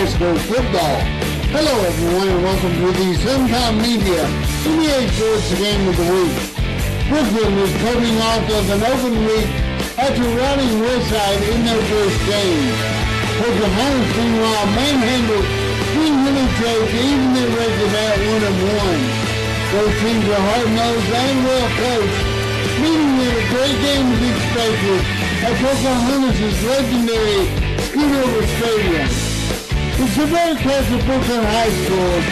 high school football. Hello everyone and welcome to the Suntime Media NBA Sports Game of the Week. Brookland is coming off of an open week after routing Westside in their first game. Pocahontas meanwhile manhandled Green Hilly Trade to even their record at 1-1. Both teams are hard-nosed and well-coached, meaning that a great game is expected at Pocahontas' legendary Schoonover Stadium. It's the broadcast of Brookland High School.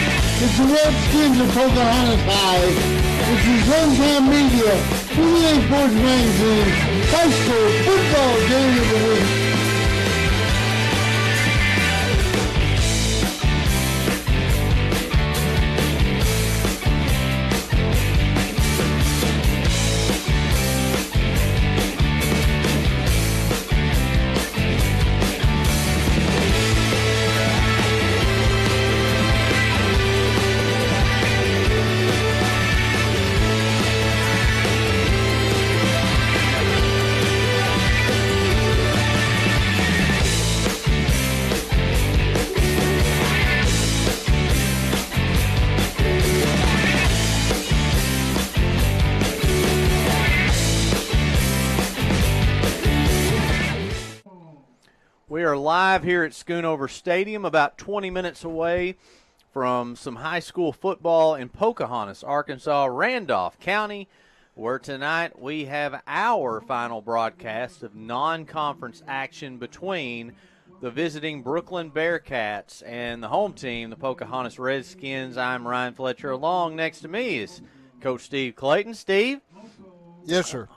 It's the Redskins of Pocahontas High. It's the Suntime Media, NBA Sports Magazine, High School Football Game of the Week. We are live here at Schoonover Stadium, about 20 minutes away from some high school football in Pocahontas, Arkansas, Randolph County, where tonight we have our final broadcast of non-conference action between the visiting Brookland Bearcats and the home team, the Pocahontas Redskins. I'm Ryan Fletcher. Along next to me is Coach Steve Clayton. Steve? Yes, sir.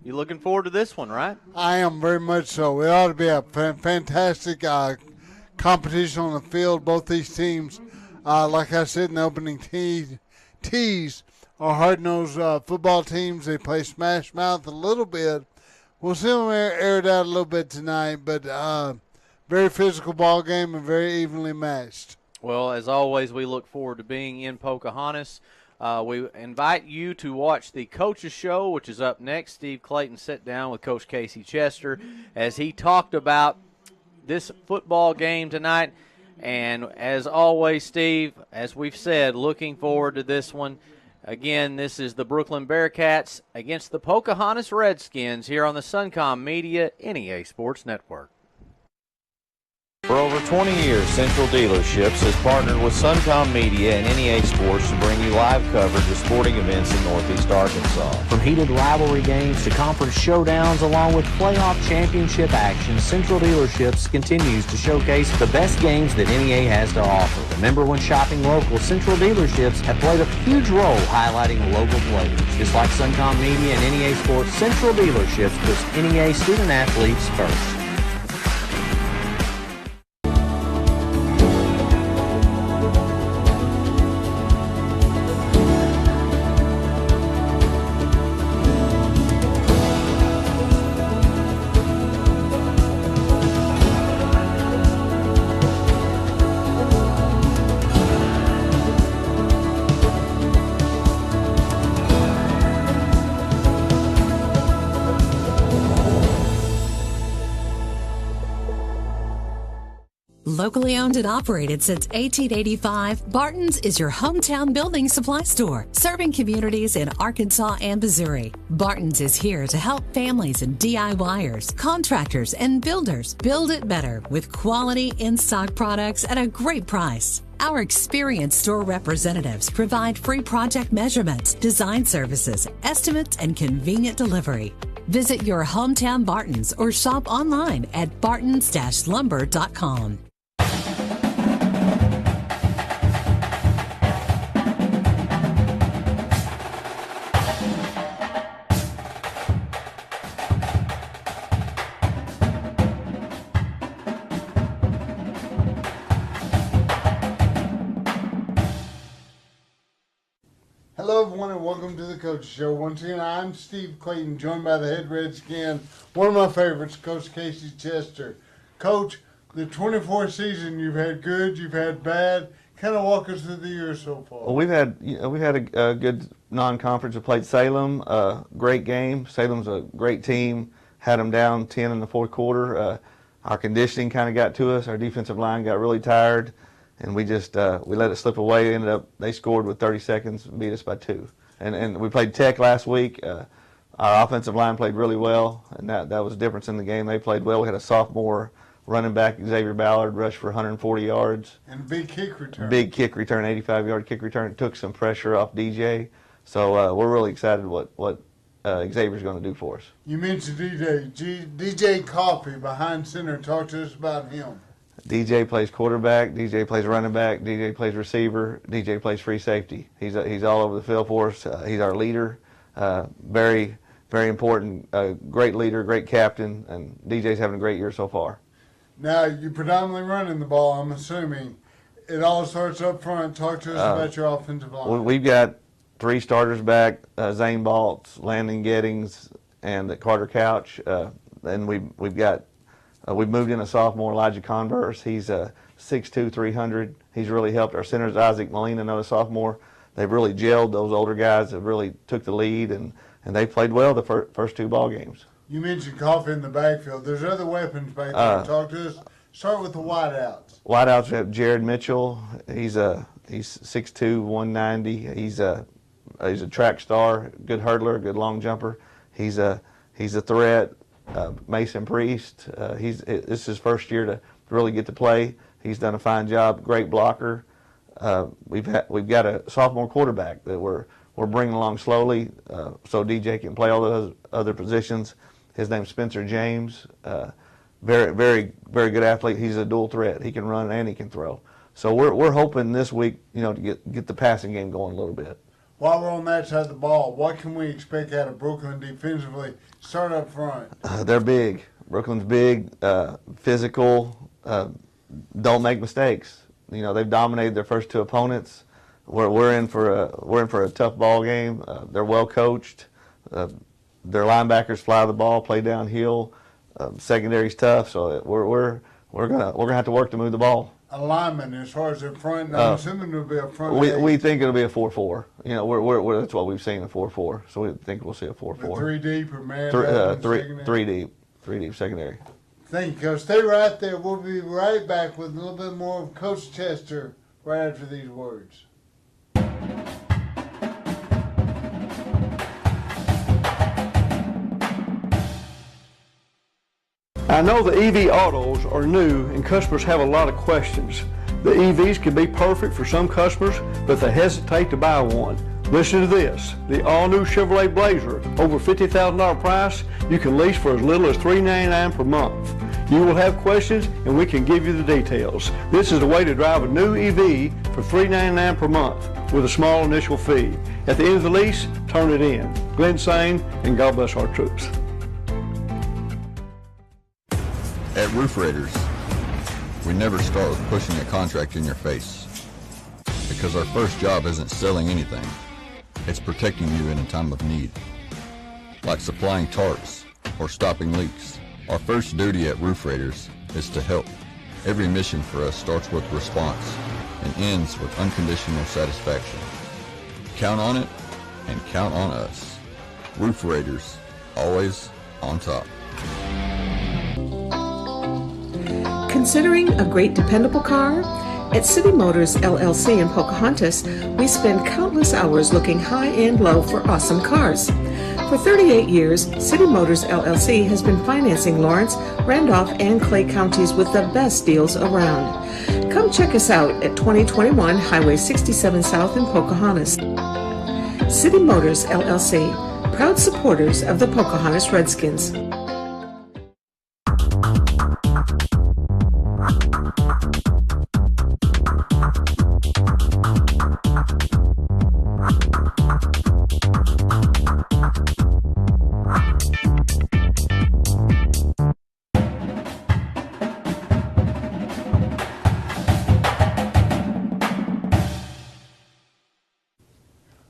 You looking forward to this one, right? I am very much so. It ought to be a fantastic competition on the field. Both these teams, like I said in the opening tease, are hard-nosed football teams. They play smash mouth a little bit. We'll see them air it out a little bit tonight, but very physical ball game and very evenly matched. Well, as always, we look forward to being in Pocahontas. We invite you to watch the Coach's Show, which is up next. Steve Clayton sat down with Coach Casey Chester as he talked about this football game tonight. And as always, Steve, as we've said, looking forward to this one. Again, this is the Brookland Bearcats against the Pocahontas Redskins here on the Suncom Media NEA Sports Network. For over 20 years, Central Dealerships has partnered with Suncom Media and NEA Sports to bring you live coverage of sporting events in Northeast Arkansas. From heated rivalry games to conference showdowns along with playoff championship action, Central Dealerships continues to showcase the best games that NEA has to offer. Remember, when shopping local, Central Dealerships have played a huge role highlighting local players. Just like Suncom Media and NEA Sports, Central Dealerships puts NEA student athletes first. Locally owned and operated since 1885, Barton's is your hometown building supply store, serving communities in Arkansas and Missouri. Barton's is here to help families and DIYers, contractors, and builders build it better with quality in-stock products at a great price. Our experienced store representatives provide free project measurements, design services, estimates, and convenient delivery. Visit your hometown Barton's or shop online at bartons-lumber.com. Hello, everyone, and welcome to the Coach Show. Once again, I'm Steve Clayton, joined by the head Redskin, one of my favorites, Coach Casey Chester. Coach, the 24th season, you've had good, you've had bad. Kind of walk us through the year so far. Well, we've had a good non-conference. We played Salem, great game. Salem's a great team. Had them down 10 in the fourth quarter. our conditioning kind of got to us. Our defensive line got really tired, and we just we let it slip away. They scored with 30 seconds and beat us by 2. And we played Tech last week. Our offensive line played really well, and that was the difference in the game. They played well. We had a sophomore running back, Xavier Ballard, rushed for 140 yards. And a big kick return. Big kick return, 85-yard kick return. It took some pressure off DJ. So we're really excited what Xavier's going to do for us. You mentioned DJ Coffee behind center. Talk to us about him. DJ plays quarterback, DJ plays running back, DJ plays receiver, DJ plays free safety. He's all over the field for us. He's our leader. Very, very important. Great leader, great captain, and DJ's having a great year so far. Now, you're predominantly running the ball, I'm assuming. It all starts up front. Talk to us about your offensive line. We've got 3 starters back, Zane Baltz, Landon Gettings, and Carter Couch. Then we've got we've moved in a sophomore, Elijah Converse. He's 6'2", 300. He's really helped. Our center's Isaac Molina, another sophomore. They've really gelled. Those older guys have really took the lead, and they played well the first 2 ball games. You mentioned Coffee in the backfield. There's other weapons back there. Talk to us. Start with the wideouts. Wideouts, we have Jared Mitchell. He's 6'2", 190. He's a track star, good hurdler, good long jumper. He's a threat. Mason Priest. This is his first year to really get to play. He's done a fine job. Great blocker. We've got a sophomore quarterback that we're bringing along slowly, so DJ can play all those other positions. His name's Spencer James. Very, very, very good athlete. He's a dual threat. He can run and he can throw. So we're hoping this week, to get the passing game going a little bit. While we're on that side of the ball, what can we expect out of Brookland defensively? Start up front. They're big. Brookland's big, physical. Don't make mistakes. They've dominated their first 2 opponents. We're in for a tough ball game. They're well coached. Their linebackers fly the ball, play downhill. Secondary's tough, so we're gonna have to work to move the ball. Alignment as far as the front, I'm assuming it'll be a front. We think it'll be a 4-4. That's what we've seen, a 4-4. So we think we'll see a 4-4. 3 deep or man? 3 deep. 3 deep secondary. Thank you, Coach. Stay right there. We'll be right back with a little bit more of Coach Chester right after these words. I know the EV autos are new and customers have a lot of questions. The EVs can be perfect for some customers, but they hesitate to buy one. Listen to this, the all-new Chevrolet Blazer, over $50,000 price, you can lease for as little as $399 per month. You will have questions and we can give you the details. This is the way to drive a new EV for $399 per month with a small initial fee. At the end of the lease, turn it in. Glenn Sane, and God bless our troops. At Roof Raiders, we never start with pushing a contract in your face, because our first job isn't selling anything, it's protecting you in a time of need. Like supplying tarps or stopping leaks, our first duty at Roof Raiders is to help. Every mission for us starts with response and ends with unconditional satisfaction. Count on it and count on us. Roof Raiders, always on top. Considering a great dependable car? At City Motors LLC in Pocahontas, we spend countless hours looking high and low for awesome cars. For 38 years, City Motors LLC has been financing Lawrence, Randolph, and Clay counties with the best deals around. Come check us out at 2021 Highway 67 South in Pocahontas. City Motors LLC, proud supporters of the Pocahontas Redskins.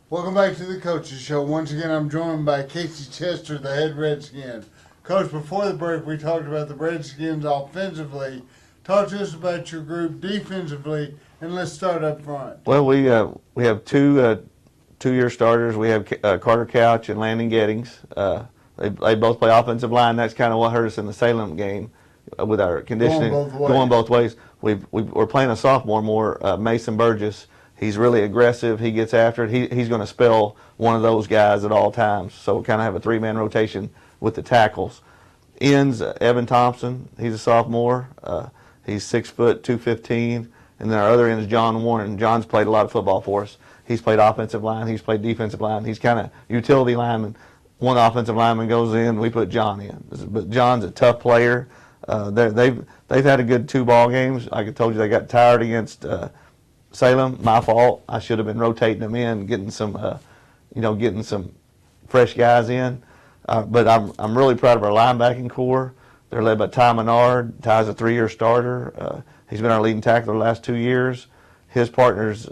Welcome back to the Coaches Show. Once again, I'm joined by Casey Chester, the head Redskin. Coach, before the break, we talked about the Redskins offensively. Talk to us about your group defensively, and let's start up front. Well, we have two-year starters. We have Carter Couch and Landon Gettings. They both play offensive line. That's kind of what hurt us in the Salem game. with our conditioning going both ways. We're playing a sophomore more, Mason Burgess. He's really aggressive. He gets after it. He's going to spell one of those guys at all times. So we kind of have a three-man rotation with the tackles. Ends, Evan Thompson. He's a sophomore. He's 6 foot, 215. And then our other end is John Warren. John's played a lot of football for us. He's played offensive line. He's played defensive line. He's kind of utility lineman. One offensive lineman goes in, we put John in. But John's a tough player. They've had a good 2 ball games. Like I told you, they got tired against Salem. My fault. I should have been rotating them in, getting some fresh guys in. But I'm really proud of our linebacking core. They're led by Ty Menard. Ty's a 3-year starter. He's been our leading tackler the last 2 years. His partner's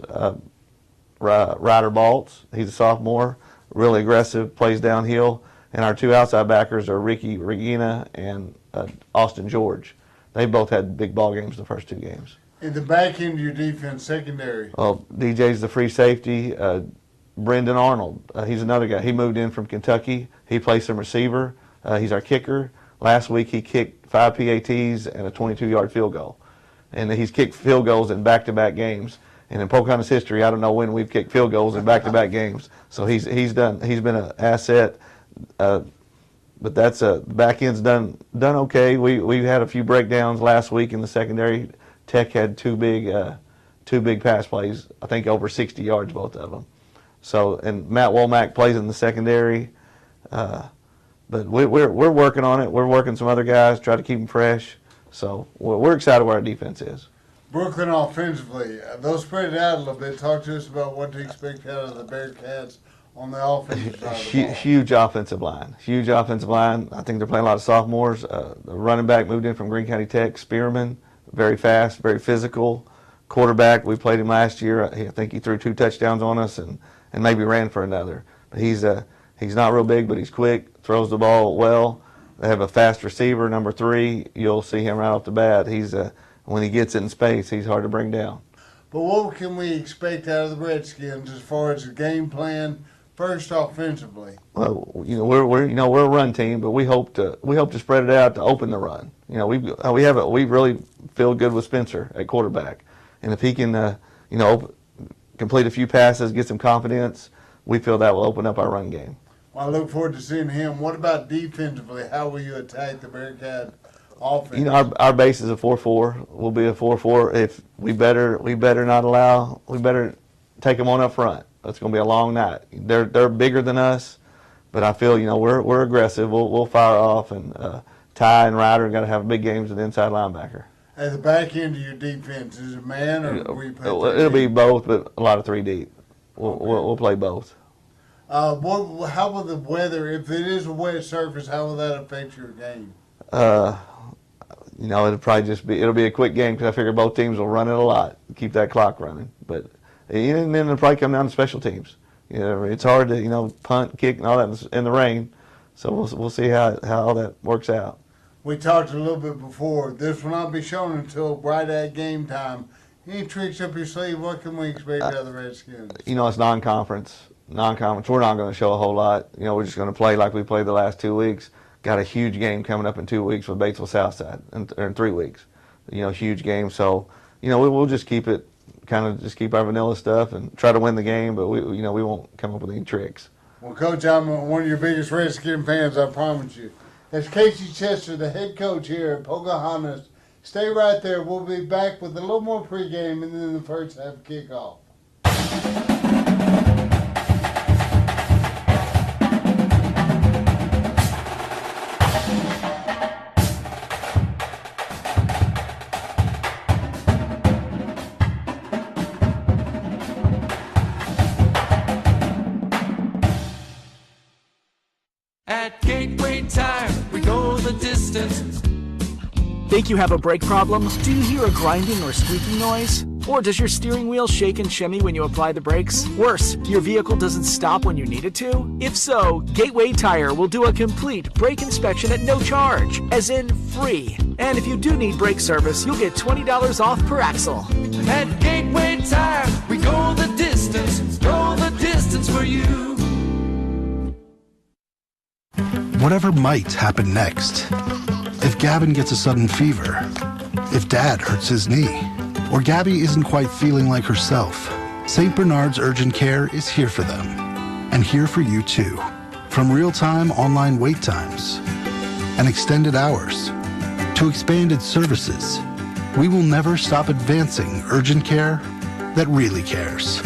Ryder Baltz. He's a sophomore, really aggressive, plays downhill. And our 2 outside backers are Ricky Regina and Austin George. They both had big ball games the first 2 games. In the back end of your defense, secondary. Well, DJ's the free safety. Brendan Arnold, he's another guy. He moved in from Kentucky. He plays some receiver. He's our kicker. Last week he kicked 5 PATs and a 22-yard field goal. And he's kicked field goals in back-to-back games. And in Pocahontas history, I don't know when we've kicked field goals in back-to-back games. So he's been an asset. But that's back end's done okay. We had a few breakdowns last week in the secondary. Tech had two big pass plays. I think over 60 yards, both of them. So, and Matt Womack plays in the secondary. But we're working on it. We're working some other guys, try to keep them fresh. So we're excited where our defense is. Brooklyn offensively, they'll spread it out a little bit. Talk to us about what to expect out of the Bearcats on the offensive side of the ball. Huge offensive line. Huge offensive line. I think they're playing a lot of sophomores. The running back moved in from Greene County Tech, Spearman. Very fast, very physical. Quarterback, we played him last year. I think he threw 2 touchdowns on us and maybe ran for another. But he's not real big, but he's quick, throws the ball well. They have a fast receiver, number 3. You'll see him right off the bat. When he gets it in space, he's hard to bring down. But what can we expect out of the Redskins as far as the game plan? First, offensively. Well, we're a run team, but we hope to spread it out to open the run. We really feel good with Spencer at quarterback, and if he can, complete a few passes, get some confidence, we feel that will open up our run game. Well, I look forward to seeing him. What about defensively? How will you attack the Bearcat offense? Our base is a 4-4. We'll be a 4-4. If we better take them on up front. It's going to be a long night. They're bigger than us, but I feel we're aggressive. We'll fire off, and Ty and Ryder got to have big games with the inside linebacker. At the back end of your defense, is it man or we put it'll be both, but a lot of 3 deep. We'll play both. How will the weather, if it is a wet surface, how will that affect your game? It'll be a quick game because I figure both teams will run it a lot, keep that clock running. But and then it'll probably come down to special teams. It's hard to punt, kick, and all that in the rain. So we'll see how all that works out. We talked a little bit before. This will not be shown until right at game time. Any tricks up your sleeve? What can we expect out of the Redskins? It's non-conference. We're not going to show a whole lot. We're just going to play like we played the last 2 weeks. Got a huge game coming up in 2 weeks with Batesville Southside, in 3 weeks. Huge game. So, we'll just keep it, just keep our vanilla stuff and try to win the game, but we won't come up with any tricks. Well, Coach, I'm one of your biggest Redskin fans, I promise you. That's Casey Chester, the head coach here at Pocahontas. Stay right there. We'll be back with a little more pregame and then the first half kickoff. At Gateway Tire, we go the distance. Think you have a brake problem? Do you hear a grinding or squeaking noise? Or does your steering wheel shake and shimmy when you apply the brakes? Worse, your vehicle doesn't stop when you need it to? If so, Gateway Tire will do a complete brake inspection at no charge, as in free. And if you do need brake service, you'll get $20 off per axle. At Gateway Tire, we go the distance for you. Whatever might happen next, if Gavin gets a sudden fever, if Dad hurts his knee, or Gabby isn't quite feeling like herself, St. Bernard's Urgent Care is here for them, and here for you too. From real-time online wait times and extended hours to expanded services, we will never stop advancing urgent care that really cares.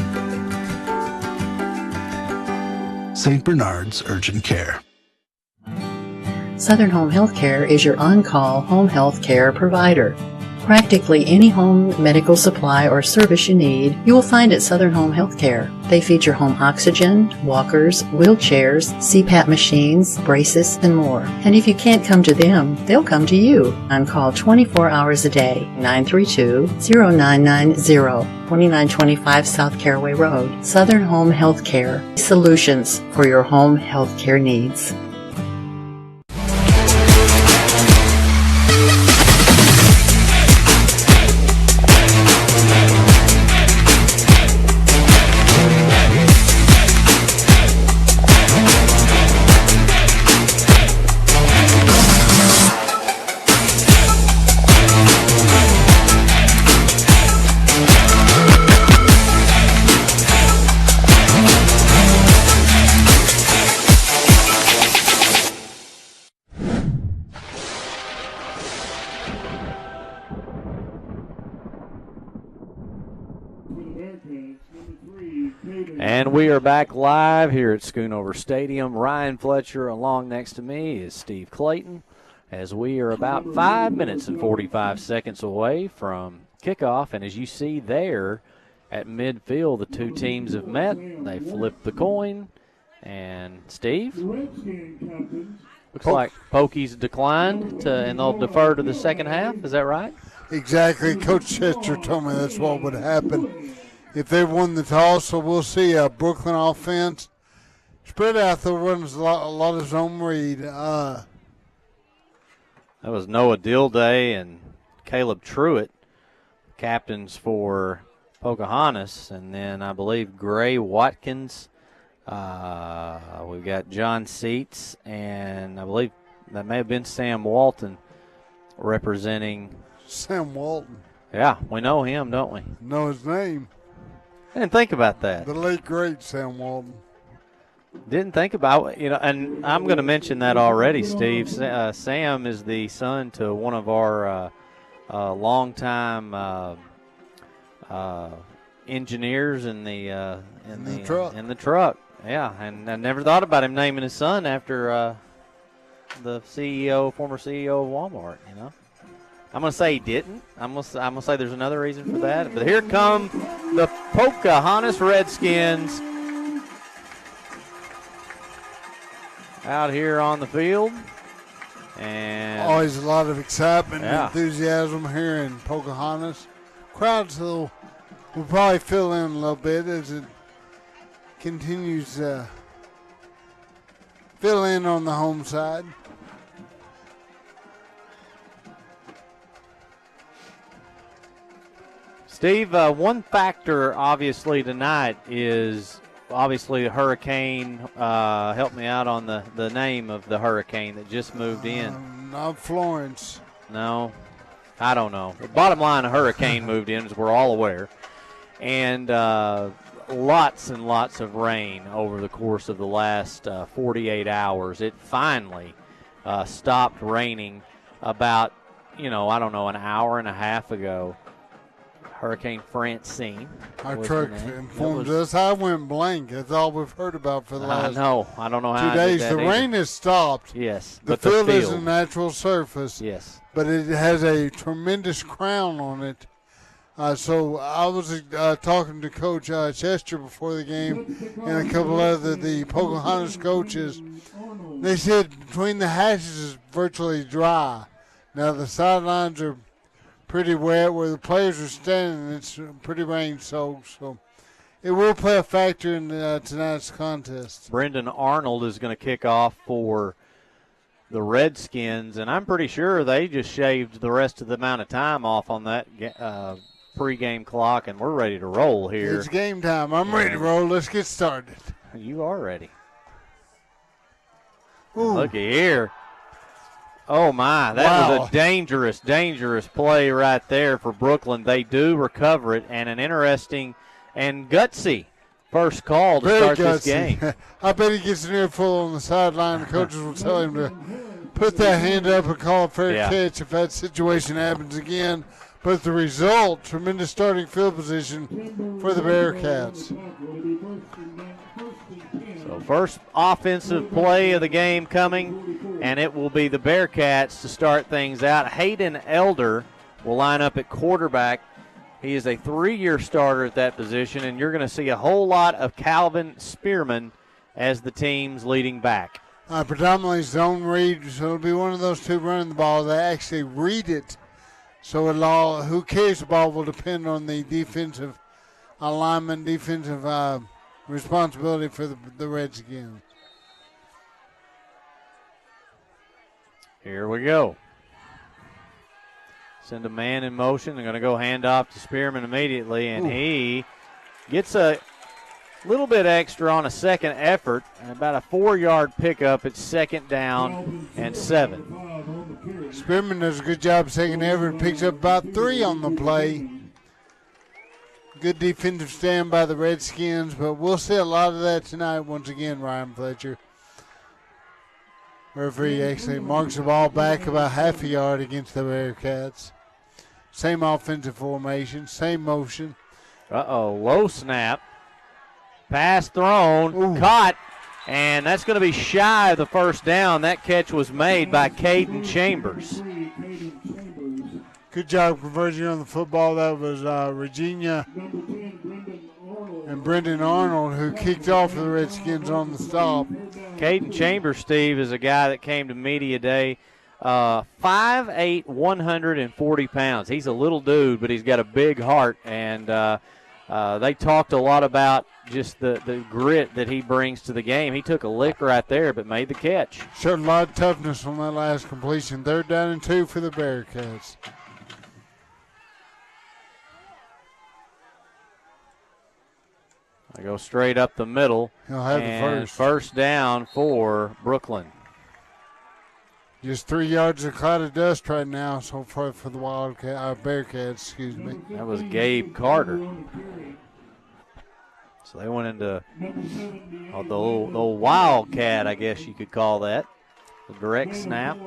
St. Bernard's Urgent Care. Southern Home Healthcare is your on-call home health care provider. Practically any home medical supply or service you need, you will find at Southern Home Healthcare. They feature home oxygen, walkers, wheelchairs, CPAP machines, braces, and more. And if you can't come to them, they'll come to you. On call 24 hours a day, 932-0990, 2925 South Caraway Road. Southern Home Healthcare. Solutions for your home healthcare needs. And we are back live here at Schoonover Stadium. Ryan Fletcher along next to me is Steve Clayton, as we are about 5 minutes and 45 seconds away from kickoff. And as you see there at midfield, the two teams have met. They flipped the coin. And Steve, looks like Pokey's declined, and they'll defer to the second half. Is that right? Exactly. Coach Chester told me that's what would happen if they won the toss. So we'll see a Brookland offense spread out there, runs a lot of zone read. That was Noah Dilday and Caleb Truitt, captains for Pocahontas, and then I believe Gray Watkins. We've got John Seats, and I believe that may have been Sam Walton representing. Sam Walton. Yeah, we know him, don't we? Know his name. I didn't think about that. The late, great Sam Walton. Didn't think about, and I'm going to mention that already, Steve. Sam is the son to one of our longtime engineers in the truck. Yeah, and I never thought about him naming his son after the former CEO of Walmart. I'm going to say he didn't. I'm going to say there's another reason for that. But here come the Pocahontas Redskins out here on the field. And always a lot of excitement and enthusiasm here in Pocahontas. Crowds will probably fill in a little bit as it continues to fill in on the home side. Steve, one factor obviously tonight is obviously the hurricane. Help me out on the name of the hurricane that just moved in. Not Florence. No, I don't know. The bottom line, a hurricane moved in, as we're all aware. And lots and lots of rain over the course of the last 48 hours. It finally stopped raining about, I don't know, an hour and a half ago. Hurricane Francine. Our truck informed us. I went blank. That's all we've heard about for the last I don't know how 2 days. The rain has stopped. Yes. The field is a natural surface. Yes. But it has a tremendous crown on it. So I was talking to Coach Chester before the game and a couple other the Pocahontas coaches. They said between the hatches is virtually dry. Now the sidelines are pretty wet where the players are standing. It's pretty rain-soaked, so it will play a factor in tonight's contest. Brendan Arnold is going to kick off for the Redskins, and I'm pretty sure they just shaved the rest of the amount of time off on that pregame clock, and we're ready to roll here. It's game time. I'm ready to roll. Let's get started. You are ready. Ooh. Looky here. Oh, my. That was a dangerous, dangerous play right there for Brookland. They do recover it, and an interesting and gutsy first call to start this game. I bet he gets an earful on the sideline. The coaches will tell him to put that hand up and call a fair catch if that situation happens again. But the result, tremendous starting field position for the Bearcats. So first offensive play of the game coming, and it will be the Bearcats to start things out. Hayden Elder will line up at quarterback. He is a 3-year starter at that position, and you're going to see a whole lot of Calvin Spearman as the team's leading back. Predominantly zone read, so it'll be one of those two running the ball. They actually read it, so who carries the ball will depend on the defensive alignment, defensive responsibility for the Redskins. Here we go. Send a man in motion. They're going to go hand off to Spearman immediately, and he gets a little bit extra on a second effort, and about a 4-yard pickup. It's second down and 7. Spearman does a good job second effort, picks up about 3 on the play. Good defensive stand by the Redskins, but we'll see a lot of that tonight once again, Ryan Fletcher. Referee actually marks the ball back about half a yard against the Bearcats. Same offensive formation, same motion. Low snap. Pass thrown, caught, and that's going to be shy of the first down. That catch was made by Caden Chambers. Good job converging on the football. That was Regina and Brendan Arnold who kicked off for the Redskins on the stop. Caden Chambers, Steve, is a guy that came to media day. 5'8", 140 pounds. He's a little dude, but he's got a big heart, and they talked a lot about just the grit that he brings to the game. He took a lick right there, but made the catch. Showed a lot of toughness on that last completion. 3rd down and 2 for the Bearcats. I go straight up the middle. He'll have the first down for Brookland. Just 3 yards of cloud of dust right now so far for the Bearcats, excuse me. That was Gabe Carter. So they went into the old Wildcat, I guess you could call that. The direct snap.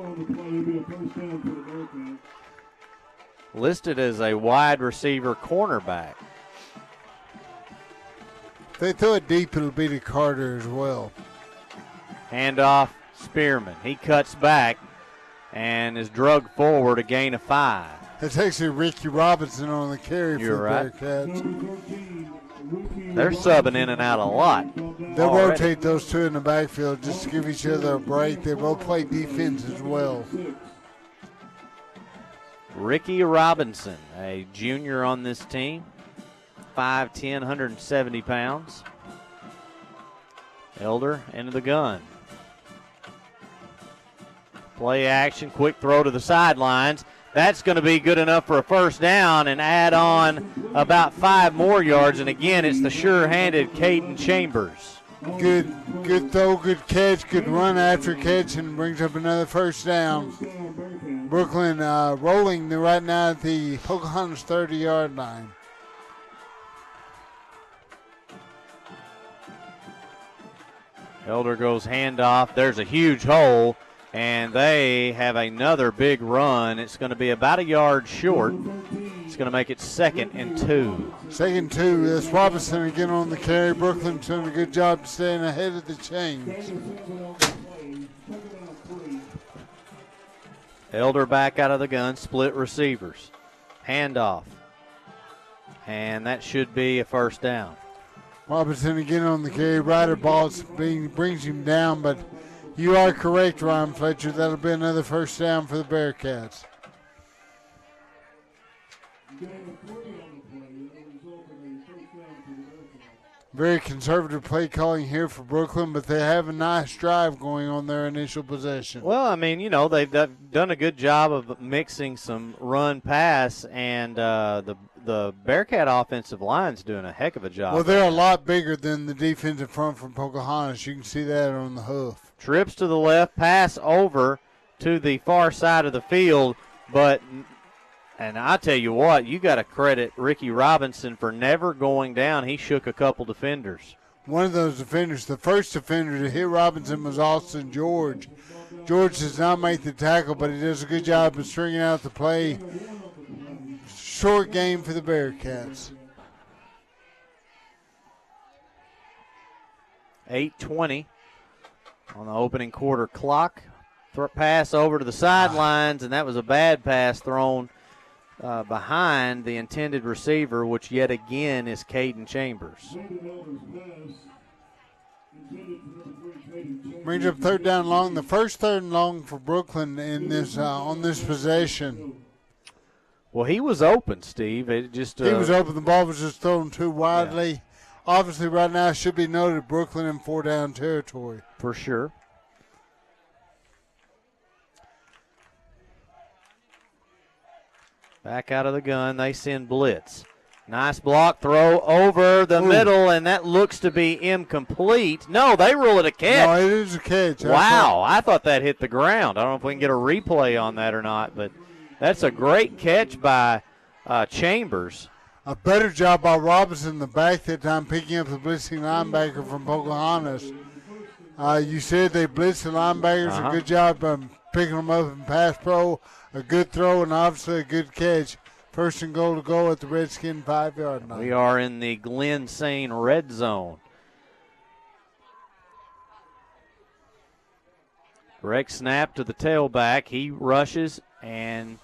Listed as a wide receiver cornerback. If they throw it deep, it'll be to Carter as well. Handoff, Spearman. He cuts back and is drugged forward, a gain of 5. That's actually Ricky Robinson on the carry for the Bearcats. They're subbing in and out a lot. They'll rotate those two in the backfield just to give each other a break. They both play defense as well. Ricky Robinson, a junior on this team. 5'10", 170 pounds. Elder into the gun. Play action, quick throw to the sidelines. That's going to be good enough for a first down and add on about 5 more yards. And again, it's the sure-handed Caden Chambers. Good throw, good catch, good run after catch, and brings up another first down. Brookland rolling right now at the Pocahontas 30-yard line. Elder goes handoff. There's a huge hole, and they have another big run. It's going to be about a yard short. It's going to make it 2nd and 2. 2nd and 2. That's Robinson again on the carry. Brookland's doing a good job staying ahead of the chains. Elder back out of the gun, split receivers. Handoff. And that should be a first down. Robinson again on the carry. Ryder ball brings him down, but you are correct, Ryan Fletcher. That'll be another first down for the Bearcats. Very conservative play calling here for Brookland, but they have a nice drive going on their initial possession. Well, I mean, they've done a good job of mixing some run-pass, and the Bearcat offensive line's doing a heck of a job. Well, they're a lot bigger than the defensive front from Pocahontas. You can see that on the hoof. Trips to the left, pass over to the far side of the field, and I tell you what, you got to credit Ricky Robinson for never going down. He shook a couple defenders. One of those defenders, the first defender to hit Robinson was Austin George. George does not make the tackle, but he does a good job of stringing out the play. Short game for the Bearcats. 8:20 on the opening quarter clock. Pass over to the sidelines, and that was a bad pass thrown behind the intended receiver, which yet again is Caden Chambers. Brings up third down long. The first third and long for Brookland in this on this possession. Well, he was open, Steve. It just he was open. The ball was just thrown too widely. Yeah. Obviously, right now it should be noted Brookland in 4-down territory. For sure. Back out of the gun, they send blitz. Nice block throw over the middle, and that looks to be incomplete. No, they rule it a catch. No, it is a catch. Wow, I thought that hit the ground. I don't know if we can get a replay on that or not, but that's a great catch by Chambers. A better job by Robinson in the back that time, picking up the blitzing linebacker from Pocahontas. You said they blitzed the linebackers. A good job picking them up in pass pro. A good throw and obviously a good catch. First and goal to go at the Redskin 5-yard line. We are in the Glen Sane red zone. Direct snap to the tailback. He rushes and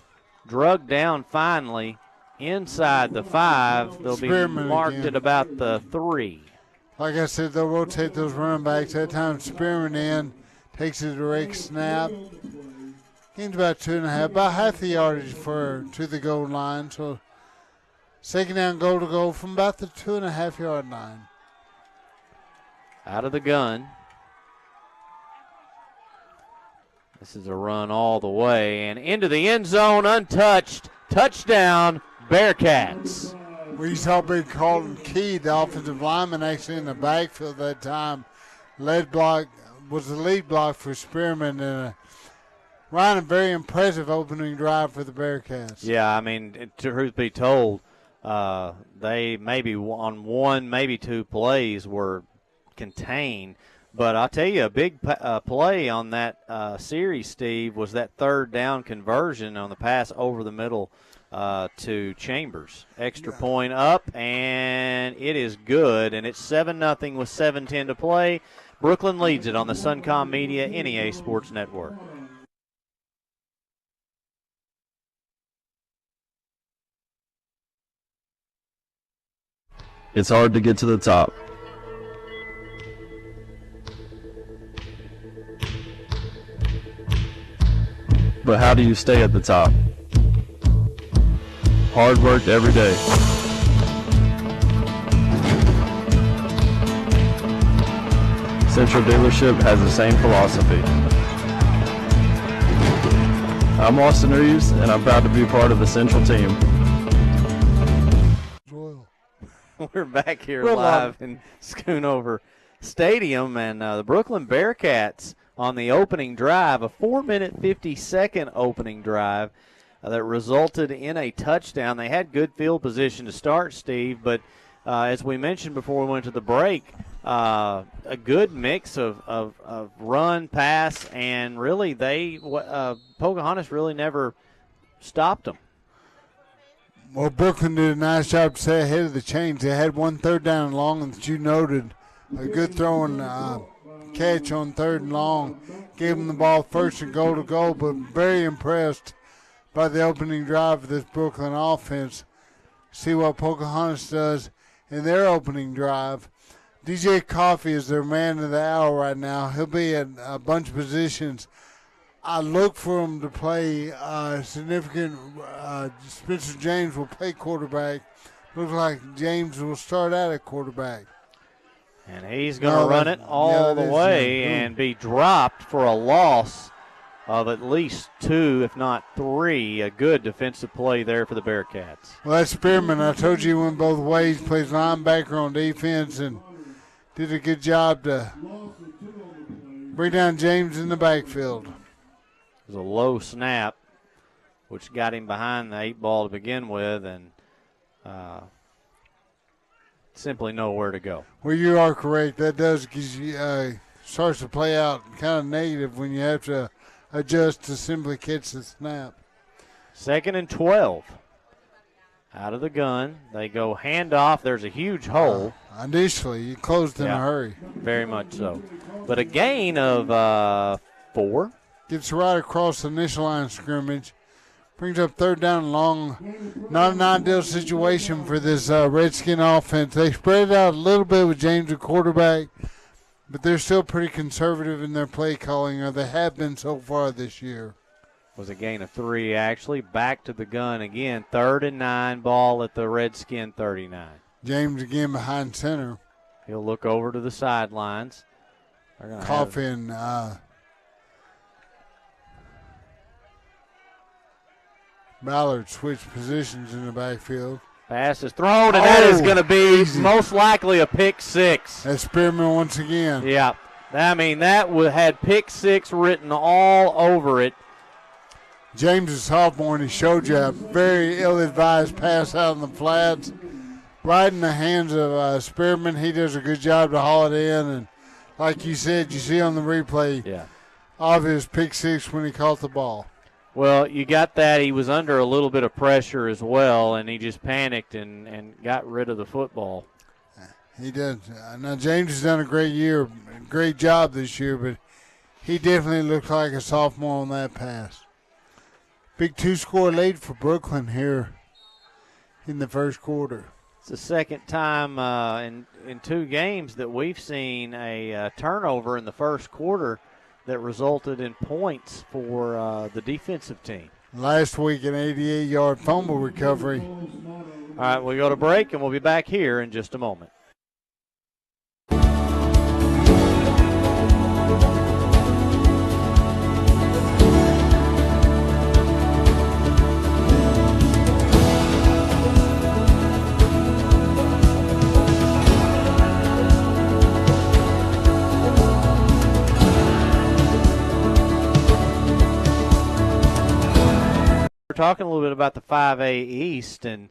drug down finally inside the 5. They'll be marked at about the 3. Like I said, they'll rotate those running backs. That time Spearman in, takes a direct snap. Gains about 2.5, about half the yardage to the goal line. So second down goal to go from about the 2.5-yard line. Out of the gun. This is a run all the way and into the end zone, untouched. Touchdown, Bearcats. We saw big Carlton Key, the offensive lineman, actually in the backfield that time. Was the lead block for Spearman, and Ryan, a very impressive opening drive for the Bearcats. Yeah, I mean, truth be told, they maybe on one, maybe two plays were contained. But I'll tell you, a big play on that series, Steve, was that third down conversion on the pass over the middle to Chambers. Extra point up, and it is good. And it's 7-0 with 7:10 to play. Brookland leads it on the Suncom Media NEA Sports Network. It's hard to get to the top. But how do you stay at the top? Hard work every day. Central Dealership has the same philosophy. I'm Austin Reeves, and I'm proud to be part of the Central team. We're back here live in Schoonover Stadium, and the Brookland Bearcats on the opening drive, a 4-minute 50-second opening drive that resulted in a touchdown. They had good field position to start, Steve, but as we mentioned before we went to the break, a good mix of run, pass, and really Pocahontas really never stopped them. Well, Brookland did a nice job to stay ahead of the chains. They had one third down and long, and that you noted a good throwing catch on third and long. Gave them the ball first and goal to go, but very impressed by the opening drive of this Brookland offense. See what Pocahontas does in their opening drive. DJ Coffey is their man of the hour right now. He'll be at a bunch of positions. I look for him to play significant. Spencer James will play quarterback. Looks like James will start out at quarterback. And he's going to run it all the way and be dropped for a loss of at least 2, if not 3. A good defensive play there for the Bearcats. Well, that's Spearman. I told you he went both ways. Plays linebacker on defense and did a good job to bring down James in the backfield. was a low snap, which got him behind the 8 ball to begin with, and simply nowhere to go. Well, you are correct. That does gives you starts to play out kind of negative when you have to adjust to simply catch the snap. 2nd and 12. Out of the gun. They go handoff. There's a huge hole. Initially, you closed in a hurry. Very much so. But a gain of 4. Gets right across the initial line of scrimmage. Brings up 3rd down and long. Not an ideal situation for this Redskin offense. They spread it out a little bit with James, the quarterback, but they're still pretty conservative in their play calling, or they have been so far this year. Was a gain of 3, actually. Back to the gun again. 3rd and 9, ball at the Redskin 39. James again behind center. He'll look over to the sidelines. Coffin. Ballard switched positions in the backfield. Pass is thrown, and that is going to be most likely a pick 6. That's Spearman once again. Yeah. I mean, that had pick 6 written all over it. James is sophomore, and he showed you a very ill-advised pass out in the flats. Right in the hands of Spearman. He does a good job to haul it in. And like you said, you see on the replay, obvious pick 6 when he caught the ball. Well, you got that. He was under a little bit of pressure as well, and he just panicked and got rid of the football. He did. Now, James has done a great job this year, but he definitely looks like a sophomore on that pass. Big 2-score lead for Brookland here in the first quarter. It's the second time in 2 games that we've seen a turnover in the first quarter that resulted in points for the defensive team. Last week, an 88-yard fumble recovery. All right, we'll go to break, and we'll be back here in just a moment. Talking a little bit about the 5A East, and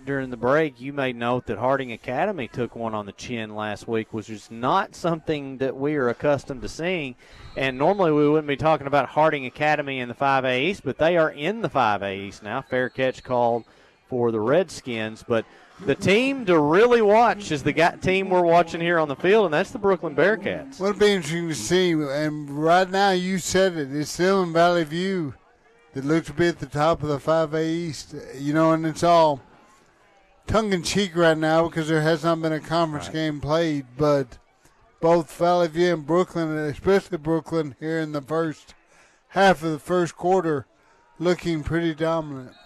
during the break you made note that Harding Academy took one on the chin last week, which is not something that we are accustomed to seeing. And normally we wouldn't be talking about Harding Academy in the 5A East, but they are in the 5A East now. Fair catch called for the Redskins, but the team to really watch is the team we're watching here on the field, and that's the Brookland Bearcats. Well, it'll be interesting to see, and right now you said it, it's still in Valley View. It looks to be at the top of the 5A East, and it's all tongue-in-cheek right now because there has not been a conference game played, but both Valley View and Brookland, especially Brookland here in the first half of the first quarter, looking pretty dominant.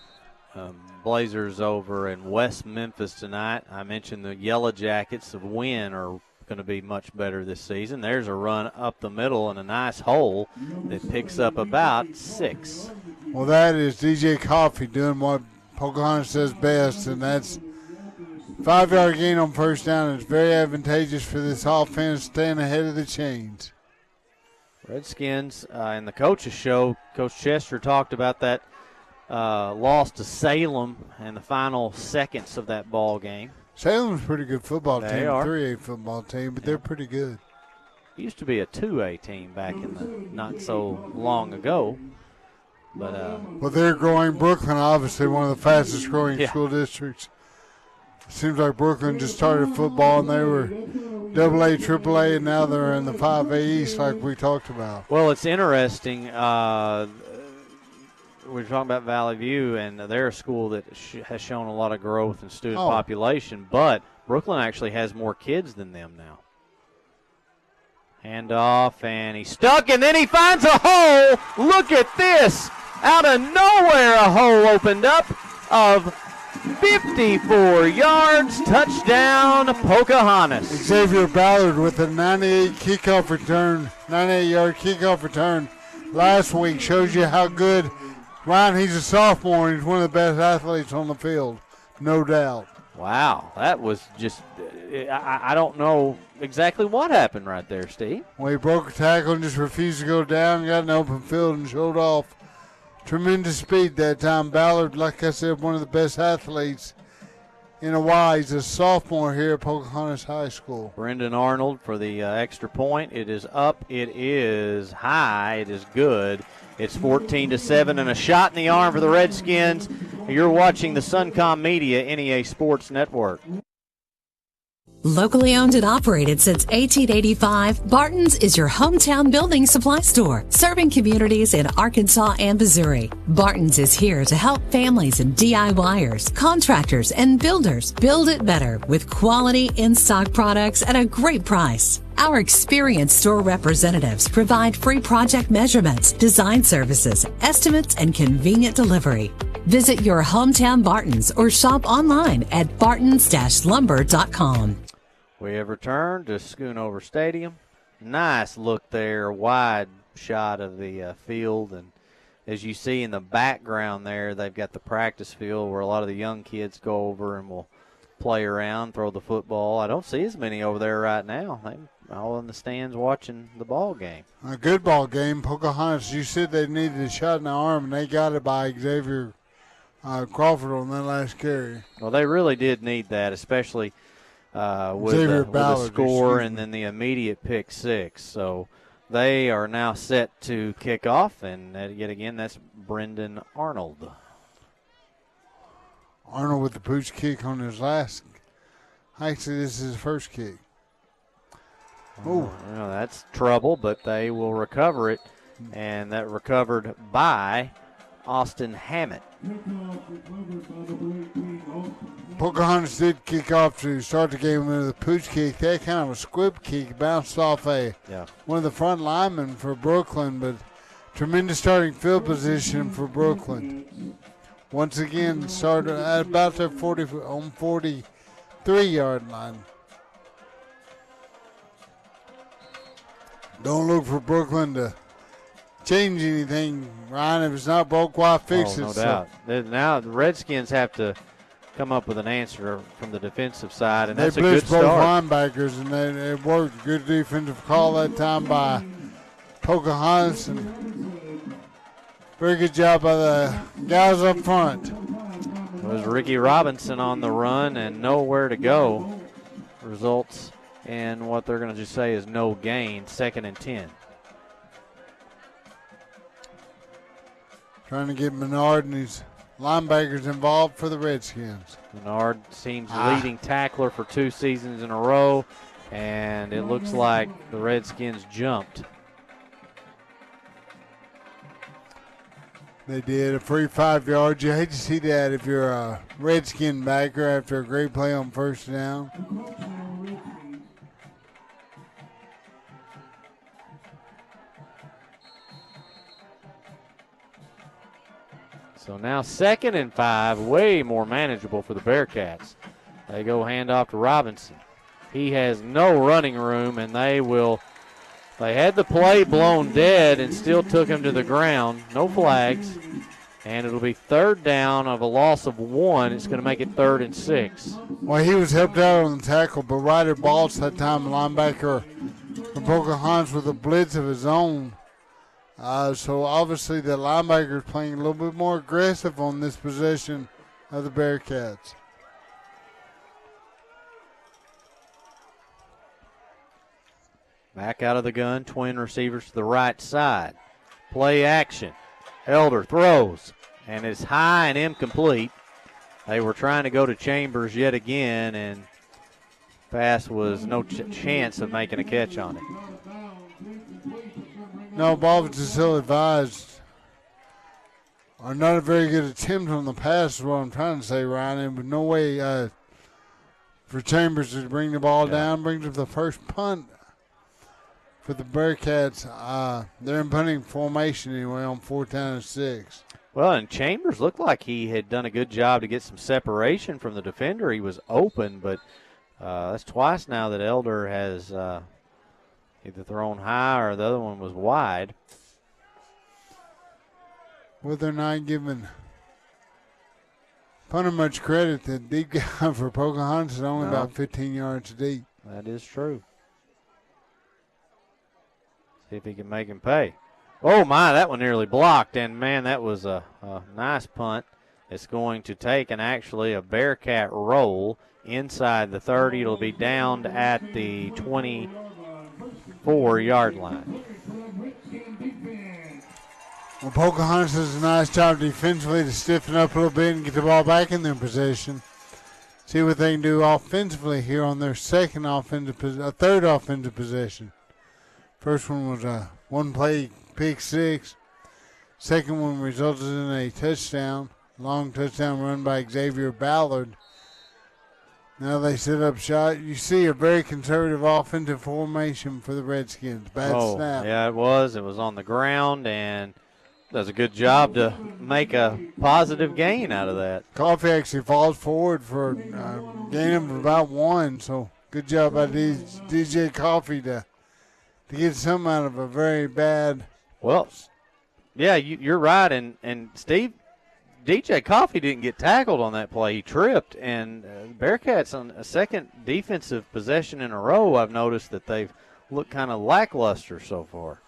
Blazers over in West Memphis tonight. I mentioned the Yellow Jackets of Wynn are going to be much better this season. There's a run up the middle and a nice hole that picks up about 6. Well, that is DJ Coffey doing what Pocahontas does best, and that's 5-yard gain on first down. It's very advantageous for this offense staying ahead of the chains. Redskins in the coach's show, Coach Chester talked about that loss to Salem in the final seconds of that ball game. Salem's a pretty good football team, They are. 3A football team, but they're pretty good. It used to be a 2A team back in the not so long ago. But well, they're growing. Brookland, obviously, one of the fastest growing school districts. Seems like Brookland just started football, and they were AA, AAA, and now they're in the 5A East like we talked about. Well, it's interesting. We're talking about Valley View, and they're a school that has shown a lot of growth in student population, but Brookland actually has more kids than them now. Handoff, and he's stuck, and then he finds a hole. Look at this. Out of nowhere, a hole opened up of 54 yards. Touchdown, Pocahontas. Xavier Ballard with a 98-yard kickoff return last week. Shows you how good. Ryan, he's a sophomore, and he's one of the best athletes on the field, no doubt. Wow, that was just, I don't know exactly what happened right there, Steve. Well, he broke a tackle and just refused to go down, got an open field and showed off. Tremendous speed that time. Ballard, like I said, one of the best athletes in a while. He's a sophomore here at Pocahontas High School. Brendan Arnold for the extra point. It is up. It is high. It is good. It's 14-7 and a shot in the arm for the Redskins. You're watching the Suncom Media NEA Sports Network. Locally owned and operated since 1885, Barton's is your hometown building supply store, serving communities in Arkansas and Missouri. Barton's is here to help families and DIYers, contractors, and builders build it better with quality in-stock products at a great price. Our experienced store representatives provide free project measurements, design services, estimates, and convenient delivery. Visit your hometown Barton's or shop online at bartons-lumber.com. We have returned to Schoonover Stadium. Nice look there, wide shot of the field. And as you see in the background there, they've got the practice field where a lot of the young kids go over and will play around, throw the football. I don't see as many over there right now. They're all in the stands watching the ball game. A good ball game. Pocahontas, you said they needed a shot in the arm, and they got it by Xavier Crawford on that last carry. Well, they really did need that, especially with the score and then the immediate pick six. So they are now set to kick off, and yet again, that's Brendan Arnold. Arnold with the pooch kick on his last. Actually, this is his first kick. Oh, well, that's trouble, but they will recover it, and that recovered by Austin Hammett. Pocahontas did kick off to start the game with a pooch kick. That kind of a squib kick bounced off one of the front linemen for Brookland, but tremendous starting field position for Brookland. Once again, started at about their 43-yard line. Don't look for Brookland to change anything, Ryan. If it's not broke, why fix it? No doubt. Now the Redskins have to come up with an answer from the defensive side, and that's a good start. They blitzed both linebackers, and it worked. Good defensive call that time by Pocahontas, and very good job by the guys up front. It was Ricky Robinson on the run and nowhere to go. Results in what they're going to just say is no gain, 2nd and 10. Trying to get Menard and his linebackers involved for the Redskins. Menard seems leading tackler for 2 seasons in a row, and it looks like the Redskins jumped. They did a free 5 yards. You hate to see that if you're a Redskin backer after a great play on first down. So now 2nd and 5, way more manageable for the Bearcats. They go handoff to Robinson. He has no running room, and they had the play blown dead and still took him to the ground. No flags, and it'll be 3rd down of a loss of 1. It's going to make it 3rd and 6. Well, he was helped out on the tackle, but Ryder Baltz that time, linebacker from Pocahontas, with a blitz of his own. So obviously the linebacker is playing a little bit more aggressive on this possession of the Bearcats. Back out of the gun, twin receivers to the right side. Play action. Elder throws, and it's high and incomplete. They were trying to go to Chambers yet again, and pass was no chance of making a catch on it. No, Baltz is still advised. Or not a very good attempt on the pass is what I'm trying to say, Ryan. And with no way for Chambers to bring the ball down, brings up the first punt for the Bearcats. They're in punting formation anyway on 4th down and 6. Well, and Chambers looked like he had done a good job to get some separation from the defender. He was open, but that's twice now that Elder has either thrown high or the other one was wide. Well, they're not giving Funny much credit, the deep guy for Pocahontas is only about 15 yards deep. That is true. See if he can make him pay. Oh, my, that one nearly blocked, and, man, that was a nice punt. It's going to take actually a Bearcat roll inside the 30. It'll be downed at the 24-yard line. Well, Pocahontas does a nice job defensively to stiffen up a little bit and get the ball back in their possession. See what they can do offensively here on their third offensive possession. First one was a one-play pick six. Second one resulted in a touchdown, long touchdown run by Xavier Ballard. Now they set up shot. You see a very conservative offensive formation for the Redskins. Bad snap. Yeah, it was. It was on the ground, and does a good job to make a positive gain out of that. Coffee actually falls forward for a gain of about 1, so good job by DJ Coffee to get something out of a very bad. Well, yeah, you're right, and Steve, DJ Coffee didn't get tackled on that play. He tripped, and Bearcats on a second defensive possession in a row, I've noticed that they've looked kind of lackluster so far.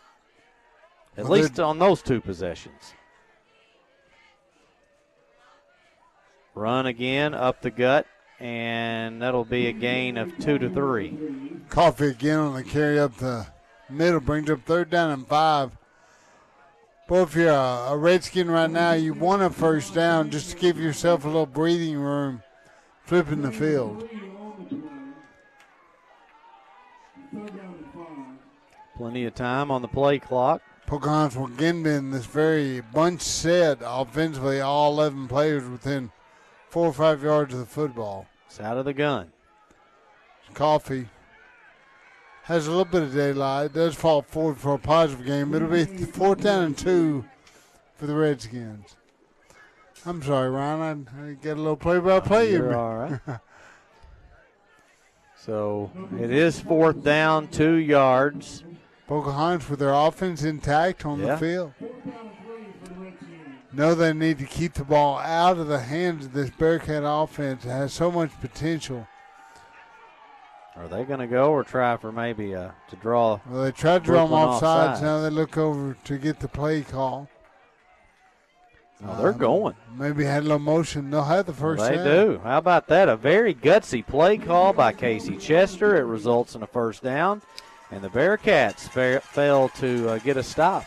At least on those two possessions. Run again up the gut, and that'll be a gain of 2 to 3. Coffee again on the carry up the middle, brings up 3rd down and 5. But if you're a Redskin right now, you want a first down just to give yourself a little breathing room flipping the field. Plenty of time on the play clock. Pocahontas will again be in this very bunch set offensively, all 11 players within 4 or 5 yards of the football. It's out of the gun. Coffee has a little bit of daylight, does fall forward for a positive game. It'll be 4th down and 2 for the Redskins. I'm sorry, Ryan, I got a little play-by-play. You're all right. So it is 4th down, 2 yards. Pocahontas with their offense intact on the field. Know they need to keep the ball out of the hands of this Bearcat offense. It has so much potential. Are they going to go or try for maybe to draw? Well, they tried to draw them Brookland offsides. Now they look over to get the play call. Oh, they're going. Maybe had a little motion. They'll have the first They down. do. How about that? A very gutsy play call by Casey Chester. It results in a first down. And the Bearcats fail to get a stop.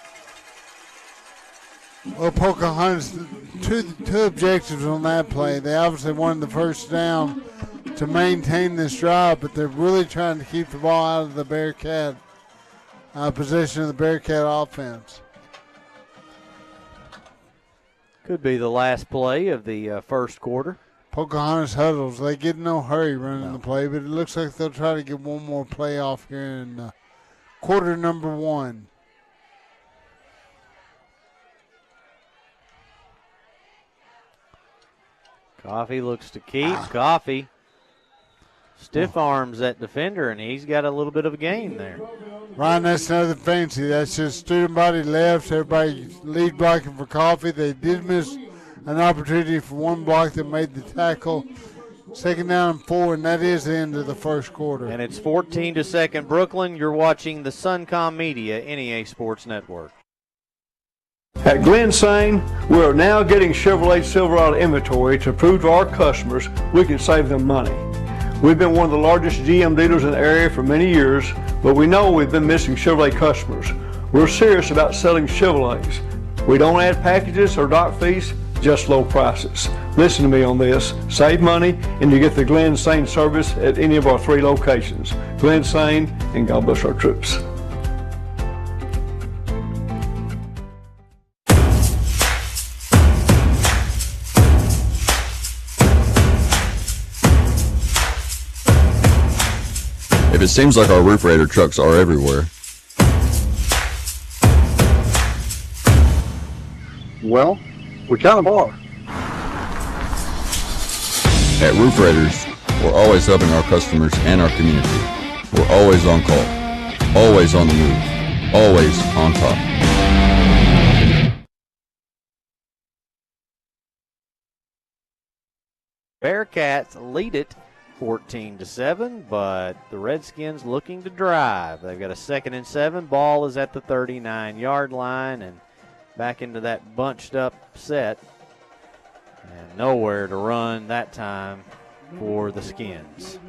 Well, Pocahontas, two objectives on that play. They obviously wanted the first down to maintain this drive, but they're really trying to keep the ball out of the Bearcat possession of the Bearcat offense. Could be the last play of the first quarter. Pocahontas huddles. They get in no hurry running the play, but it looks like they'll try to get one more play off here in quarter number 1. Coffee looks to keep. Coffee stiff arms that defender, and he's got a little bit of a gain there. Ryan, that's nothing fancy. That's just student body left. Everybody lead blocking for Coffee. They did miss an opportunity for one block that made the tackle. 2nd down and 4, and that is the end of the first quarter. And it's 14-2 Brooklyn. You're watching the Suncom Media NEA Sports Network. At Glen Sane, we are now getting Chevrolet Silverado inventory to prove to our customers we can save them money. We've been one of the largest GM dealers in the area for many years, but we know we've been missing Chevrolet customers. We're serious about selling Chevrolets. We don't add packages or dock fees, just low prices. Listen to me on this. Save money and you get the Glen Sane service at any of our 3 locations. Glen Sane, and God bless our troops. If it seems like our roof raider trucks are everywhere, well, we kind of are. at Roof Raiders, we're always helping our customers and our community. We're always on call, always on the move, always on top. Bearcats lead it 14-7, but the Redskins looking to drive. They've got a 2nd and 7. Ball is at the 39-yard line and back into that bunched up set. And nowhere to run that time for the Skins.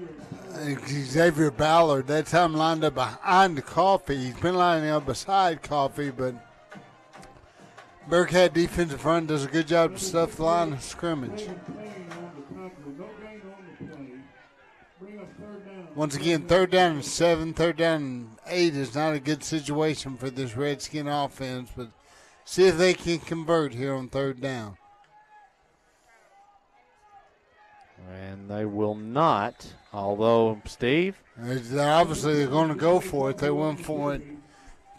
Xavier Ballard, that time lined up behind Coffee. He's been lining up beside Coffee, but Bearcat defensive front does a good job to stuff the line of scrimmage. Once again, 3rd down and 7, 3rd down and 8 is not a good situation for this Redskin offense, but see if they can convert here on 3rd down. And they will not, although, Steve? They're going to go for it. They went for it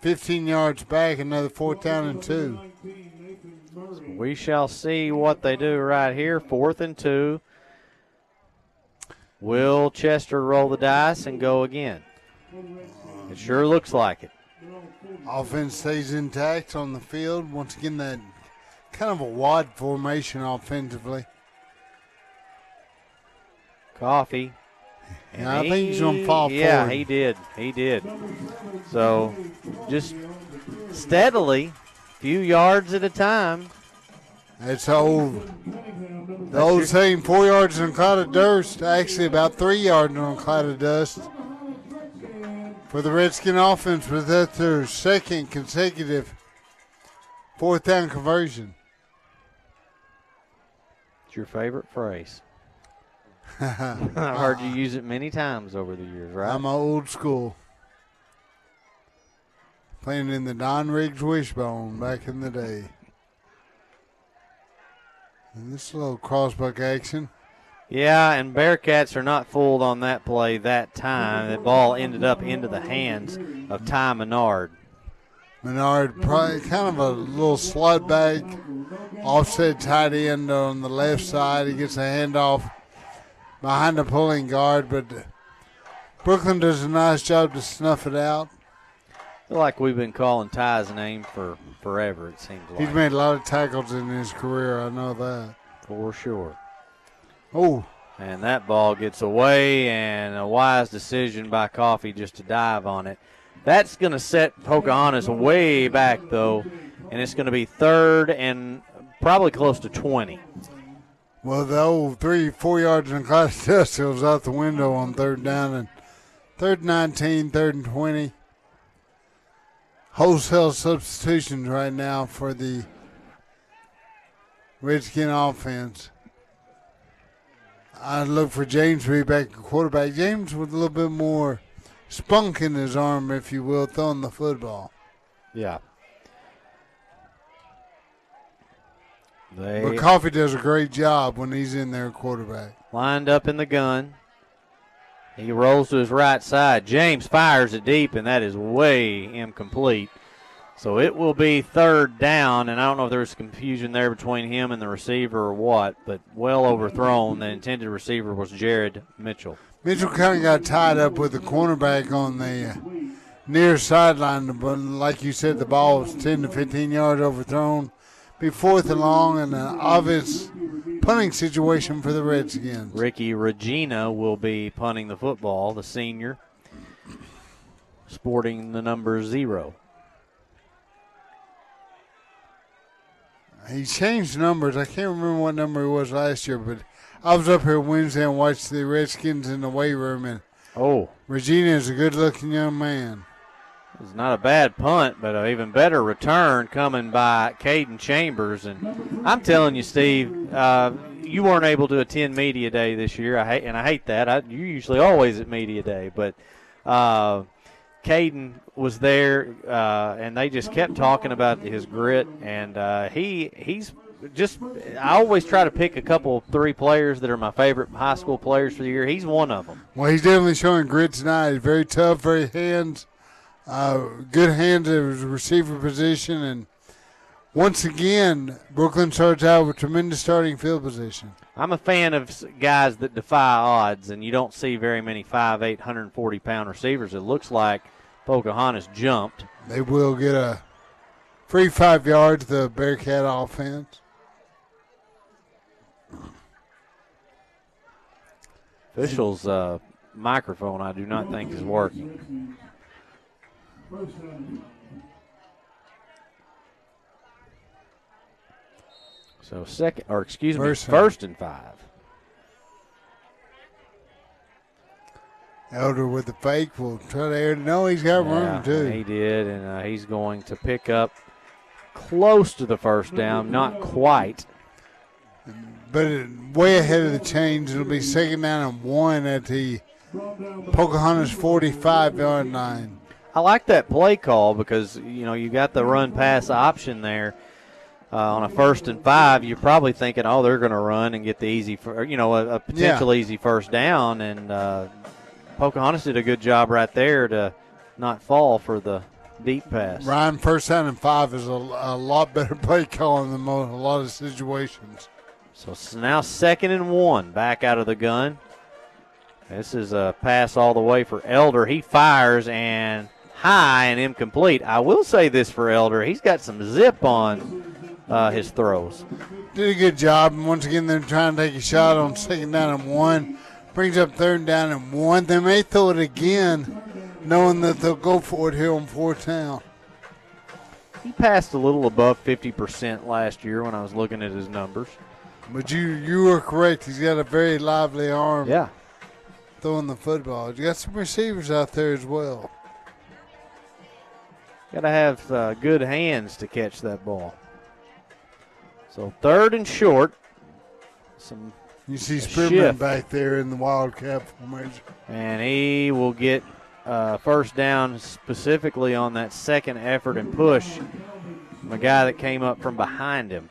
15 yards back, another 4th down and 2. We shall see what they do right here. 4th and 2. Will Chester roll the dice and go again? It sure looks like it. Offense stays intact on the field. Once again, that kind of a wad formation offensively. Coffee. And I think he's going to fall forward. Yeah, he did. He did. So just steadily, few yards at a time. That's the old saying, 4 yards in a cloud of dust. Actually, about 3 yards in a cloud of dust for the Redskin offense, but that's their 2nd consecutive 4th down conversion. It's your favorite phrase. I've heard you use it many times over the years, right? I'm old school. Playing in the Don Riggs Wishbone back in the day. And this is a little crossbuck action. Yeah, and Bearcats are not fooled on that play that time. The ball ended up into the hands of Ty Menard. Menard, probably kind of a little slot back, offset tight end on the left side. He gets a handoff behind the pulling guard, but Brookland does a nice job to snuff it out. I feel like we've been calling Ty's name for forever, it seems like. He's made a lot of tackles in his career, I know that. For sure. Oh. And that ball gets away, and a wise decision by Coffee just to dive on it. That's going to set Pocahontas way back, though, and it's going to be 3rd and probably close to 20. Well, the old 3-4 yards in class test goes out the window on 3rd down, and 3rd and 19, 3rd and 20. Wholesale substitutions right now for the Redskin offense. I look for James to be back at quarterback. James with a little bit more spunk in his arm, if you will, throwing the football. Yeah. But Coffee does a great job when he's in there quarterback. Lined up in the gun. He rolls to his right side. James fires it deep, and that is way incomplete. So it will be 3rd down, and I don't know if there's confusion there between him and the receiver or what, but well overthrown. The intended receiver was Jared Mitchell. Mitchell kind of got tied up with the cornerback on the near sideline, but like you said, the ball was 10 to 15 yards overthrown. Be 4th and long, and an obvious punting situation for the Redskins. Ricky Regina will be punting the football, the senior, sporting the number 0. He changed numbers. I can't remember what number he was last year, but I was up here Wednesday and watched the Redskins in the weight room, and Regina is a good-looking young man. It's not a bad punt, but an even better return coming by Caden Chambers. And I'm telling you, Steve, you weren't able to attend Media Day this year, I hate that. You're usually always at Media Day, but Caden was there, and they just kept talking about his grit, and he's just – I always try to pick a couple, 3 players that are my favorite high school players for the year. He's one of them. Well, he's definitely showing grit tonight. He's very tough, very hands. Good hands at his receiver position, and once again, Brookland starts out with tremendous starting field position. I'm a fan of guys that defy odds, and you don't see very many 5'8", 140-pound receivers. It looks like Pocahontas jumped. They will get a free 5 yards, the Bearcat offense. Official's microphone, I do not think, is working. So first and 5. Elder with the fake will try to air. No, he's got room too. He did, and he's going to pick up close to the first down, not quite. But way ahead of the chains. It'll be 2nd down and 1 at the Pocahontas 45-yard line. I like that play call because, you got the run-pass option there. On a 1st and 5, you're probably thinking, oh, they're going to run and get the easy, a potential easy first down. And Pocahontas did a good job right there to not fall for the deep pass. Ryan, 1st down and 5 is a lot better play calling than a lot of situations. So it's now 2nd and 1, back out of the gun. This is a pass all the way for Elder. He fires and high and incomplete. I will say this for Elder. He's got some zip on his throws. Did a good job. And once again, they're trying to take a shot on 2nd down and 1. Brings up 3rd down and 1. They may throw it again, knowing that they'll go for it here on 4th down. He passed a little above 50% last year when I was looking at his numbers. But you were correct. He's got a very lively arm. Yeah. Throwing the football. He's got some receivers out there as well. Got to have good hands to catch that ball. So 3rd and short. You see Spearman back there in the Wildcat formation. And he will get first down specifically on that second effort and push from a guy that came up from behind him.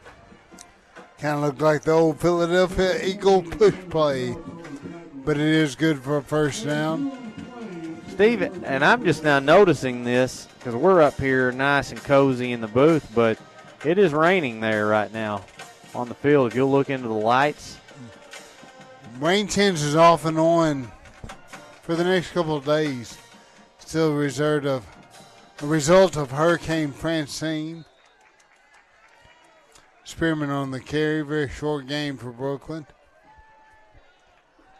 Kind of looked like the old Philadelphia Eagle push play, but it is good for a first down. Steve, and I'm just now noticing this because we're up here nice and cozy in the booth, but it is raining there right now on the field. If you'll look into the lights. Rain changes off and on for the next couple of days. Still a result of Hurricane Francine. Spearman on the carry. Very short game for Brookland.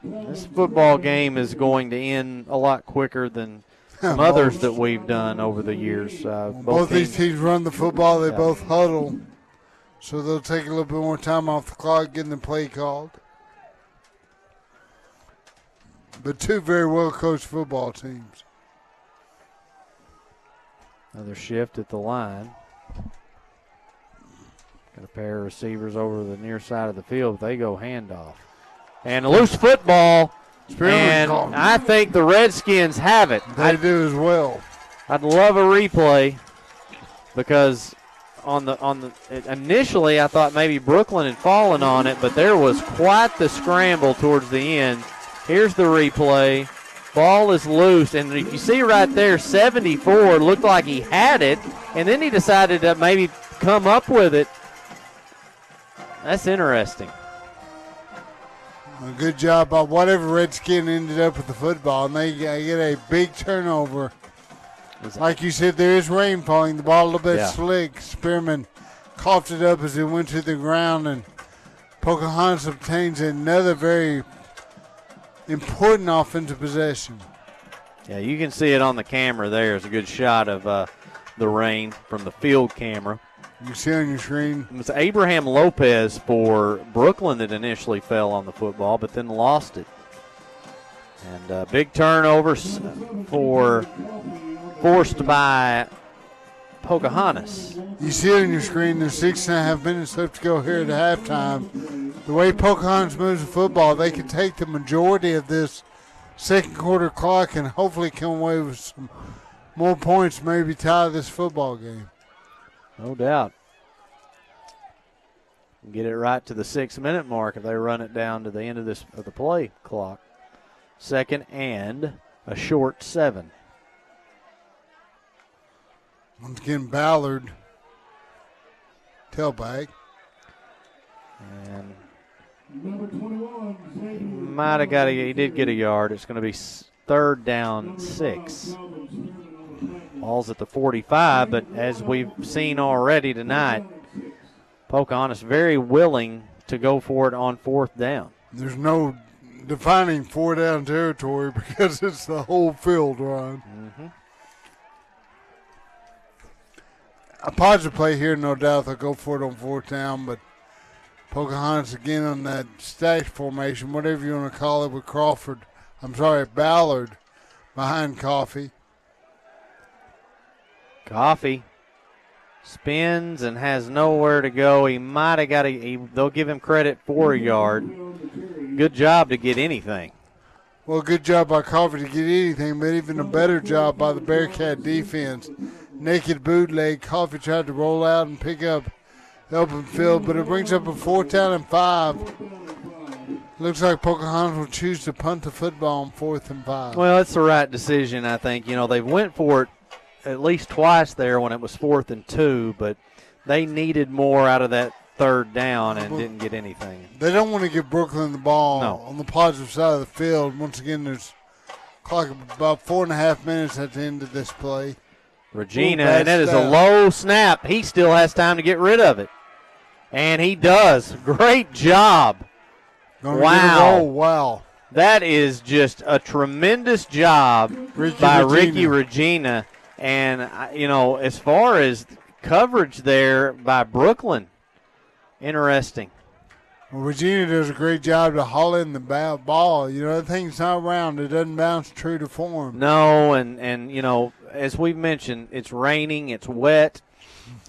This football game is going to end a lot quicker than some others that we've done over the years. Both these teams run the football. They both huddle. So they'll take a little bit more time off the clock getting the play called. But two very well-coached football teams. Another shift at the line. Got a pair of receivers over the near side of the field. They go handoff. And a loose football. And I think the Redskins have it. They do as well. I'd love a replay because initially I thought maybe Brookland had fallen on it, but there was quite the scramble towards the end. Here's the replay. Ball is loose, and if you see right there, 74 looked like he had it, and then he decided to maybe come up with it. That's interesting. A good job by whatever Redskin ended up with the football, and they get a big turnover. Like you said, there is rain falling. The ball a little bit slick. Spearman coughed it up as it went to the ground, and Pocahontas obtains another very important offensive possession. Yeah, you can see it on the camera there. It's a good shot of the rain from the field camera. You see on your screen. It was Abraham Lopez for Brookland that initially fell on the football, but then lost it. And big turnovers forced by Pocahontas. You see it on your screen. There's 6.5 minutes left to go here at halftime. The way Pocahontas moves the football, they can take the majority of this second quarter clock and hopefully come away with some more points, maybe tie this football game. No doubt. Get it right to the 6-minute mark if they run it down to the end of the play clock. 2nd and a short 7. Once again, Ballard, tailback. And he did get a yard. It's going to be 3rd down 6. Ball's at the 45, but as we've seen already tonight, Pocahontas very willing to go for it on 4th down. There's no defining 4-down territory because it's the whole field, Ron. Mm-hmm. A positive play here, no doubt. They'll go for it on 4th down, but Pocahontas again on that stack formation, whatever you want to call it, with Ballard behind Coffee. Coffee spins and has nowhere to go. He might have got they'll give him credit for a yard. Good job to get anything. Well, good job by Coffee to get anything, but even a better job by the Bearcat defense. Naked bootleg. Coffee tried to roll out and pick up the open field, but it brings up a 4th down and 5. Looks like Pocahontas will choose to punt the football on 4th and 5. Well, it's the right decision, I think. You know, they went for it at least twice there when it was 4th and 2, but they needed more out of that 3rd down and didn't get anything. They don't want to give Brookland the ball on the positive side of the field. Once again, there's clock about 4.5 minutes at the end of this play. Regina, and that is a low snap. He still has time to get rid of it. And he does. Great job. Wow. That is just a tremendous job by Ricky Regina. And, you know, as far as coverage there by Brookland, interesting. Well, Regina does a great job to haul in the ball. You know, that thing's not round. It doesn't bounce true to form. No, and you know, as we've mentioned, it's raining, it's wet.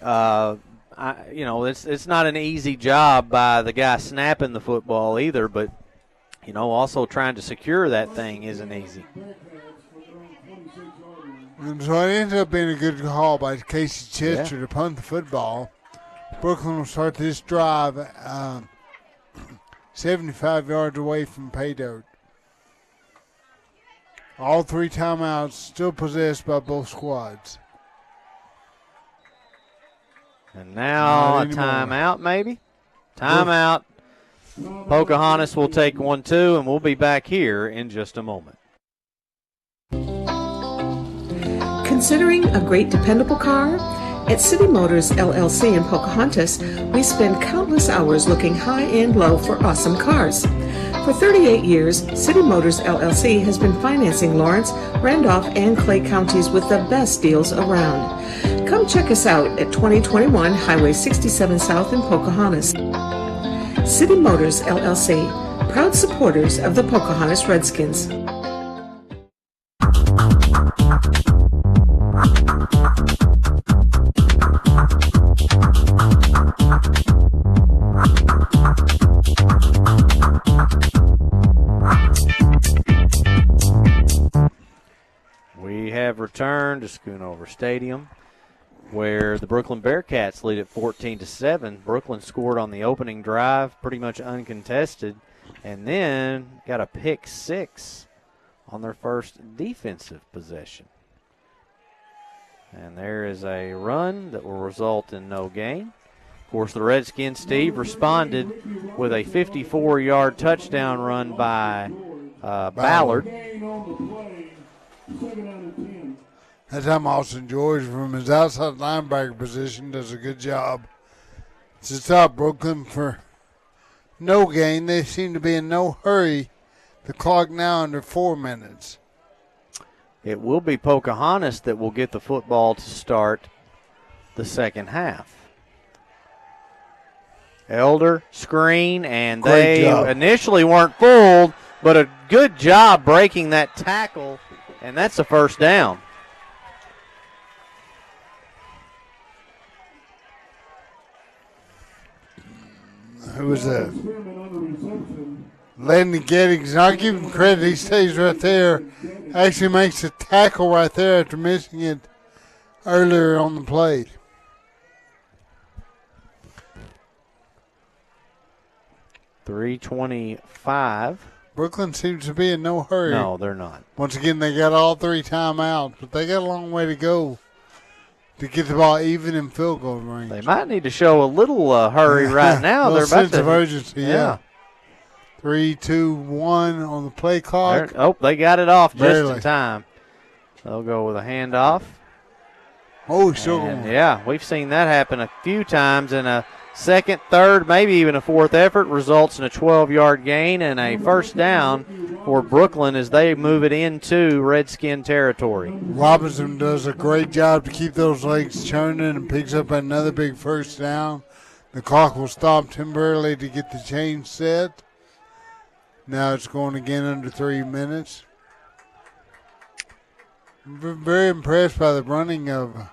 You know, it's not an easy job by the guy snapping the football either, but, you know, also trying to secure that thing isn't easy. And so it ended up being a good call by Casey Chester to punt the football. Brookland will start this drive 75 yards away from pay dirt. All 3 timeouts still possessed by both squads. And now a timeout, maybe? Timeout. Pocahontas will take 1-2, and we'll be back here in just a moment. Considering a great dependable car? At City Motors LLC in Pocahontas, we spend countless hours looking high and low for awesome cars. For 38 years, City Motors LLC has been financing Lawrence, Randolph, and Clay counties with the best deals around. Come check us out at 2021 Highway 67 South in Pocahontas. City Motors LLC, proud supporters of the Pocahontas Redskins. We have returned to Schoonover Stadium, where the Brookland Bearcats lead at 14-7. Brookland scored on the opening drive, pretty much uncontested, and then got a pick 6 on their first defensive possession. And there is a run that will result in no gain. Of course, the Redskins, Steve, responded with a 54-yard touchdown run by Ballard. That time Austin George from his outside linebacker position does a good job to stop Brookland for no gain. They seem to be in no hurry. The clock now under 4 minutes. It will be Pocahontas that will get the football to start the second half. Elder, screen, and they initially weren't fooled, but a good job breaking that tackle, and that's a first down. Who was that? Landon Gettings. I'll give him credit. He stays right there. Actually makes a tackle right there after missing it earlier on the play. .325. Brookland seems to be in no hurry. No, they're not. Once again, they got all 3 timeouts, but they got a long way to go to get the ball even in field goal range. They might need to show a little hurry right now. They're about sense of urgency, yeah. 3, 2, 1 on the play clock. They got it off just in time. They'll go with a handoff. Oh, still going. Yeah, we've seen that happen a few times, and second, third, maybe even a fourth effort results in a 12-yard gain and a first down for Brookland as they move it into Redskin territory. Robinson does a great job to keep those legs churning and picks up another big first down. The clock will stop temporarily to get the change set. Now it's going again under 3 minutes. I'm very impressed by the running of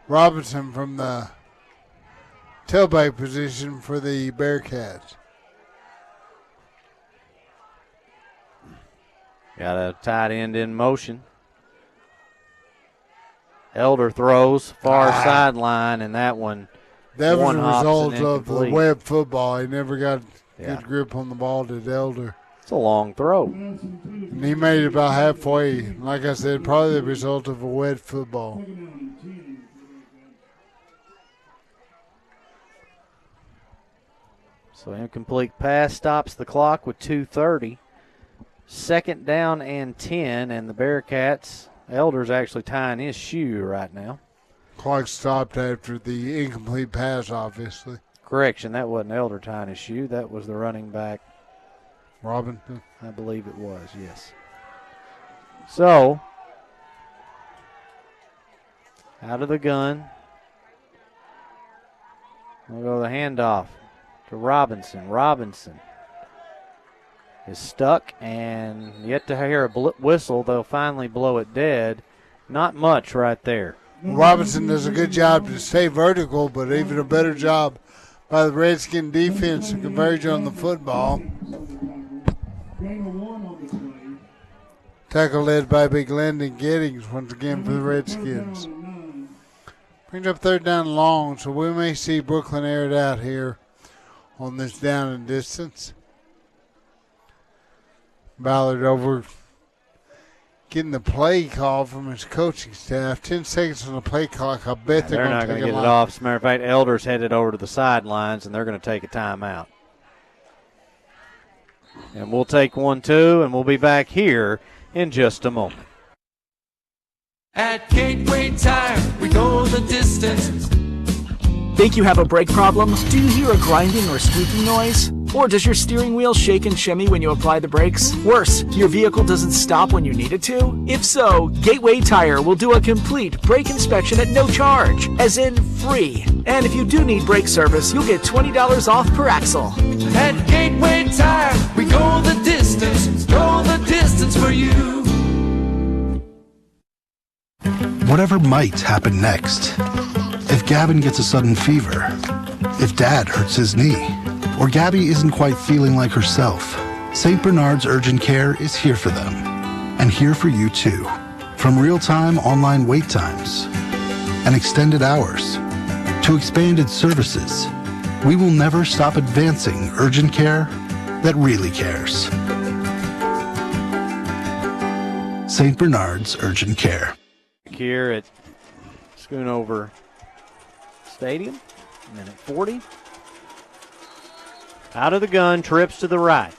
Robinson from the tailback position for the Bearcats. Got a tight end in motion. Elder throws far sideline, and that one. That was a hops result and of the incomplete. web football. He never got good grip on the ball, did Elder. It's a long throw. And he made it about halfway. Like I said, probably the result of a wet football. So incomplete pass stops the clock with 2:30. Second down and 10, and the Bearcats, Elder's actually tying his shoe right now. Clock stopped after the incomplete pass, obviously. Correction, that wasn't Elder tying his shoe. That was the running back. Robinson? I believe it was, yes. So, out of the gun. We'll go the handoff to Robinson. Robinson is stuck and yet to hear a whistle. They'll finally blow it dead. Not much right there. Robinson does a good job to stay vertical, but even a better job by the Redskin defense to converge on the football. Tackle led by Big Landon Giddings once again for the Redskins. Brings up third down and long, so we may see Brookland air it out here on this down and distance. Ballard over getting the play call from his coaching staff. 10 seconds on the play clock. I bet they're not going to get it off. As a matter of fact, Elder's headed over to the sidelines, and they're going to take a timeout. And we'll take 1-2, and we'll be back here in just a moment. At Gateway Tire, we go the distance. Think you have a brake problem? Do you hear a grinding or squeaking noise? Or does your steering wheel shake and shimmy when you apply the brakes? Worse, your vehicle doesn't stop when you need it to? If so, Gateway Tire will do a complete brake inspection at no charge, as in free. And if you do need brake service, you'll get $20 off per axle. At Gateway Tire, we go the distance for you. Whatever might happen next. If Gavin gets a sudden fever, if Dad hurts his knee, or Gabby isn't quite feeling like herself, St. Bernard's Urgent Care is here for them, and here for you too. From real-time online wait times and extended hours to expanded services, we will never stop advancing urgent care that really cares. St. Bernard's Urgent Care. Here at Schoonover Stadium, minute 40. Out of the gun, trips to the right.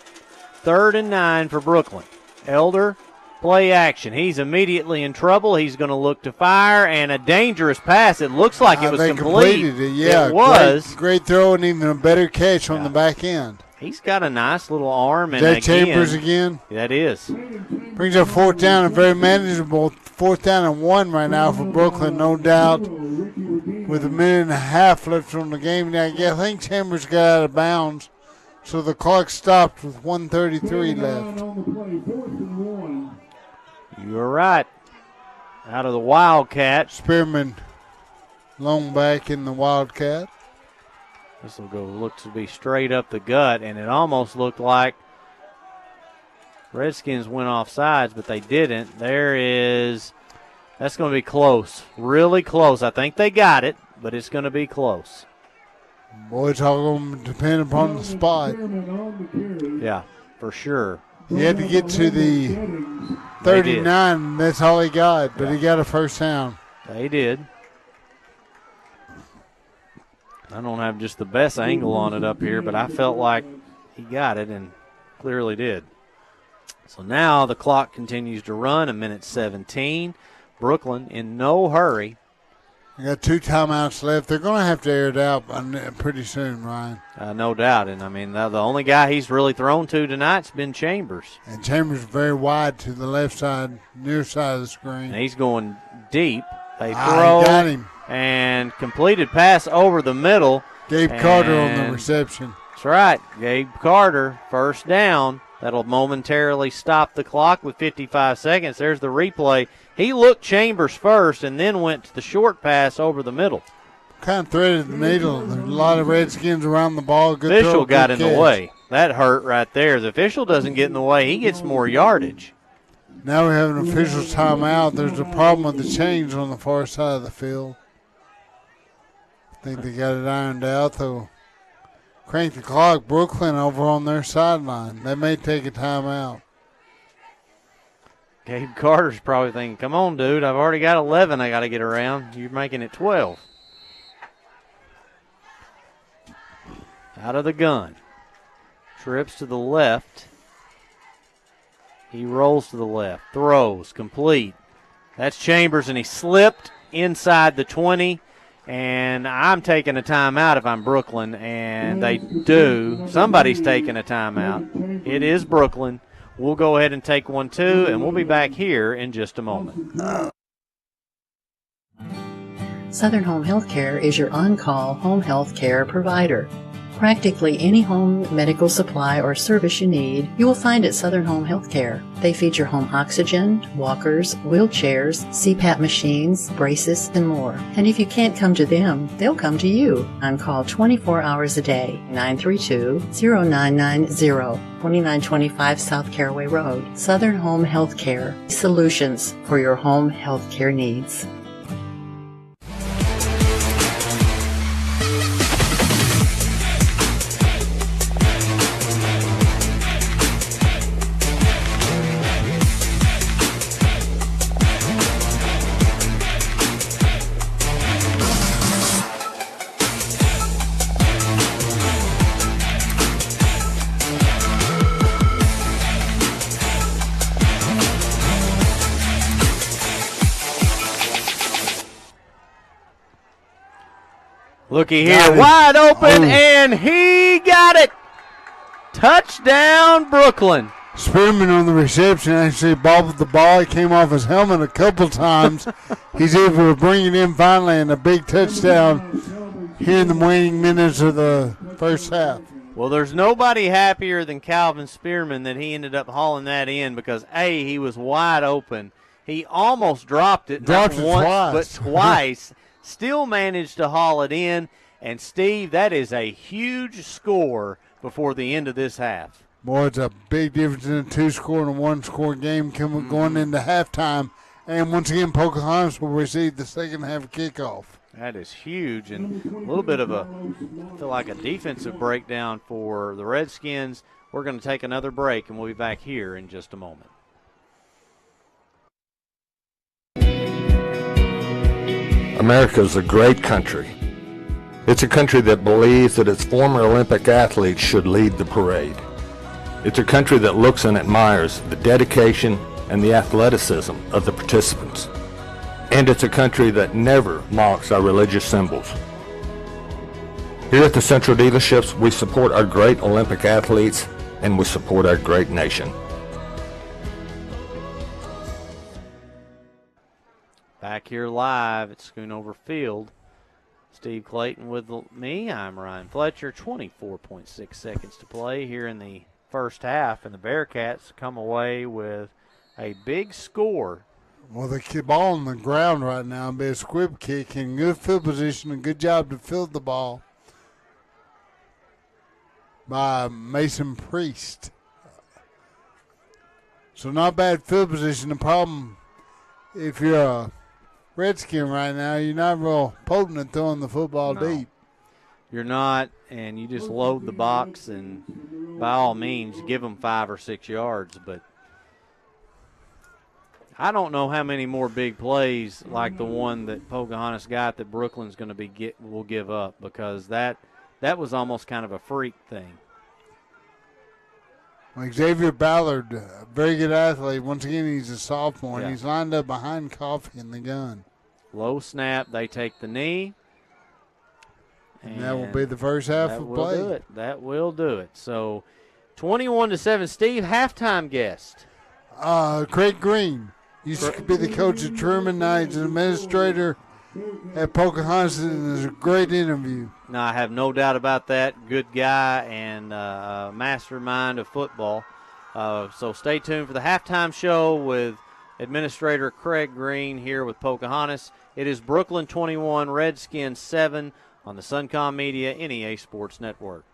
3rd and 9 for Brookland. Elder, play action. He's immediately in trouble. He's going to look to fire, and a dangerous pass. It looks like it was complete. Completed it, yeah. It was. Great throw and even a better catch on the back end. He's got a nice little arm. And is that Chambers again? That is. Brings up 4th down, a very manageable 4th down and 1 right now for Brookland, no doubt. With a minute and a half left on the game. Now, I think Chambers got out of bounds, so the clock stopped with 1:33 left. You're right. Out of the Wildcat. Spearman, long back in the Wildcat. This will look to be straight up the gut, and it almost looked like Redskins went off sides, but they didn't. That's going to be close, really close. I think they got it, but it's going to be close. Boy, it's all going to depend upon the spot. Yeah, for sure. He had to get to the 39. That's all he got, but he got a first down. They did. I don't have just the best angle on it up here, but I felt like he got it and clearly did. So now the clock continues to run, a minute 17. Brookland in no hurry. We got 2 timeouts left. They're going to have to air it out pretty soon, Ryan. No doubt. And, I mean, the only guy he's really thrown to tonight's been Chambers. And Chambers is very wide to the left side, near side of the screen. And he's going deep. They throw. Got him. And completed pass over the middle. Gabe Carter on the reception. That's right. Gabe Carter, first down. That'll momentarily stop the clock with 55 seconds. There's the replay. He looked Chambers first and then went to the short pass over the middle. Kind of threaded the needle. There's a lot of Redskins around the ball. Good official throw, got good in catch. the way. That hurt right there. The official doesn't get in the way. He gets more yardage. Now we have an official timeout. There's a problem with the chains on the far side of the field. I think they got it ironed out, though. Crank the clock. Brooklyn over on their sideline. They may take a timeout. Gabe Carter's probably thinking, come on, dude. I've already got 11 I got to get around. You're making it 12. Out of the gun. Trips to the left. He rolls to the left. Throws. Complete. That's Chambers, and he slipped inside the 20. And I'm taking a timeout if I'm Brooklyn, and they do. Somebody's taking a timeout. It is Brooklyn. We'll go ahead and take one, too, and we'll be back here in just a moment. Southern Home Healthcare is your on-call home health care provider. Practically any home medical supply or service you need, you will find at Southern Home Healthcare. They feature home oxygen, walkers, wheelchairs, CPAP machines, braces, and more. And if you can't come to them, they'll come to you. On call 24 hours a day, 932-0990, 2925 South Caraway Road. Southern Home Healthcare. Solutions for your home healthcare needs. Looky here, wide open, and he got it. Touchdown, Brooklyn. Spearman on the reception actually bobbled the ball. He came off his helmet a couple times. He's able to bring it in finally, and a big touchdown here in the waning minutes of the first half. Well, there's nobody happier than Calvin Spearman that he ended up hauling that in because, A, he was wide open. He almost dropped it, not once, but twice. Still managed to haul it in. And, Steve, that is a huge score before the end of this half. Boy, it's a big difference in a 2-score and a 1-score game going into halftime. And once again, Pocahontas will receive the second half kickoff. That is huge, and a little bit of I feel like a defensive breakdown for the Redskins. We're going to take another break, and we'll be back here in just a moment. America is a great country. It's a country that believes that its former Olympic athletes should lead the parade. It's a country that looks and admires the dedication and the athleticism of the participants. And it's a country that never mocks our religious symbols. Here at the Central Dealerships, we support our great Olympic athletes and we support our great nation. Back here live at Schoonover Field. Steve Clayton with me. I'm Ryan Fletcher. 24.6 seconds to play here in the first half, and the Bearcats come away with a big score. Well, the ball on the ground right now, be a squib kick in good field position, a good job to field the ball by Mason Priest. So not bad field position. The problem, if you're a Redskin right now, you're not real potent at throwing the football deep. You're not, and you just load the box and by all means give them 5 or 6 yards. But I don't know how many more big plays like the one that Pocahontas got that Brooklyn's going to will give up, because that was almost kind of a freak thing. Like Xavier Ballard, a very good athlete. Once again, he's a sophomore, and he's lined up behind Coffee in the gun. Low snap. They take the knee. And that will be the first half of play. That will do it. So 21-7. Steve, halftime guest. Craig Green used to be the coach at Truman. Now he's an administrator at Pocahontas. It was a great interview. No, I have no doubt about that. Good guy and mastermind of football. So stay tuned for the halftime show with Administrator Craig Green here with Pocahontas. It is Brookland 21, Redskins 7 on the Suncom Media NEA Sports Network.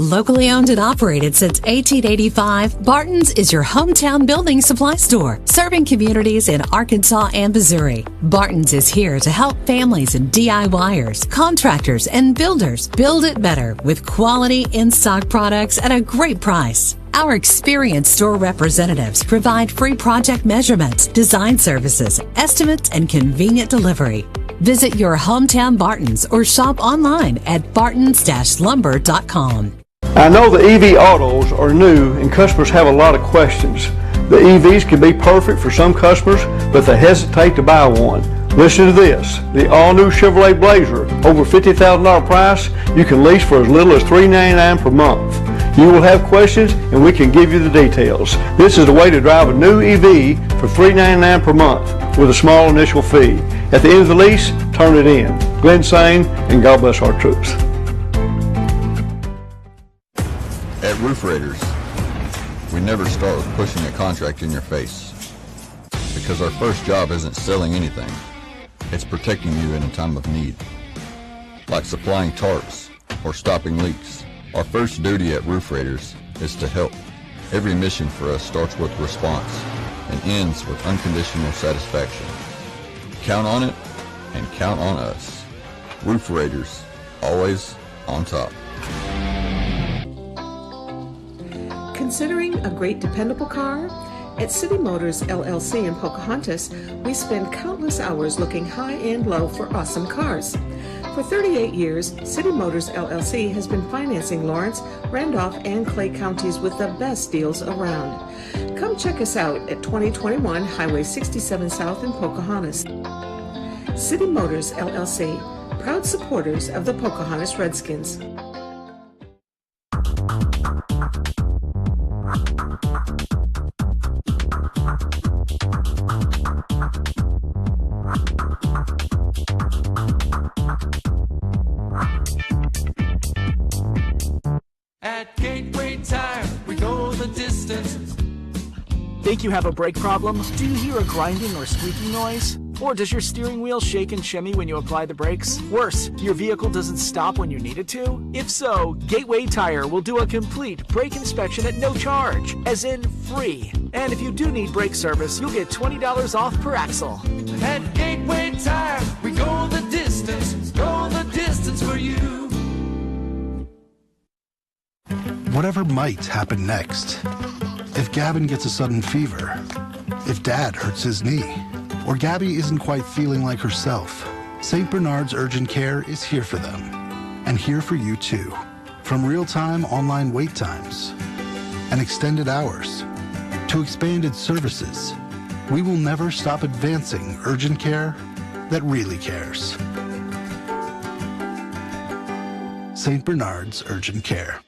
Locally owned and operated since 1885, Barton's is your hometown building supply store, serving communities in Arkansas and Missouri. Barton's is here to help families and DIYers, contractors, and builders build it better with quality in-stock products at a great price. Our experienced store representatives provide free project measurements, design services, estimates, and convenient delivery. Visit your hometown Barton's or shop online at bartons-lumber.com. I know the EV autos are new and customers have a lot of questions. The EVs can be perfect for some customers, but they hesitate to buy one. Listen to this. The all-new Chevrolet Blazer, over $50,000 price, you can lease for as little as $399 per month. You will have questions and we can give you the details. This is the way to drive a new EV for $399 per month with a small initial fee. At the end of the lease, turn it in. Glenn Sane, and God bless our troops. At Roof Raiders, we never start with pushing a contract in your face. Because our first job isn't selling anything. It's protecting you in a time of need. Like supplying tarps or stopping leaks. Our first duty at Roof Raiders is to help. Every mission for us starts with response and ends with unconditional satisfaction. Count on it and count on us. Roof Raiders, always on top. Considering a great dependable car? At City Motors LLC in Pocahontas, we spend countless hours looking high and low for awesome cars. For 38 years, City Motors LLC has been financing Lawrence, Randolph, and Clay counties with the best deals around. Come check us out at 2021 Highway 67 South in Pocahontas. City Motors LLC, proud supporters of the Pocahontas Redskins. At Gateway Tire, we go the distance. Think you have a brake problem? Do you hear a grinding or squeaking noise? Or does your steering wheel shake and shimmy when you apply the brakes? Worse, your vehicle doesn't stop when you need it to? If so, Gateway Tire will do a complete brake inspection at no charge, as in free. And if you do need brake service, you'll get $20 off per axle. At Gateway Tire, we go the distance for you. Whatever might happen next. If Gavin gets a sudden fever, if Dad hurts his knee, or Gabby isn't quite feeling like herself, St. Bernard's Urgent Care is here for them, and here for you too. From real-time online wait times and extended hours to expanded services, we will never stop advancing urgent care that really cares. St. Bernard's Urgent Care.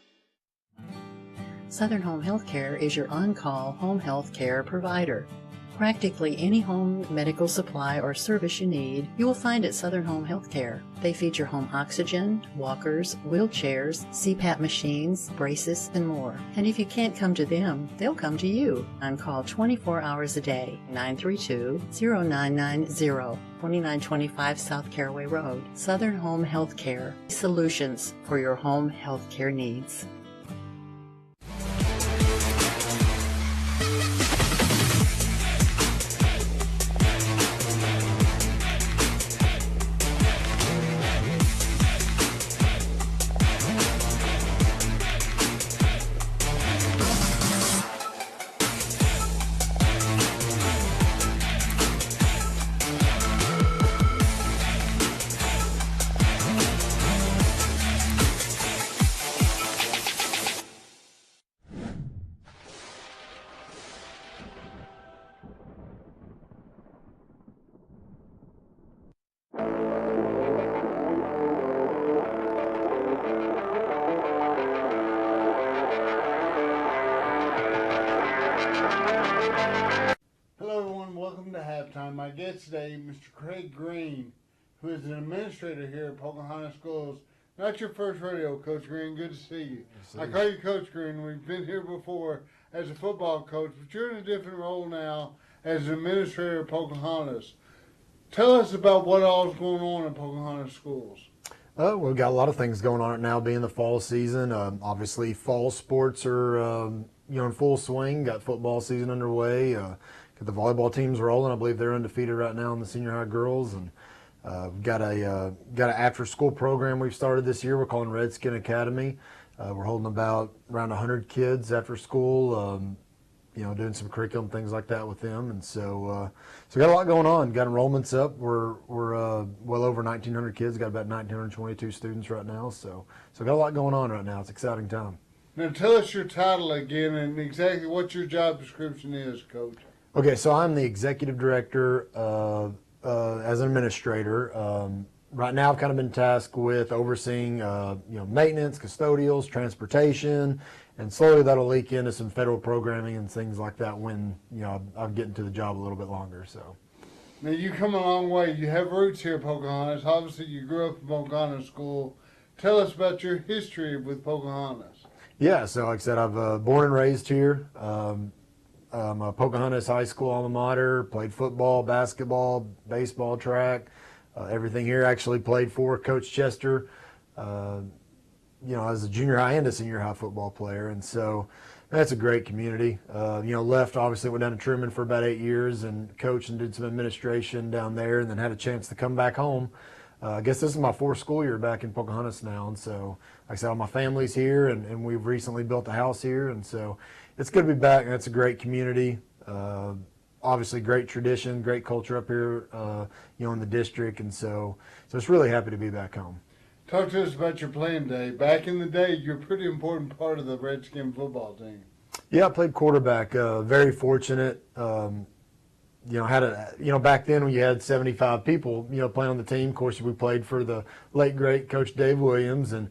Southern Home Healthcare is your on-call home health care provider. Practically any home medical supply or service you need, you will find at Southern Home Healthcare. They feature home oxygen, walkers, wheelchairs, CPAP machines, braces, and more. And if you can't come to them, they'll come to you. On call 24 hours a day, 932-0990, 2925 South Caraway Road. Southern Home Healthcare. Solutions for your home healthcare needs. guest today, Mr. Craig Green, who is an administrator here at Pocahontas Schools. Not your first rodeo, Coach Green. Good to see you. I call you Coach Green. We've been here before as a football coach, but you're in a different role now as an administrator at Pocahontas. Tell us about what all is going on in Pocahontas Schools. We've got a lot of things going on right now, being the fall season. Obviously, fall sports are in full swing. Got football season underway. Got the volleyball teams rolling. I believe they're undefeated right now in the senior high girls, and we've got an after school program we've started this year. We're calling Redskin Academy. We're holding about around 100 kids after school. Doing some curriculum things like that with them, and so we got a lot going on. Got enrollments up. We're well over 1,900 kids. Got about 1,922 students right now. So got a lot going on right now. It's an exciting time. Now tell us your title again and exactly what your job description is, Coach. Okay, so I'm the executive director as an administrator. Right now, I've kind of been tasked with overseeing maintenance, custodials, transportation. And slowly that'll leak into some federal programming and things like that when, I'm getting to the job a little bit longer. So, now you come a long way. You have roots here at Pocahontas. Obviously, you grew up in Pocahontas School. Tell us about your history with Pocahontas. Yeah, so like I said, I've born and raised here. I'm a Pocahontas High School alma mater, played football, basketball, baseball, track, everything here. Actually played for Coach Chester. As a junior high and a senior high football player. And so that's a great community. Left, obviously went down to Truman for about 8 years and coached and did some administration down there, and then had a chance to come back home. I guess this is my 4th school year back in Pocahontas now. And so, like I said, all my family's here, and we've recently built a house here. And so it's good to be back, and it's a great community. Obviously great tradition, great culture up here, in the district. And so it's really happy to be back home. Talk to us about your playing day. Back in the day, you're a pretty important part of the Redskin football team. Yeah, I played quarterback. Very fortunate. Back then when you had 75 people, playing on the team. Of course, we played for the late great Coach Dave Williams and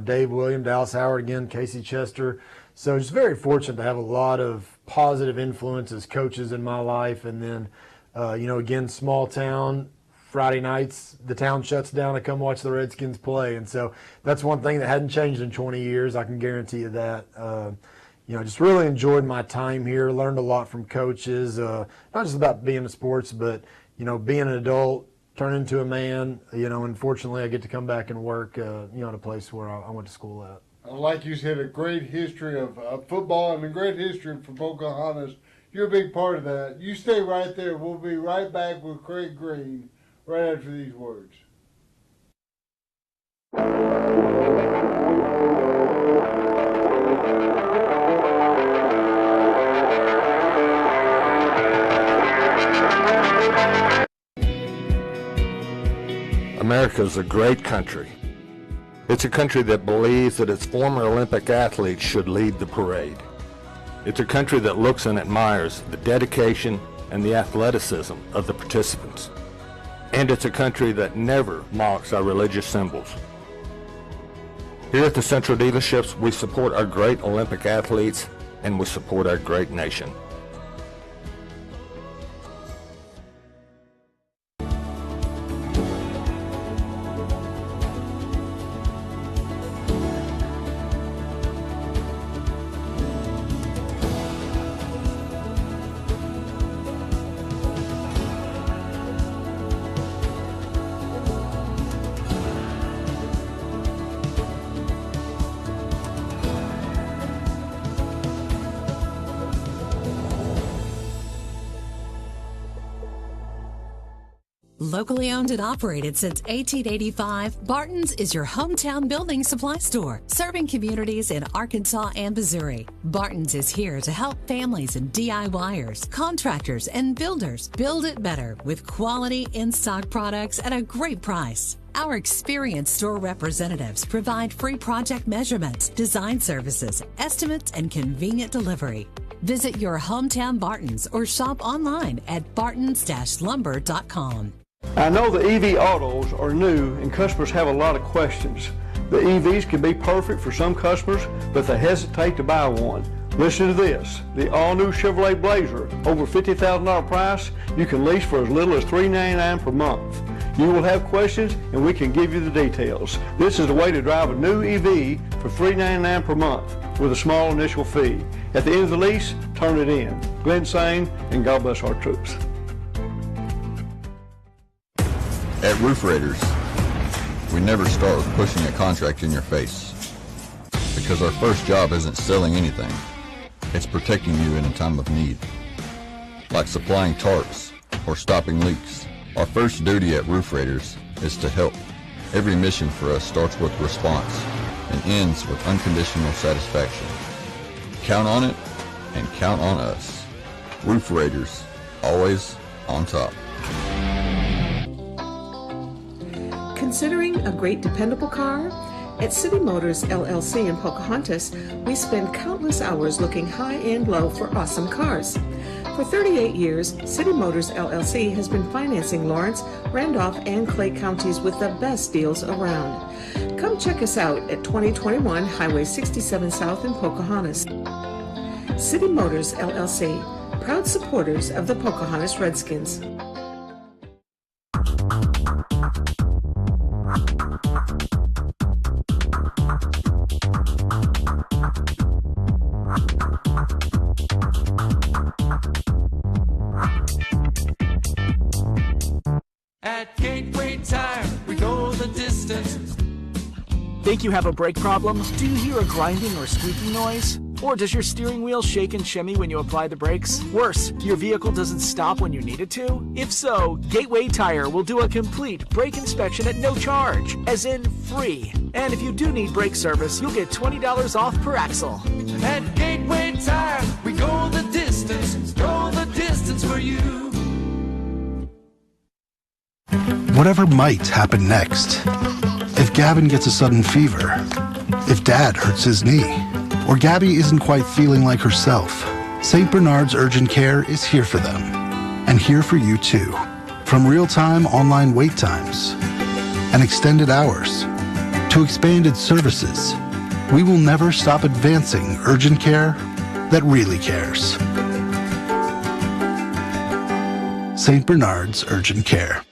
Dave Williams, Dallas Howard again, Casey Chester. So just very fortunate to have a lot of positive influences, coaches in my life, and then again, small town. Friday nights, the town shuts down to come watch the Redskins play. And so that's one thing that hadn't changed in 20 years. I can guarantee you that. Just really enjoyed my time here, learned a lot from coaches, not just about being in sports, but, being an adult, turning into a man, and fortunately I get to come back and work, at a place where I went to school at. Like you said, a great history of football and a great history for Pocahontas. You're a big part of that. You stay right there. We'll be right back with Craig Green right after these words. America's a great country. It's a country that believes that its former Olympic athletes should lead the parade. It's a country that looks and admires the dedication and the athleticism of the participants. And it's a country that never mocks our religious symbols. Here at the Central Dealerships, we support our great Olympic athletes and we support our great nation. Locally owned and operated since 1885, Barton's is your hometown building supply store, serving communities in Arkansas and Missouri. Barton's is here to help families and DIYers, contractors, and builders build it better with quality in-stock products at a great price. Our experienced store representatives provide free project measurements, design services, estimates, and convenient delivery. Visit your hometown Barton's or shop online at bartons-lumber.com. I know the EV autos are new and customers have a lot of questions. The EVs can be perfect for some customers, but they hesitate to buy one. Listen to this, the all-new Chevrolet Blazer, over $50,000 price, you can lease for as little as $399 per month. You will have questions and we can give you the details. This is the way to drive a new EV for $399 per month with a small initial fee. At the end of the lease, turn it in. Glenn Sane, and God bless our troops. At Roof Raiders, we never start with pushing a contract in your face. Because our first job isn't selling anything. It's protecting you in a time of need. Like supplying tarps or stopping leaks. Our first duty at Roof Raiders is to help. Every mission for us starts with response and ends with unconditional satisfaction. Count on it and count on us. Roof Raiders, always on top. Considering a great dependable car? At City Motors LLC in Pocahontas, we spend countless hours looking high and low for awesome cars. For 38 years, City Motors LLC has been financing Lawrence, Randolph, and Clay counties with the best deals around. Come check us out at 2021 Highway 67 South in Pocahontas. City Motors LLC, proud supporters of the Pocahontas Redskins. At Gateway Tire, we go the distance. Think you have a brake problem? Do you hear a grinding or squeaking noise? Or does your steering wheel shake and shimmy when you apply the brakes? Worse, your vehicle doesn't stop when you need it to? If so, Gateway Tire will do a complete brake inspection at no charge, as in free. And if you do need brake service, you'll get $20 off per axle. At Gateway Tire, we go the distance for you. Whatever might happen next. If Gavin gets a sudden fever, if Dad hurts his knee, or Gabby isn't quite feeling like herself, St. Bernard's Urgent Care is here for them, and here for you too. From real-time online wait times and extended hours to expanded services, we will never stop advancing urgent care that really cares. St. Bernard's Urgent Care.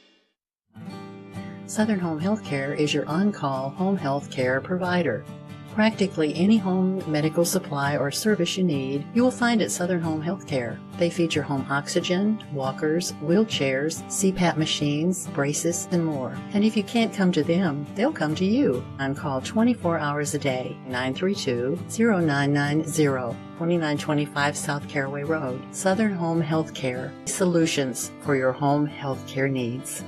Southern Home Healthcare is your on-call home health care provider. Practically any home medical supply or service you need, you will find at Southern Home Healthcare. They feature home oxygen, walkers, wheelchairs, CPAP machines, braces, and more. And if you can't come to them, they'll come to you. On call 24 hours a day, 932-0990, 2925 South Caraway Road. Southern Home Healthcare. Solutions for your home healthcare needs.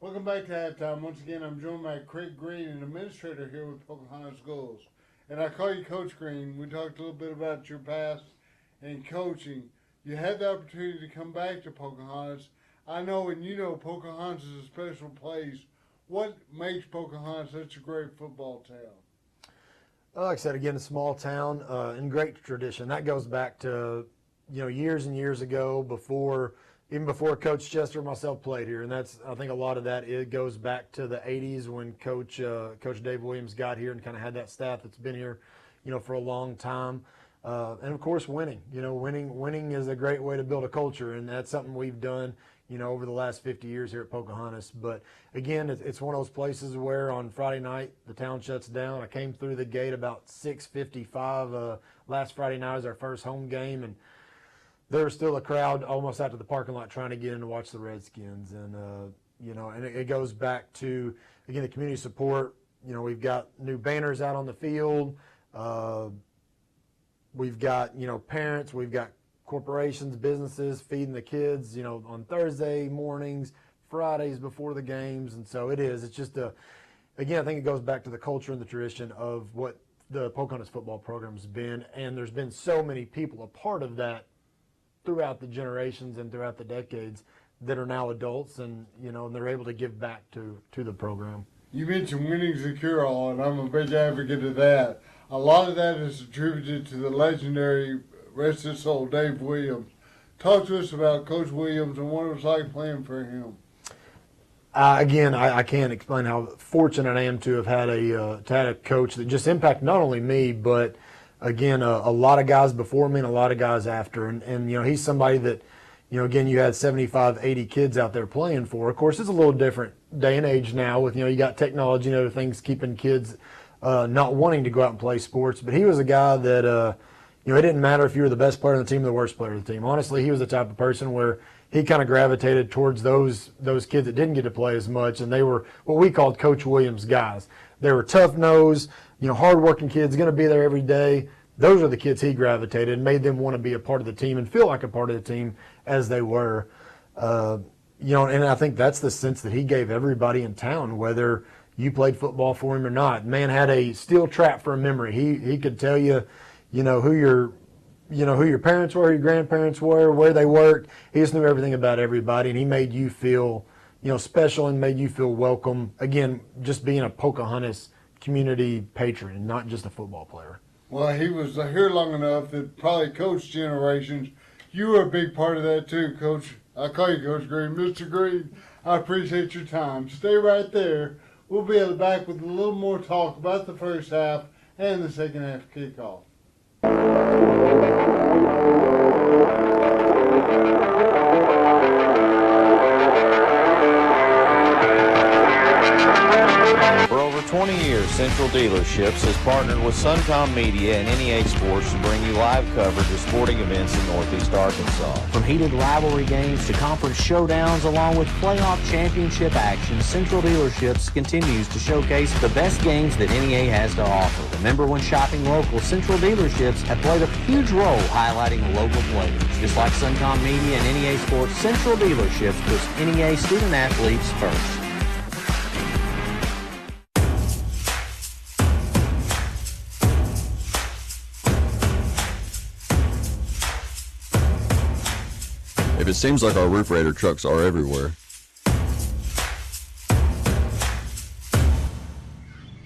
Welcome back to Halftime. Once again, I'm joined by Craig Green, an administrator here with Pocahontas Schools. And I call you Coach Green. We talked a little bit about your past in coaching. You had the opportunity to come back to Pocahontas. I know, and you know, Pocahontas is a special place. What makes Pocahontas such a great football town? Like I said, again, a small town in great tradition. That goes back to, years and years ago, even before Coach Chester and myself played here. And I think a lot of that, it goes back to the 80s when Coach Dave Williams got here and kind of had that staff that's been here, for a long time. And of course, winning. Winning is a great way to build a culture, and that's something we've done, over the last 50 years here at Pocahontas. But again, it's one of those places where on Friday night the town shuts down. I came through the gate about 6:55 last Friday night was our first home game, and there was still a crowd almost out to the parking lot trying to get in to watch the Redskins. And and it goes back to, again, the community support. We've got new banners out on the field. We've got, parents. We've got corporations, businesses feeding the kids, on Thursday mornings, Fridays before the games. And so it's just again, I think it goes back to the culture and the tradition of what the Pocahontas football program's been. And there's been so many people a part of that throughout the generations and throughout the decades that are now adults and they're able to give back to the program. You mentioned winning's the cure-all, and I'm a big advocate of that. A lot of that is attributed to the legendary, rest his soul, Dave Williams. Talk to us about Coach Williams and what it was like playing for him. Again, I can't explain how fortunate I am to have had a coach that just impacted not only me, but again, a lot of guys before me and a lot of guys after. And he's somebody that, again, you had 75, 80 kids out there playing for. Of course, it's a little different day and age now with, you got technology and other things keeping kids not wanting to go out and play sports. But he was a guy that, it didn't matter if you were the best player on the team or the worst player on the team. Honestly, he was the type of person where he kind of gravitated towards those kids that didn't get to play as much, and they were what we called Coach Williams guys. They were tough-nosed, hard-working kids, going to be there every day. Those are the kids he gravitated and made them want to be a part of the team and feel like a part of the team as they were. And I think that's the sense that he gave everybody in town, whether you played football for him or not. Man had a steel trap for a memory. He could tell you, who your parents were, your grandparents were, where they worked. He just knew everything about everybody, and he made you feel, special and made you feel welcome. Again, just being a Pocahontas community patron and not just a football player. Well, he was here long enough that probably coached generations. You were a big part of that too, Coach. I call you Coach Green. Mr. Green, I appreciate your time. Stay right there. We'll be back with a little more talk about the first half and the second half kickoff. For over 20 years, Central Dealerships has partnered with Suncom Media and NEA Sports to bring you live coverage of sporting events in Northeast Arkansas. From heated rivalry games to conference showdowns along with playoff championship action, Central Dealerships continues to showcase the best games that NEA has to offer. Remember, when shopping local, Central Dealerships have played a huge role highlighting local players. Just like Suncom Media and NEA Sports, Central Dealerships puts NEA student athletes first. If it seems like our Roof Raider trucks are everywhere,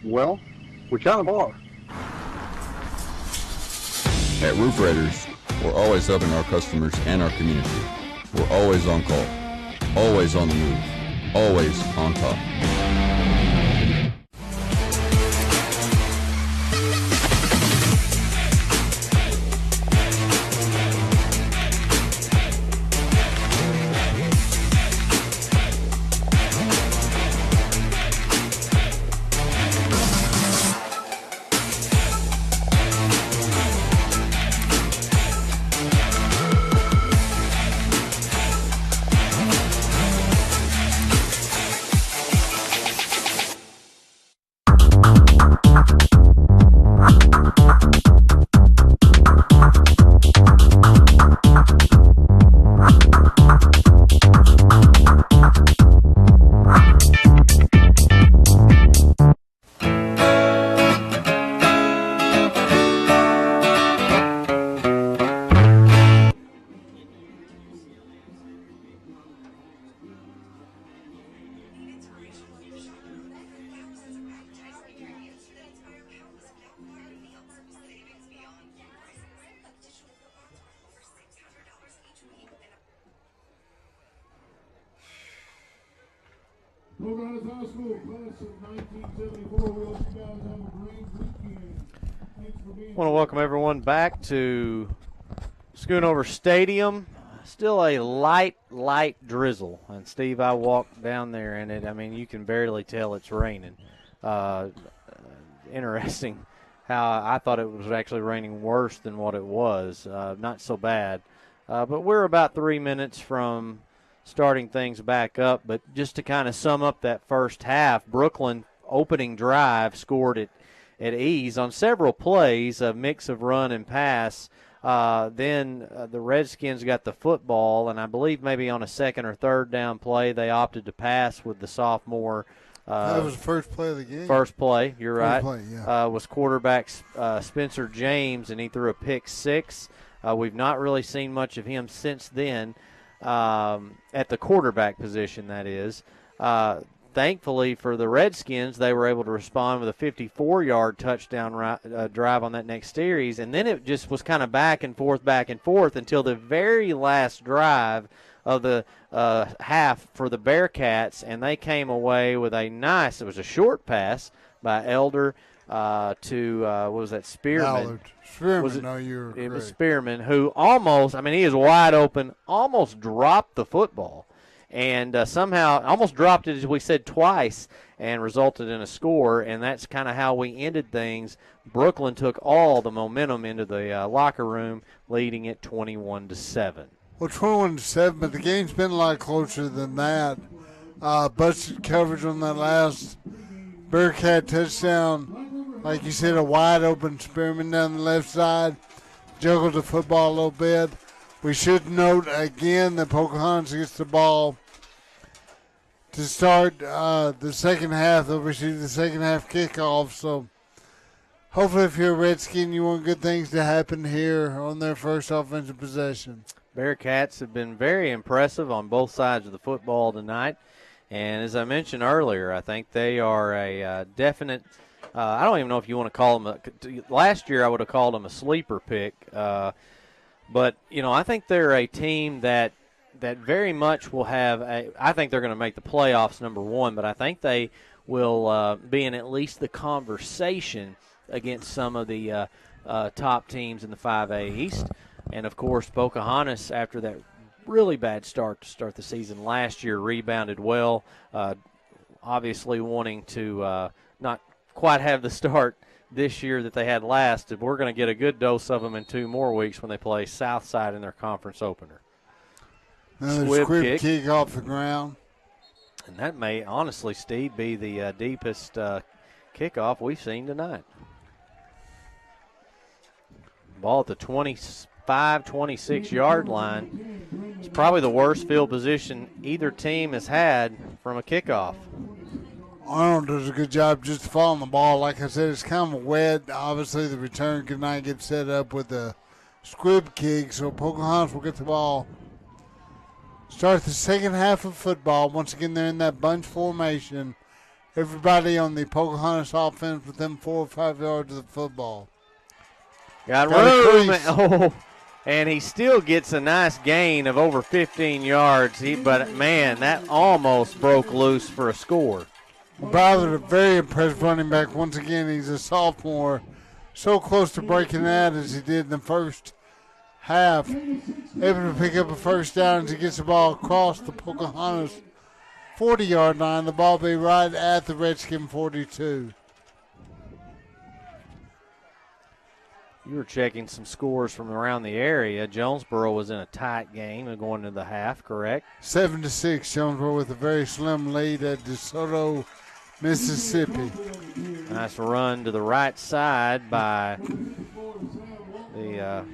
well, we kind of are. At Roof Raiders, we're always helping our customers and our community. We're always on call, always on the move, always on top. Pocahontas High School, class of 1974. We hope you guys have a great weekend. Thanks for being I want to welcome everyone back to Schoonover Stadium. Still a light drizzle. And, Steve, I walked down there, and I mean, you can barely tell it's raining. Interesting how I thought it was actually raining worse than what it was. Not so bad. But we're about 3 minutes from starting things back up. But just to kind of sum up that first half, Brookland opening drive scored at ease on several plays, a mix of run and pass. Then the Redskins got the football, and I believe maybe on a second or third down play they opted to pass with the sophomore. That was the first play of the game. First play, you're right. Play, yeah. Was quarterback Spencer James, and he threw a pick six. We've not really seen much of him since then at the quarterback position, that is. Thankfully for the Redskins, they were able to respond with a 54-yard touchdown drive on that next series, and then it just was kind of back and forth until the very last drive of the half for the Bearcats, and they came away with it was a short pass by Elder to, what was that, Spearman? Spearman, it was Spearman, who almost, he is wide open, almost dropped the football. And somehow almost dropped it, as we said, twice, and resulted in a score. And that's kind of how we ended things. Brookland took all the momentum into the locker room, leading it 21-7. Well, 21-7, but the game's been a lot closer than that. Busted coverage on that last Bearcat touchdown. Like you said, a wide-open Spearman down the left side. Juggled the football a little bit. We should note again that Pocahontas gets the ball to start the second half. They'll receive the second half kickoff. So hopefully if you're a Redskin, you want good things to happen here on their first offensive possession. Bearcats have been very impressive on both sides of the football tonight. And as I mentioned earlier, I think they are a definite I don't even know if you want to call them last year I would have called them a sleeper pick. But, I think they're a team that very much will have I think they're going to make the playoffs, number one, but I think they will be in at least the conversation against some of the top teams in the 5A East. And, of course, Pocahontas, after that really bad start to start the season last year, rebounded well, obviously wanting to not quite have the start this year that they had last. We're going to get a good dose of them in 2 more weeks when they play Southside in their conference opener. Another squib kick off the ground. And that may, honestly, Steve, be the deepest kickoff we've seen tonight. Ball at the 25, 26-yard line. It's probably the worst field position either team has had from a kickoff. Arnold does a good job just following the ball. Like I said, it's kind of wet. Obviously, the return could not get set up with a squib kick, so Pocahontas will get the ball. Start the second half of football. Once again, they're in that bunch formation. Everybody on the Pocahontas offense within 4 or 5 yards of the football. Got room. And he still gets a nice gain of over 15 yards. But, man, that almost broke loose for a score. Browder, a very impressive running back. Once again, he's a sophomore. So close to breaking that as he did in the first half. Able to pick up a first down as he gets the ball across the Pocahontas 40-yard line. The ball be right at the Redskin 42. You were checking some scores from around the area. Jonesboro was in a tight game and going into the half, correct? 7-6, Jonesboro with a very slim lead at DeSoto, Mississippi. Nice run to the right side by the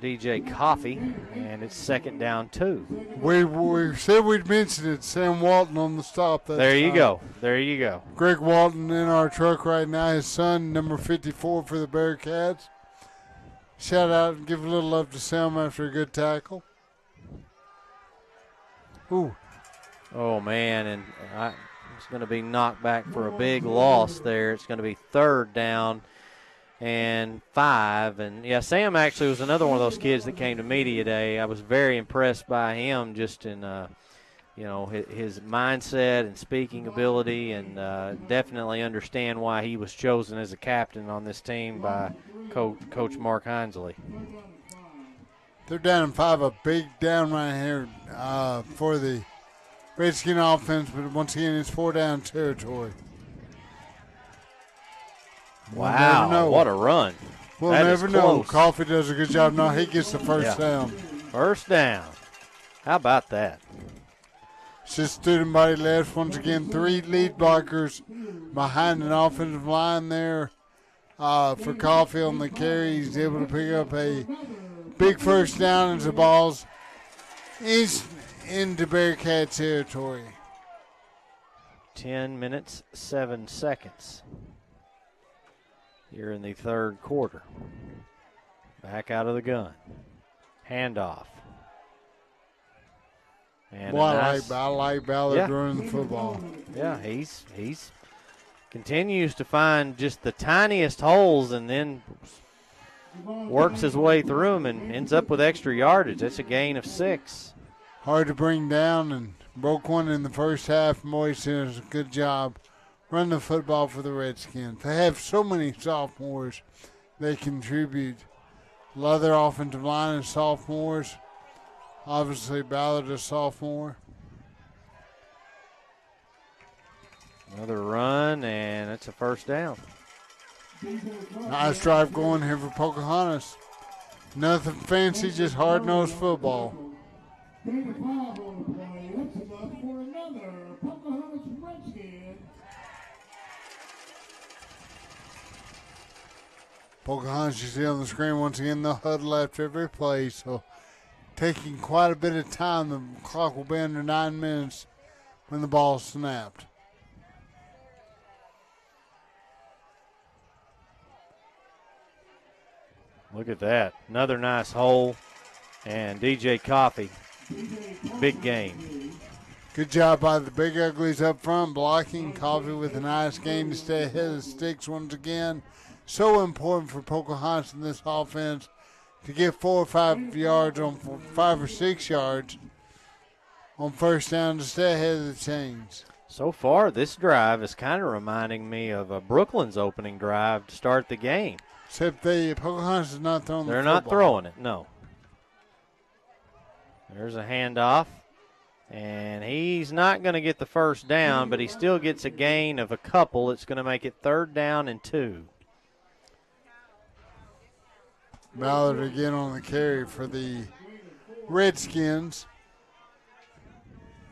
DJ Coffee, and it's second down 2. We said we'd mention it. Sam Walton on the stop. There you go. There you go. Greg Walton in our truck right now. His son, number 54 for the Bearcats. Shout out and give a little love to Sam after a good tackle. Ooh. Oh, man, and it's going to be knocked back for a big loss there. It's going to be third down and 5. And, yeah, Sam actually was another one of those kids that came to media day. I was very impressed by him just in, his mindset and speaking ability, and definitely understand why he was chosen as a captain on this team by Coach Mark Hinesley. They're down in 5, a big down right here for the Redskin offense, but once again, it's 4-down territory. Wow, what a run. We'll never know. Coffee does a good job. No, he gets the first down. First down. How about that? It's just student body left. Once again, 3 lead blockers behind an offensive line there for Coffee on the carry. He's able to pick up a Big first down as the ball's into Bearcat territory. 10 minutes, 7 seconds here in the third quarter. Back out of the gun. Handoff. And boy, I like Ballard running the football. Yeah, he's continues to find just the tiniest holes and then works his way through them and ends up with extra yardage. That's a gain of 6. Hard to bring down and broke one in the first half. Moyes does a good job running the football for the Redskins. They have so many sophomores they contribute. A lot of their offensive line is sophomores. Obviously, Ballard is sophomore. Another run, and it's a first down. Nice drive going here for Pocahontas. Nothing fancy, just hard-nosed football. Pocahontas, you see on the screen once again, they'll huddle after every play, so taking quite a bit of time. The clock will be under 9 minutes when the ball's snapped. Look at that. Another nice hole. And DJ Coffey, big game. Good job by the Big Uglies up front, blocking. Coffey with a nice game to stay ahead of the sticks once again. So important for Pocahontas in this offense to get 4 or 5 yards on 5 or 6 yards on first down to stay ahead of the chains. So far, this drive is kind of reminding me of Brookland's opening drive to start the game. Except Pocahontas is not throwing the football. They're not throwing it, no. There's a handoff, and he's not going to get the first down, but he still gets a gain of a couple. It's going to make it 3rd down and 2. Ballard again on the carry for the Redskins.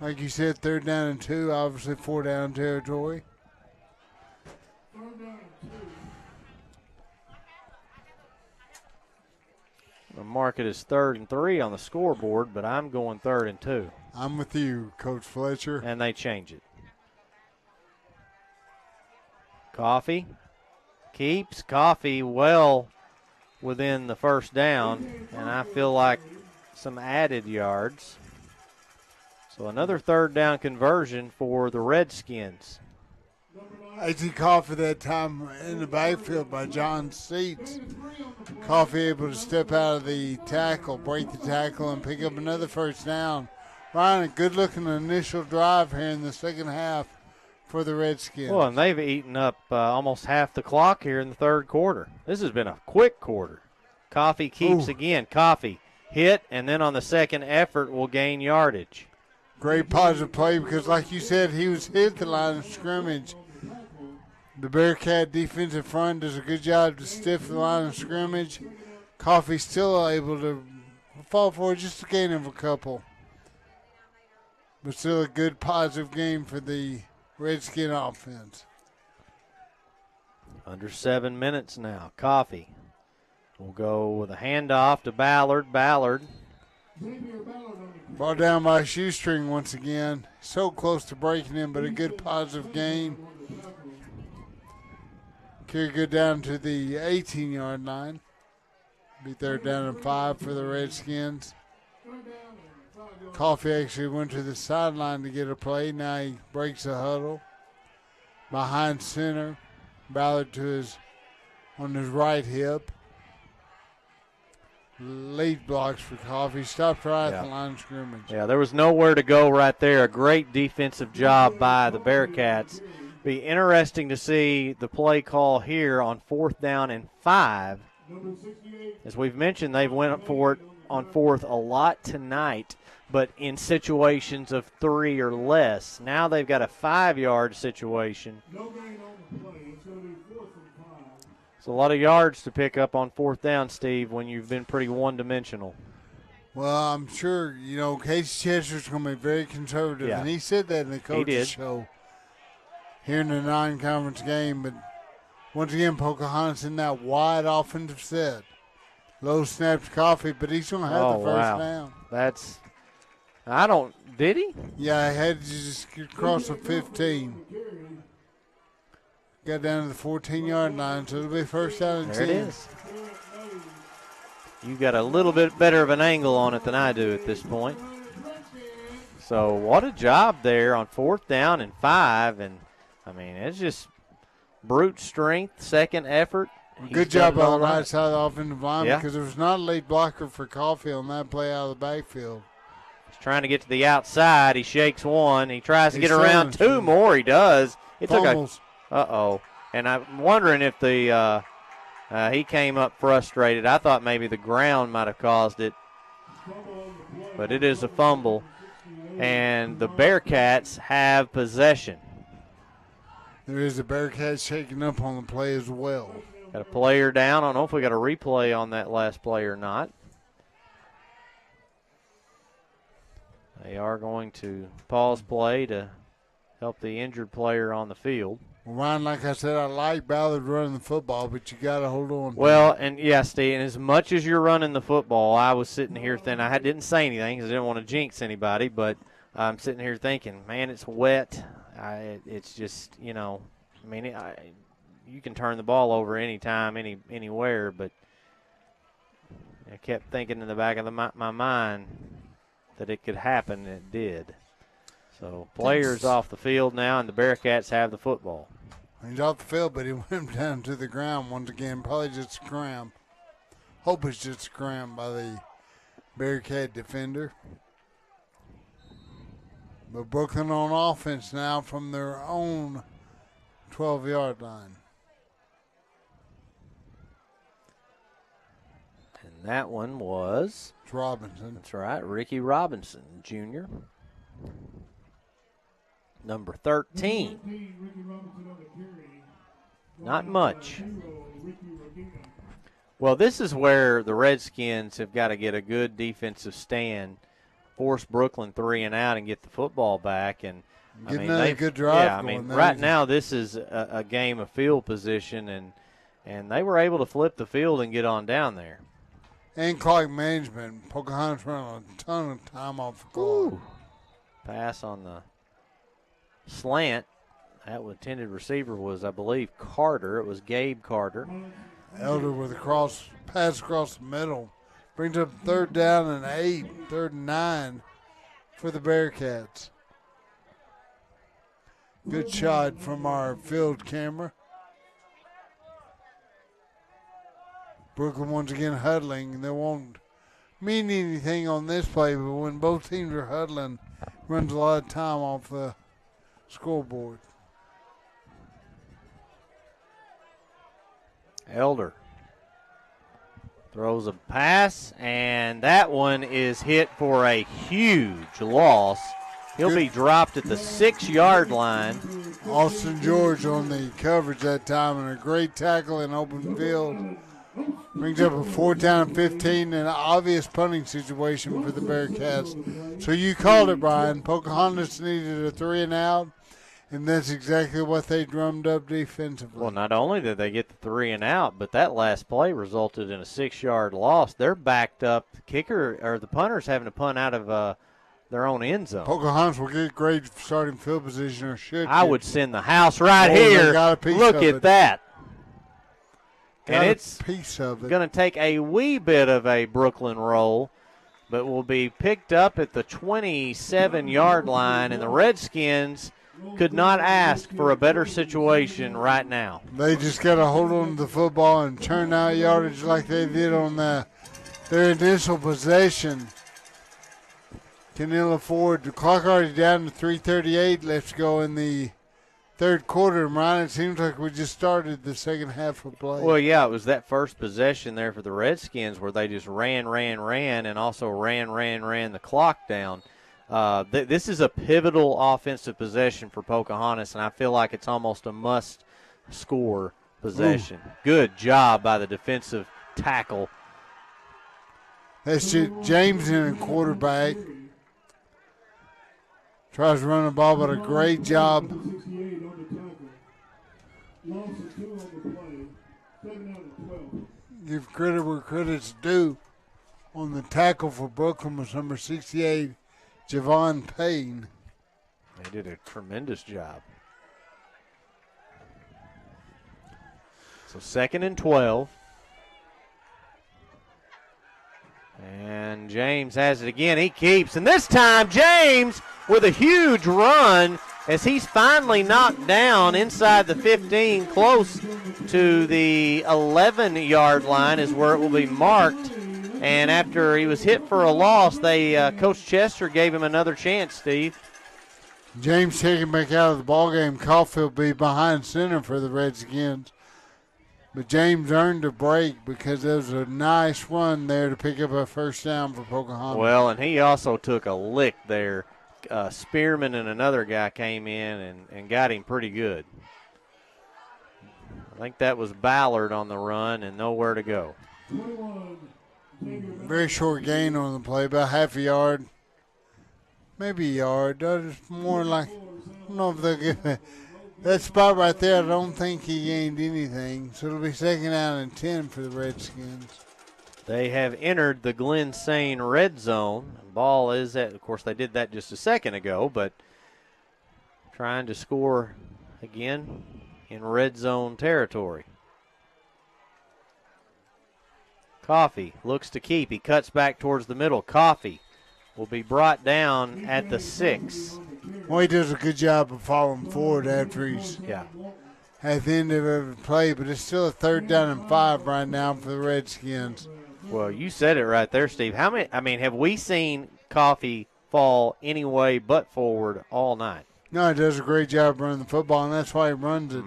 Like you said, 3rd down and 2, obviously 4 down territory. The mark it as 3rd and 3 on the scoreboard, but I'm going 3rd and 2. I'm with you, Coach Fletcher. And they change it. Coffey keeps Coffey well within the first down, and I feel like some added yards. So another 3rd down conversion for the Redskins. A.T. Coffey that time in the backfield by John Seats. Coffey able to step out of the tackle, break the tackle, and pick up another first down. Ryan, a good-looking initial drive here in the second half for the Redskins. Well, and they've eaten up almost half the clock here in the third quarter. This has been a quick quarter. Coffey keeps again. Coffey hit, and then on the second effort will gain yardage. Great positive play because, like you said, he was hit at the line of scrimmage. The Bearcat defensive front does a good job to stiff the line of scrimmage. Coffey still able to fall for just a gain of a couple. But still a good positive game for the Redskin offense. Under 7 minutes now. Coffey will go with a handoff to Ballard. Ballard. Brought down by a shoestring once again. So close to breaking him, but a good positive gain. Carry good down to the 18-yard line. Be 3rd down and 5 for the Redskins. Coffey actually went to the sideline to get a play. Now he breaks the huddle. Behind center. Ballard on his right hip. Late blocks for Coffey. Stopped right at the line of scrimmage. Yeah, there was nowhere to go right there. A great defensive job by the Bearcats. Be interesting to see the play call here on 4th down and 5. As we've mentioned, they've went up for it on 4th a lot tonight, but in situations of 3 or less. Now they've got a 5-yard situation. It's a lot of yards to pick up on 4th down, Steve, when you've been pretty one-dimensional. Well, I'm sure, Casey Chester's going to be very conservative, and he said that in the coach's show here in the non-conference game. But once again, Pocahontas in that wide offensive set. Low snapped Coffee, but he's going to have the first down. Did he? Yeah, he had to just cross the 15. Got down to the 14-yard line, so it'll be first down and 10. There it is. You got a little bit better of an angle on it than I do at this point. So what a job there on 4th down and 5. And, I mean, it's just brute strength, second effort. Good job on the right side of the offensive line because there was not a late blocker for Coffee on that play out of the backfield. He's trying to get to the outside. He shakes one. He tries to get around two more. He does. It Fumbles. took a and I'm wondering if he came up frustrated. I thought maybe the ground might have caused it. But it is a fumble. And the Bearcats have possession. There is a Bearcat shaking up on the play as well. Got a player down. I don't know if we got a replay on that last play or not. They are going to pause play to help the injured player on the field. Well, Ryan, like I said, I like Ballard running the football, but you got to hold on. Well, and yeah, Steve, and as much as you're running the football, I was sitting here thinking, I didn't say anything because I didn't want to jinx anybody, but I'm sitting here thinking, man, it's wet. It's just, you know, I mean, you can turn the ball over anytime, anywhere, but I kept thinking in the back of my mind that it could happen, and it did. So players off the field now, and the Bearcats have the football. He's off the field, but he went down to the ground once again. Probably just a scram. Hope it's just a scram by the Bearcat defender. But Brooklyn on offense now from their own 12-yard line. And that one was? It's Robinson. That's right, Ricky Robinson, Jr. Number 13. Not much. Well, this is where the Redskins have got to get a good defensive stand, force Brooklyn 3 and out, and get the football back. And get another good drive. Yeah, I mean, right now this is a game of field position, and they were able to flip the field and get on down there. And clock management. Pocahontas running a ton of time off the clock. Pass on the slant. That intended receiver was, I believe, Carter. It was Gabe Carter. Elder with a pass across the middle. Brings up 3rd down and 8, 3rd and 9 for the Bearcats. Good shot from our field camera. Brooklyn once again huddling. They won't mean anything on this play, but when both teams are huddling, runs a lot of time off the scoreboard. Elder throws a pass, and that one is hit for a huge loss. He'll be dropped at the 6-yard line. Austin George on the coverage that time, and a great tackle in open field. Brings up a 4th down and 15, and an obvious punting situation for the Bearcats. So you called it, Brian. Pocahontas needed a 3 and out, and that's exactly what they drummed up defensively. Well, not only did they get the 3 and out, but that last play resulted in a 6-yard loss. They're backed up. The kicker or the punter's having to punt out of their own end zone. Pocahontas will get great starting field position, or should. I would send the house right here. Look at that. And it's going to take a wee bit of a Brooklyn roll, but will be picked up at the 27-yard line, and the Redskins could not ask for a better situation right now. They just got to hold on to the football and turn out yardage like they did on their initial possession. Can ill afford. The clock already down to 3:38. Let's go in the third quarter. And Ryan, it seems like we just started the second half of play. Well, yeah, it was that first possession there for the Redskins where they just ran, and also ran the clock down. This is a pivotal offensive possession for Pocahontas, and I feel like it's almost a must-score possession. Ooh. Good job by the defensive tackle. That's James in a quarterback. Tries to run the ball, but a great job. give credit where credit's due. On the tackle for Brookland was number 68, Javon Payne. They did a tremendous job. So 2nd and 12. And James has it again. He keeps. And this time, James with a huge run as he's finally knocked down inside the 15, close to the 11-yard line is where it will be marked. And after he was hit for a loss, Coach Chester gave him another chance, Steve. James taken back out of the ballgame. Caulfield be behind center for the Redskins. But James earned a break because there was a nice run there to pick up a first down for Pocahontas. Well, and he also took a lick there. Spearman and another guy came in and got him pretty good. I think that was Ballard on the run and nowhere to go. Very short gain on the play, about half a yard. Maybe a yard. That's more like, I don't know if they'll give it. That spot right there, I don't think he gained anything. So it'll be 2nd down and 10 for the Redskins. They have entered the Glen Sane red zone. Ball is at, of course, they did that just a second ago, but trying to score again in red zone territory. Coffee looks to keep. He cuts back towards the middle. Coffee will be brought down at the 6. Well, he does a good job of following forward after he's at the end of every play, but it's still a 3rd down and 5 right now for the Redskins. Well, you said it right there, Steve. Have we seen Coffee fall any way but forward all night? No, he does a great job running the football, and that's why he runs it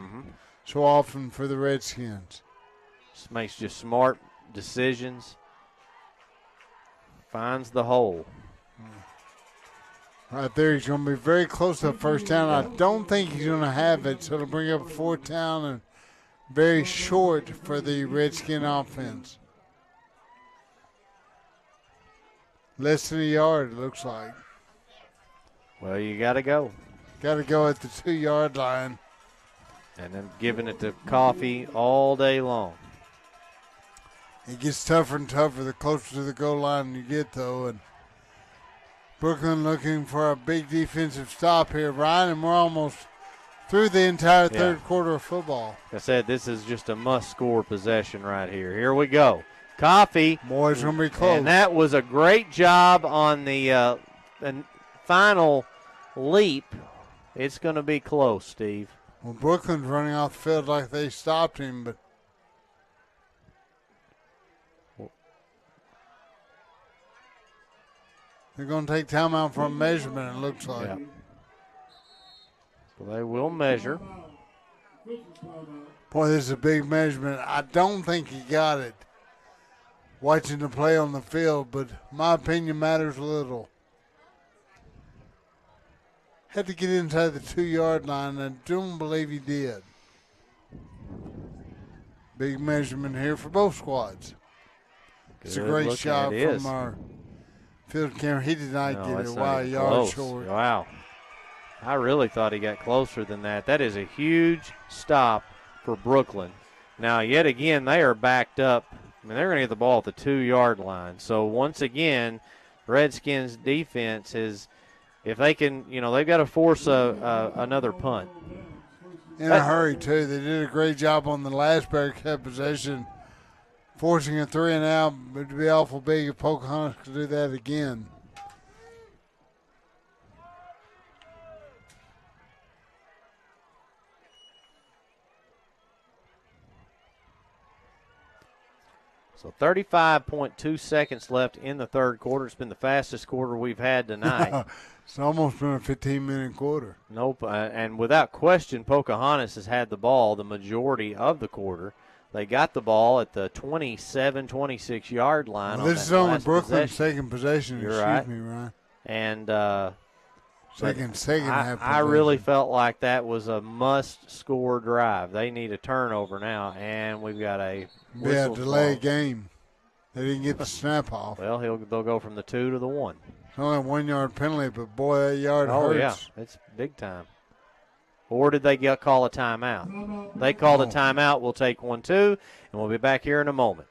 so often for the Redskins. Just makes just smart decisions. Finds the hole. Right there, he's going to be very close to a first down. I don't think he's going to have it, so it'll bring up a 4th down and very short for the Redskin offense. Less than a yard, it looks like. Well, you got to go. Got to go at the 2-yard line. And then giving it to Coffee all day long. It gets tougher and tougher the closer to the goal line you get, though. And Brookland looking for a big defensive stop here, Ryan, and we're almost through the entire third quarter of football. Like I said, this is just a must-score possession right here. Here we go. Coffee. Boy, it's going to be close. And that was a great job on the final leap. It's going to be close, Steve. Well, Brookland's running off the field like they stopped him, but they're going to take timeout for a measurement, it looks like. Yeah. So they will measure. Boy, this is a big measurement. I don't think he got it watching the play on the field, but my opinion matters a little. Had to get inside the 2-yard line, and I don't believe he did. Big measurement here for both squads. It's a great shot from our field camera. He did not get it. Wow, yard short. Wow. I really thought he got closer than that. That is a huge stop for Brookland. Now, yet again, they are backed up. I mean, they're going to get the ball at the 2-yard line. So, once again, Redskins defense is, if they can, they've got to force another punt. In a hurry, too. They did a great job on the last Bearcat possession, forcing a 3-and-out. It would be awful big if Pocahontas could do that again. So 35.2 seconds left in the third quarter. It's been the fastest quarter we've had tonight. It's almost been a 15-minute quarter. Nope, and without question, Pocahontas has had the ball the majority of the quarter. They got the ball at the 27, 26-yard line. Well, this is only Brookland's second possession. You're Excuse me, Ryan. And second half. I really felt like that was a must-score drive. They need a turnover now, and we've got a delay game. They didn't get the snap off. Well, they'll go from the 2 to the 1. It's only a 1-yard penalty, but boy, that yard hurts. Oh yeah, it's big time. Or did they call a timeout? They called a timeout. We'll take 1-2, and we'll be back here in a moment.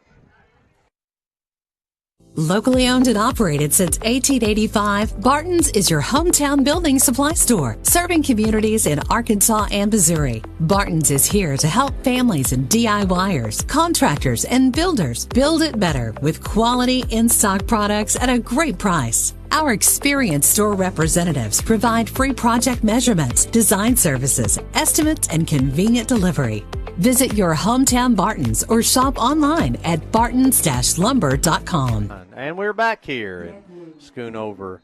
Locally owned and operated since 1885, Barton's is your hometown building supply store, serving communities in Arkansas and Missouri. Barton's is here to help families and DIYers, contractors, and builders build it better with quality in-stock products at a great price. Our experienced store representatives provide free project measurements, design services, estimates, and convenient delivery. Visit your hometown Barton's or shop online at bartons-lumber.com. And we're back here at Schoonover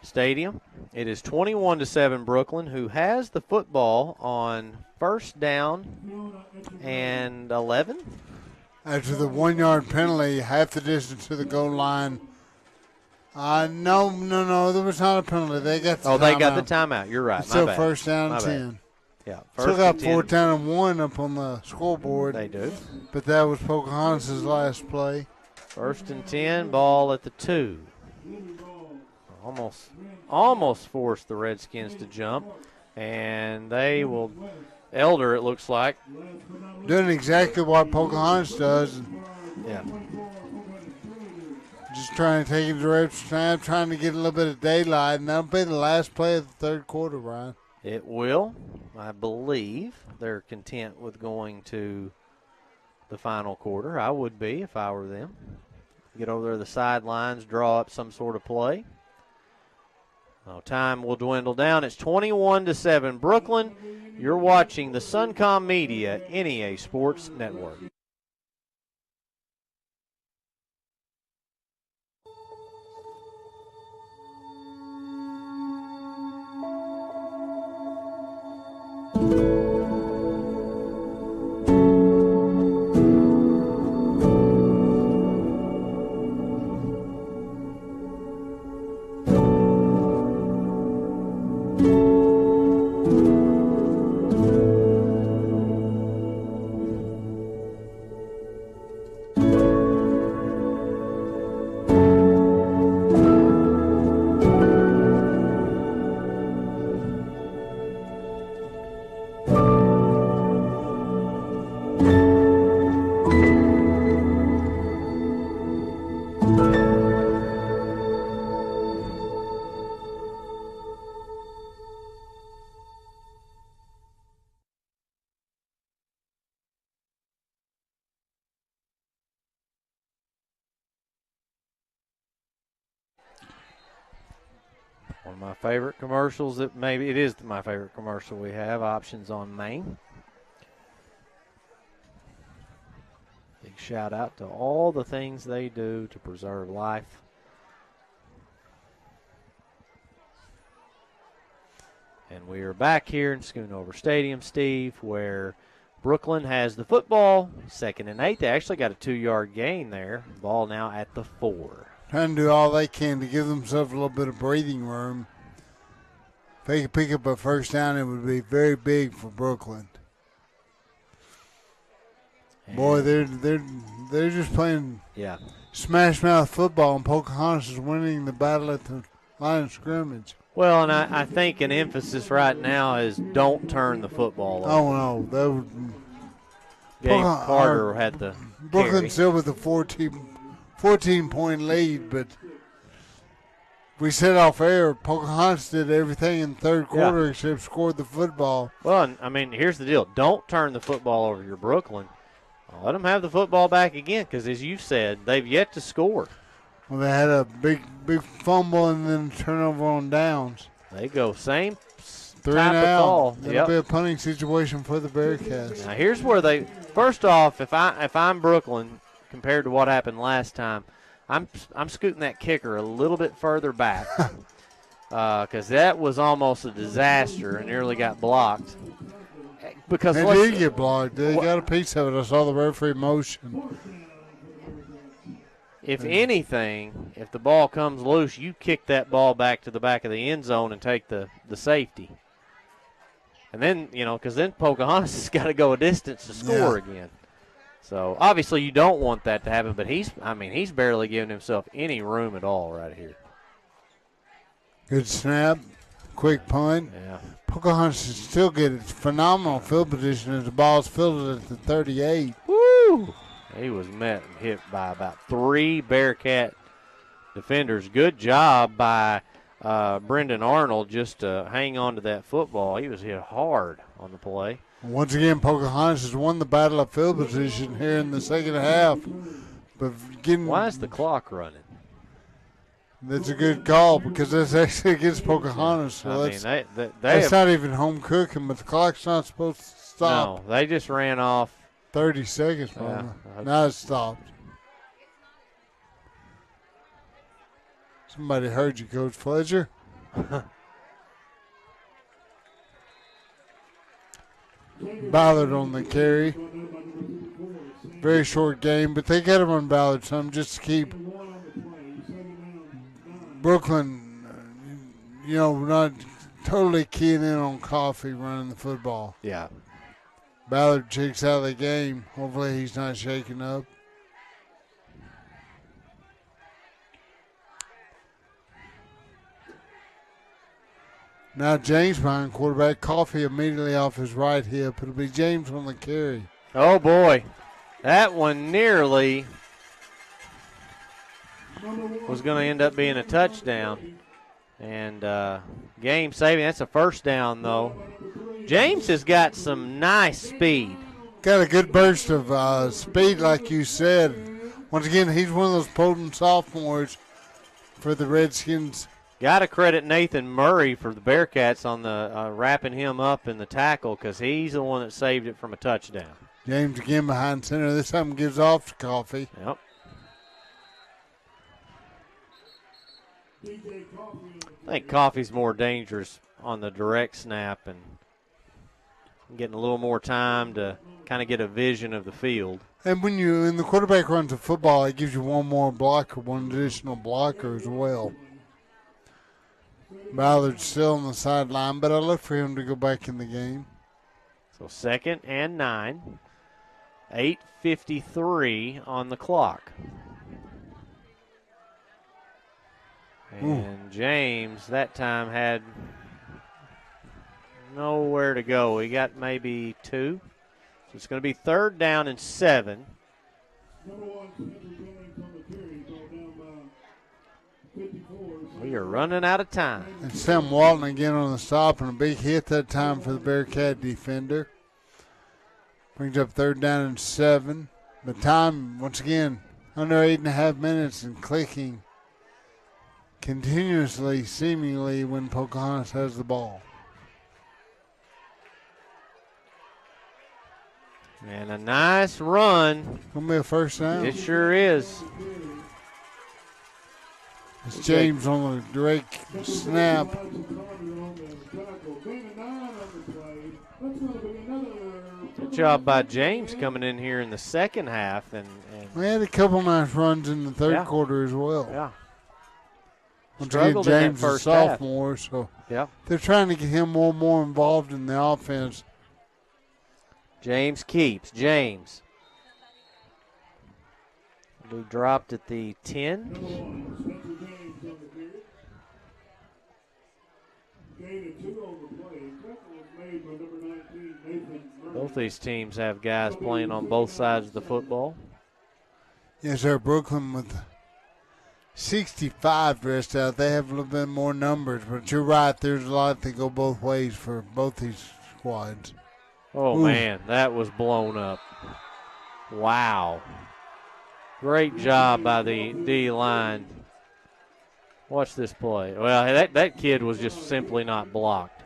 Stadium. It is 21-7 Brookland, who has the football on first down and 11. After the 1-yard penalty, half the distance to the goal line. No, there was not a penalty. They got the timeout. They got the timeout. You're right. Still My bad. first down My and bad. 10. Yeah, Still got 4th down and 1 up on the scoreboard. They do. But that was Pocahontas' last play. 1st and 10, ball at the 2. Almost forced the Redskins to jump, and they will. Elder, it looks like. Doing exactly what Pocahontas does. Yeah. Just trying to take it to reps snap, trying to get a little bit of daylight, and that'll be the last play of the third quarter, Ryan. It will. I believe they're content with going to the final quarter. I would be if I were them. Get over there to the sidelines, draw up some sort of play. Well, time will dwindle down. It's 21-7 Brookland. You're watching the Suncom Media NEA Sports Network. One of my favorite commercials it is my favorite commercial we have, Options on Main. Big shout out to all the things they do to preserve life. And we are back here in Schoonover Stadium, Steve, where Brookland has the football, 2nd and 8. They actually got a 2-yard gain there. Ball now at the 4. Trying to do all they can to give themselves a little bit of breathing room. If they could pick up a first down, it would be very big for Brookland. Boy, they're just playing smash mouth football, and Pocahontas is winning the battle at the line of scrimmage. Well, and I think an emphasis right now is don't turn the football over. Oh no, that would. Gabe Carter had the Brooklyn carry. still with a 14-point lead, but we said off air, Pocahontas did everything in the third quarter except scored the football. Well, and, I mean, here's the deal. Don't turn the football over your Brooklyn. Let them have the football back again because, as you said, they've yet to score. Well, they had a big fumble and then turnover on downs. They go same 3 type and of out. call. It'll be a punting situation for the Bearcats. Now, here's where they – first off, if I'm Brooklyn, compared to what happened last time, I'm scooting that kicker a little bit further back because that was almost a disaster and nearly got blocked. Because they did get blocked. They got a piece of it. I saw the referee motion. If anything, if the ball comes loose, you kick that ball back to the back of the end zone and take the safety. And then, because then Pocahontas has got to go a distance to score again. So, obviously, you don't want that to happen, but he's barely giving himself any room at all right here. Good snap, quick punt. Yeah. Pocahontas is still getting phenomenal field position as the ball's fielded at the 38. Woo! He was met and hit by about 3 Bearcat defenders. Good job by Brendan Arnold just to hang on to that football. He was hit hard on the play. Once again, Pocahontas has won the battle of field position here in the second half. But why is the clock running? That's a good call because that's actually against Pocahontas. So that's not even home cooking, but the clock's not supposed to stop. No, they just ran off 30 seconds, probably. Now it's stopped. Somebody heard you, Coach Fletcher. Ballard on the carry. Very short game, but they got to run Ballard some just to keep Brookland, not totally keying in on Coffee running the football. Yeah. Ballard checks out of the game. Hopefully he's not shaking up. Now James behind quarterback. Coffee immediately off his right hip. It'll be James on the carry. Oh, boy. That one nearly was going to end up being a touchdown. And game saving. That's a first down, though. James has got some nice speed. Got a good burst of speed, like you said. Once again, he's one of those potent sophomores for the Redskins. Got to credit Nathan Murray for the Bearcats on the wrapping him up in the tackle because he's the one that saved it from a touchdown. James again behind center. This time gives off to Coffee. Yep. I think Coffee's more dangerous on the direct snap and getting a little more time to kind of get a vision of the field. And when the quarterback runs a football, it gives you one more blocker, one additional blocker as well. Ballard's still on the sideline, but I look for him to go back in the game. So 2nd and 9. 8:53 on the clock. And James that time had nowhere to go. He got maybe 2. So it's going to be 3rd down and 7. We are running out of time. And Sam Walton again on the stop and a big hit that time for the Bearcat defender. Brings up 3rd down and 7. The time, once again, under 8.5 minutes and clicking continuously, seemingly, when Pocahontas has the ball. And a nice run. Gonna be a first down. It sure is. It's James on the direct snap. Good job by James coming in here in the second half. And we had a couple nice runs in the third quarter as well. Yeah. Once again, James is a sophomore, so they're trying to get him more and more involved in the offense. James keeps. James. We dropped at the 10. Both these teams have guys playing on both sides of the football. Yes, sir. Brookland with 65 dressed out. They have a little bit more numbers, but you're right. There's a lot that go both ways for both these squads. Oh, man, that was blown up. Wow. Great job by the D-line. Watch this play. Well, that kid was just simply not blocked.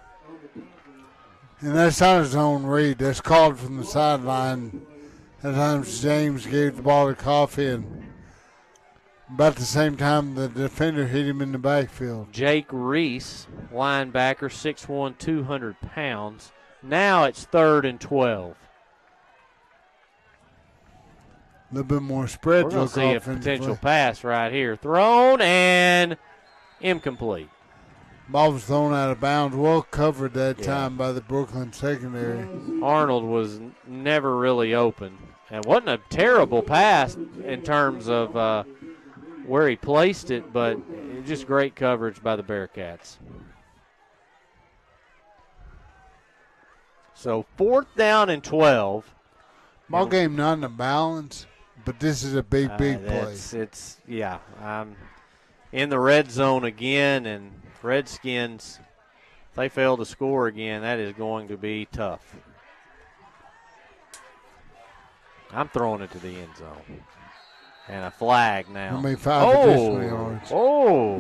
And that's not his own read. That's called from the sideline. At times James gave the ball to Coffee, and about the same time the defender hit him in the backfield. Jake Reese, linebacker, 6'1", 200 pounds. Now it's 3rd and 12. A little bit more spread. We're going to see a potential pass right here. Thrown and incomplete. Ball was thrown out of bounds. Well covered that time by the Brookland secondary. Arnold was never really open. And wasn't a terrible pass in terms of where he placed it, but just great coverage by the Bearcats. So 4th down and 12. Ball game not in a balance, But this is a big play. Yeah. I'm in the red zone again, and Redskins, if they fail to score again, that is going to be tough. I'm throwing it to the end zone. And a flag now. I mean, 5 additional yards. Oh,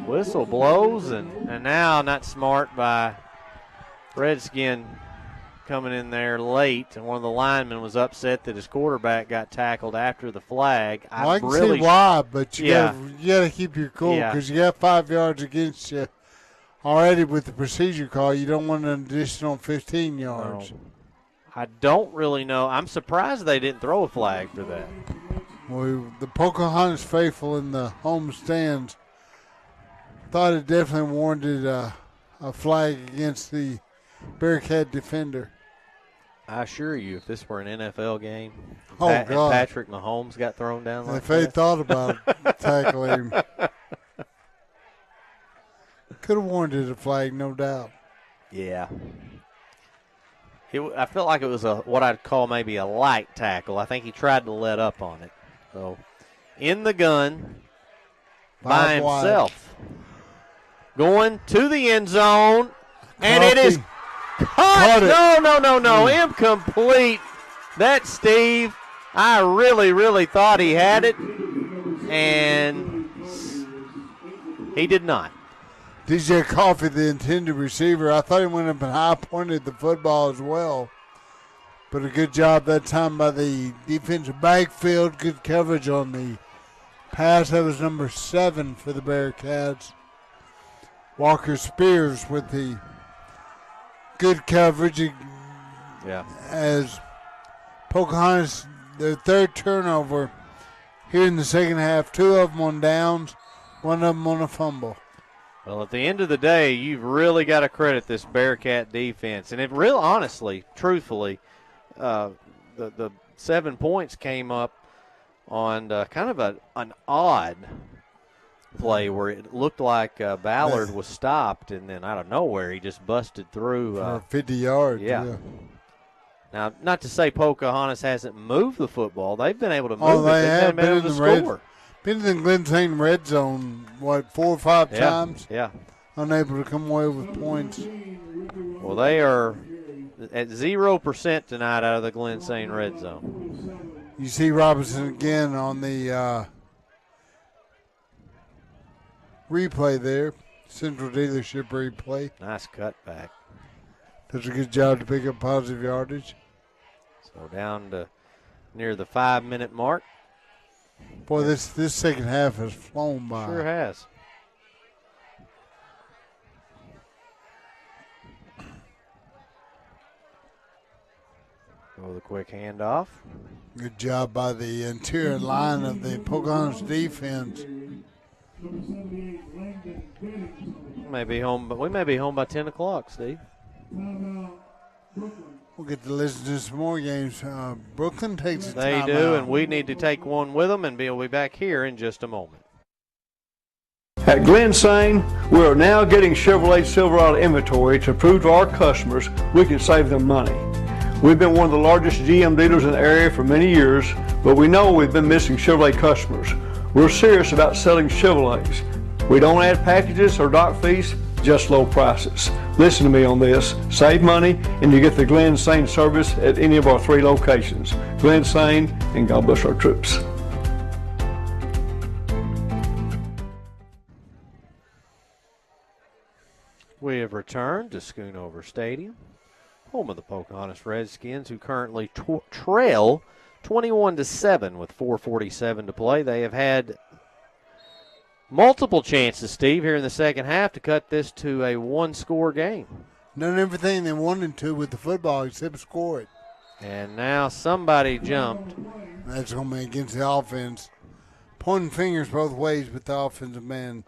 whistle blows, and now not smart by Redskin coming in there late, and one of the linemen was upset that his quarterback got tackled after the flag. I can see why, but you got to keep your cool because you got 5 yards against you already with the procedure call. You don't want an additional 15 yards. No. I don't really know. I'm surprised they didn't throw a flag for that. Well, the Pocahontas faithful in the home stands thought it definitely warranted a flag against the Bearcat defender. I assure you, if this were an NFL game, God. and Patrick Mahomes got thrown down like if they thought about tackling him, could have warranted a flag, no doubt. Yeah. I felt like it was what I'd call maybe a light tackle. I think he tried to let up on it. So, in the gun by himself. Going to the end zone, and it is caught. No. Incomplete. That's Steve. I really, really thought he had it, and he did not. DJ Coffey, the intended receiver, I thought he went up and high-pointed the football as well. But a good job that time by the defensive backfield. Good coverage on the pass. That was number 7 for the Bearcats. Walker Spears with the good coverage. Yeah. As Pocahontas, their third turnover here in the second half. 2 of them on downs, 1 of them on a fumble. Well, at the end of the day, you've really got to credit this Bearcat defense. And it really, honestly, truthfully, the 7 points came up on kind of an odd play where it looked like Ballard was stopped, and then out of nowhere he just busted through. For 50 yards. Yeah. Now, not to say Pocahontas hasn't moved the football. They've been able to move it. They've been able to score. Been in the Glen St. red zone, 4 or 5 times? Yeah. Unable to come away with points. Well, they are at 0% tonight out of the Glen St. red zone. You see Robinson again on the replay there. Central Dealership replay. Nice cutback. Does a good job to pick up positive yardage. So down to near the 5-minute mark. Boy, this second half has flown by. Sure has. Go the quick handoff. Good job by the interior line of the Pocahontas defense. We may be home by 10 o'clock, Steve. We'll get to listen to some more games. Brookland takes a They do, and we need to take one with them, and we'll be back here in just a moment. At Glen St., we are now getting Chevrolet Silverado inventory to prove to our customers we can save them money. We've been one of the largest GM dealers in the area for many years, but we know we've been missing Chevrolet customers. We're serious about selling Chevrolets. We don't add packages or dock fees, just low prices. Listen to me on this. Save money and you get the Glen St. service at any of our 3 locations. Glen St. and God bless our troops. We have returned to Schoonover Stadium, home of the Pocahontas Redskins, who currently trail 21-7 with 4:47 to play. They have had multiple chances, Steve, here in the second half to cut this to a 1-score game. Done everything they wanted to with the football except score it. And now somebody jumped. That's going to be against the offense. Pointing fingers both ways, but the offensive man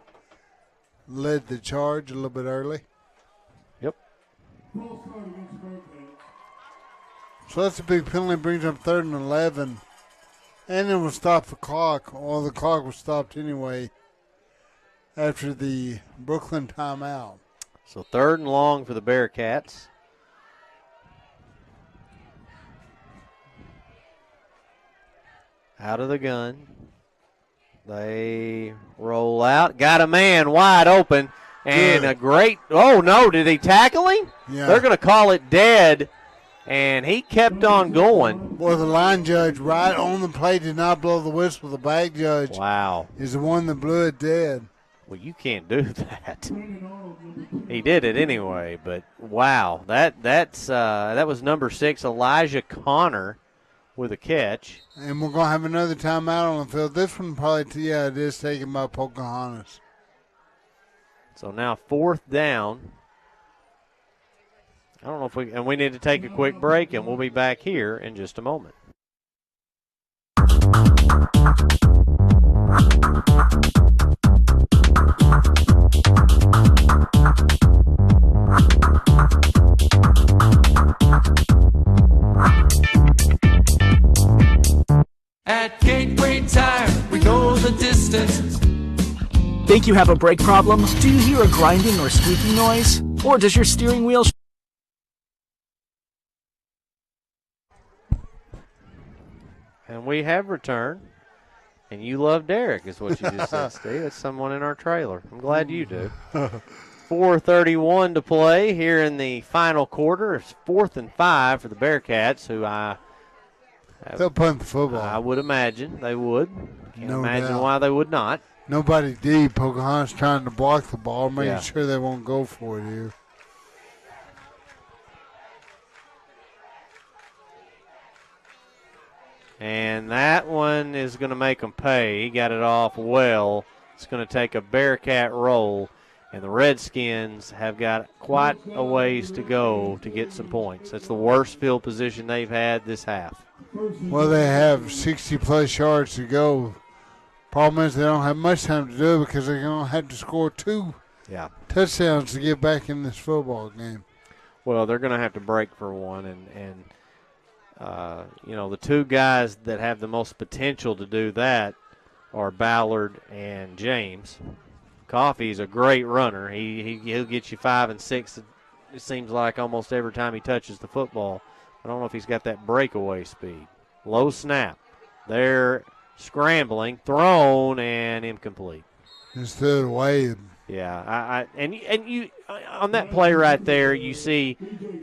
led the charge a little bit early. Yep. So that's a big penalty, brings up 3rd and 11. And it will stop the clock. Well, the clock was stopped anyway after the Brookland timeout. So 3rd and long for the Bearcats. Out of the gun. They roll out. Got a man wide open. And a great, oh no, did he tackle him? Yeah. They're going to call it dead. And he kept on going. Boy, the line judge right on the play did not blow the whistle. The back judge is the one that blew it dead. Well, you can't do that. He did it anyway, but wow, that was number 6, Elijah Connor, with a catch. And we're going to have another timeout on the field. This one probably, it is taken by Pocahontas. So now 4th down. I don't know if we need to take a quick break, and we'll be back here in just a moment. At Gateway Tire, we go the distance. Think you have a brake problem? Do you hear a grinding or squeaking noise? Or does your steering wheel... And we have returned. And you love Derek, is what you just said, Steve. That's someone in our trailer. I'm glad you do. 4:31 to play here in the final quarter. It's 4th and 5 for the Bearcats, who they'll punt the football. I would imagine they would. Can't imagine doubt. why they would not. Nobody deep. Pocahontas trying to block the ball, making Yeah. sure they won't go for it here. And that one is going to make them pay. He got it off well. It's going to take a Bearcat roll. And the Redskins have got quite a ways to go to get some points. That's the worst field position they've had this half. Well, they have 60-plus yards to go. Problem is they don't have much time to do it because they're going to have to score 2 touchdowns to get back in this football game. Well, they're going to have to break for one. And the 2 guys that have the most potential to do that are Ballard and James. Coffey's a great runner. He'll get you 5 and 6. It seems like almost every time he touches the football. I don't know if he's got that breakaway speed. Low snap. They're scrambling, thrown, and incomplete. Instead of Wade. Yeah, and you on that play right there, you see,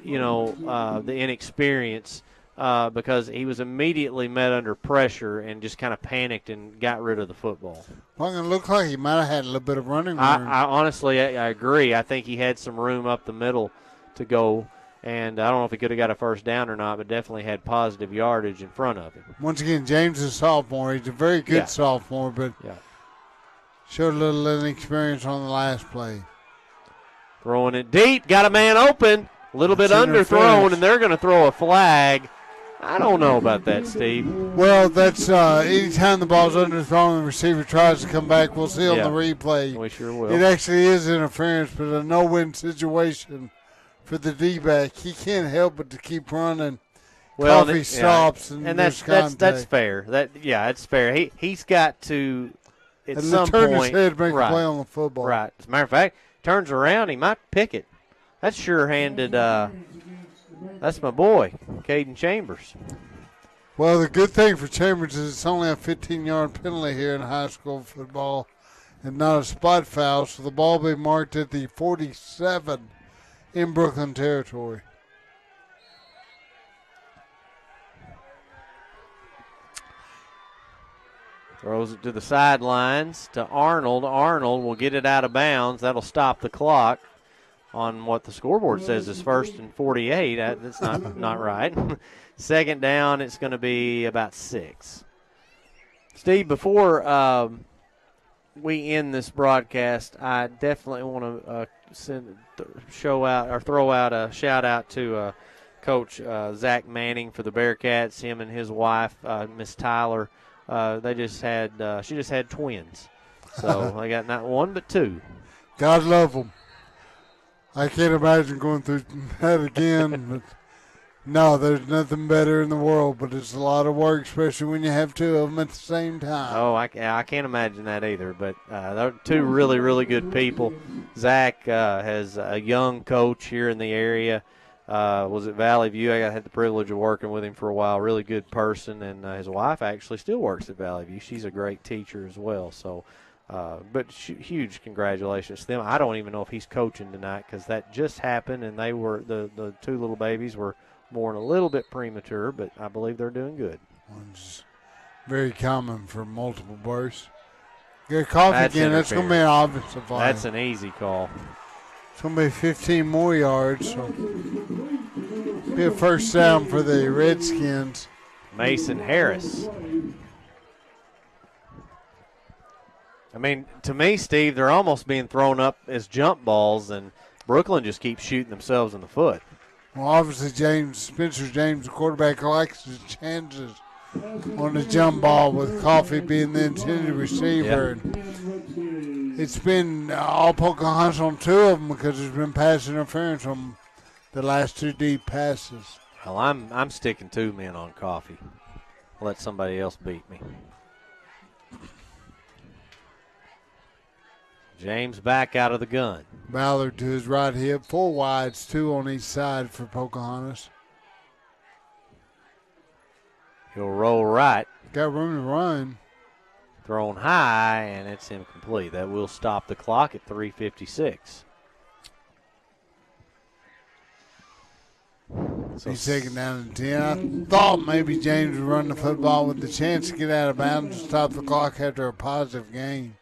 the inexperience. Because he was immediately met under pressure and just kind of panicked and got rid of the football. Well, it looked like he might have had a little bit of running room. I honestly, I agree. I think he had some room up the middle to go, and I don't know if he could have got a first down or not, but definitely had positive yardage in front of him. Once again, James is a sophomore. He's a very good sophomore, but showed a little inexperience on the last play. Throwing it deep, got a man open, a little bit underthrown, and they're going to throw a flag. I don't know about that, Steve. Well, that's anytime the ball's underthrown and the receiver tries to come back, we'll see on the replay. We sure will. It actually is interference, but a no-win situation for the D-back. He can't help but to keep running. Well, Coffee stops and that's fair. That's fair. He's got to at some turn point his head to make a play on the football. Right. As a matter of fact, turns around, he might pick it. That's sure-handed. That's my boy, Caden Chambers. Well, the good thing for Chambers is it's only a 15-yard penalty here in high school football and not a spot foul, so the ball will be marked at the 47 in Brookland territory. Throws it to the sidelines to Arnold. Arnold will get it out of bounds. That'll stop the clock on what the scoreboard says is 1st and 48. That's not right. Second down, it's going to be about 6. Steve, before we end this broadcast, I definitely want to throw out a shout out to Coach Zach Manning for the Bearcats. Him and his wife, Miss Tyler, she just had twins, so they got not one but 2. God love them. I can't imagine going through that again. But no, there's nothing better in the world, but it's a lot of work, especially when you have 2 of them at the same time. Oh, I can't imagine that either, but they're 2 really, really good people. Zach has a young coach here in the area was at Valley View. I had the privilege of working with him for a while. Really good person, and his wife actually still works at Valley View. She's a great teacher as well. So, but huge congratulations to them. I don't even know if he's coaching tonight because that just happened, and they were the two little babies were born a little bit premature, but I believe they're doing good. It's very common for multiple births. Get coffee again. That's going to be an offensive flag. That's an easy call. It's going to be 15 more yards. So be a first down for the Redskins. Mason Harris. I mean, to me, Steve, they're almost being thrown up as jump balls, and Brookland just keeps shooting themselves in the foot. Well, obviously, Spencer James, the quarterback, likes his chances on the jump ball with Coffee being the intended receiver. Yep. And it's been all Pocahontas on two of them because there's been pass interference on the last two deep passes. Well, I'm sticking 2 men on Coffee. Let somebody else beat me. James back out of the gun. Ballard to his right hip, 4 wides, 2 on each side for Pocahontas. He'll roll right. Got room to run. Thrown high, and it's incomplete. That will stop the clock at 3:56. So he's taken down to 10. I thought maybe James would run the football with the chance to get out of bounds and stop the clock after a positive gain.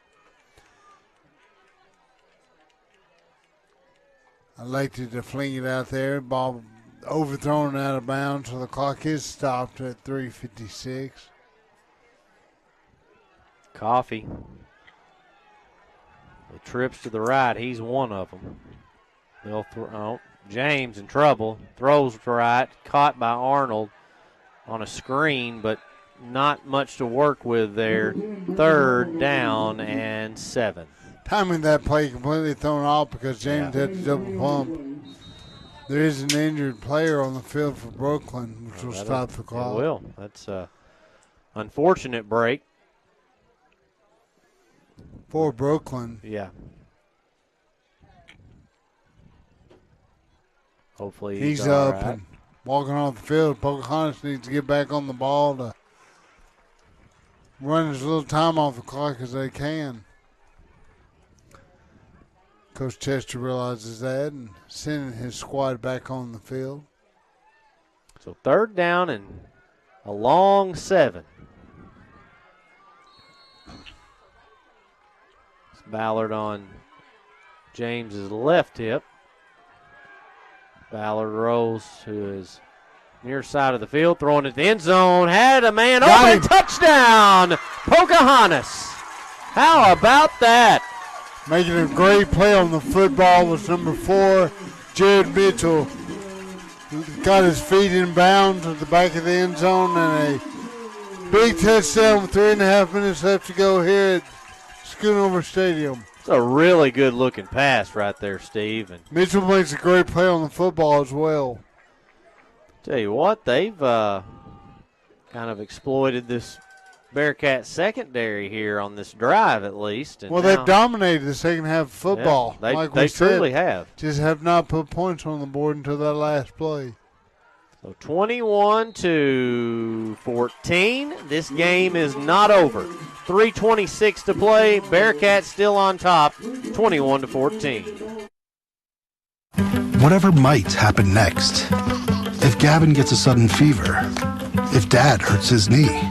Elected to fling it out there. Ball overthrown and out of bounds, so the clock is stopped at 3:56. Coffee. The trips to the right, he's one of them. They'll James in trouble. Throws to right, caught by Arnold on a screen, but not much to work with there. 3rd down and 7. Timing that play completely thrown off because James had to double pump. There is an injured player on the field for Brookland, which will stop the clock. It will. That's an unfortunate break. For Brookland. Yeah. Hopefully he's all up right. and walking off the field. Pocahontas needs to get back on the ball to run as little time off the clock as they can. Coach Chester realizes that and sending his squad back on the field. So 3rd down and a long 7. It's Ballard on James's left hip. Ballard rolls to his near side of the field, throwing it to the end zone. Had a man open, touchdown, Pocahontas. How about that? Making a great play on the football was number 4, Jared Mitchell. Got his feet in bounds at the back of the end zone, and a big touchdown with 3.5 minutes left to go here at Schoonover Stadium. It's a really good looking pass right there, Steve. And Mitchell makes a great play on the football as well. Tell you what, they've kind of exploited this Bearcat secondary here on this drive, at least. And well, they've dominated the second half of football. Yeah, they truly have. Just have not put points on the board until that last play. So 21-14. This game is not over. 3:26 to play. Bearcats still on top, 21-14. Whatever might happen next. If Gavin gets a sudden fever, if Dad hurts his knee,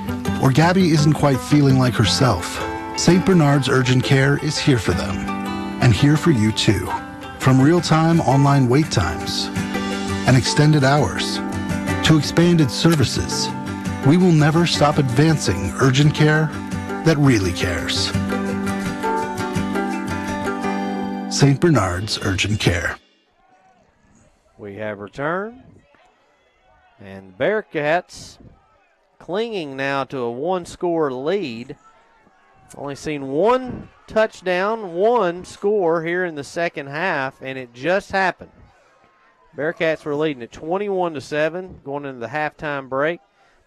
or Gabby isn't quite feeling like herself, St. Bernard's Urgent Care is here for them, and here for you too. From real-time online wait times and extended hours to expanded services, we will never stop advancing urgent care that really cares. St. Bernard's Urgent Care. We have returned, and Bearcats clinging now to a 1-score lead. Only seen 1 touchdown, 1 score here in the second half, and it just happened. Bearcats were leading at 21-7 going into the halftime break.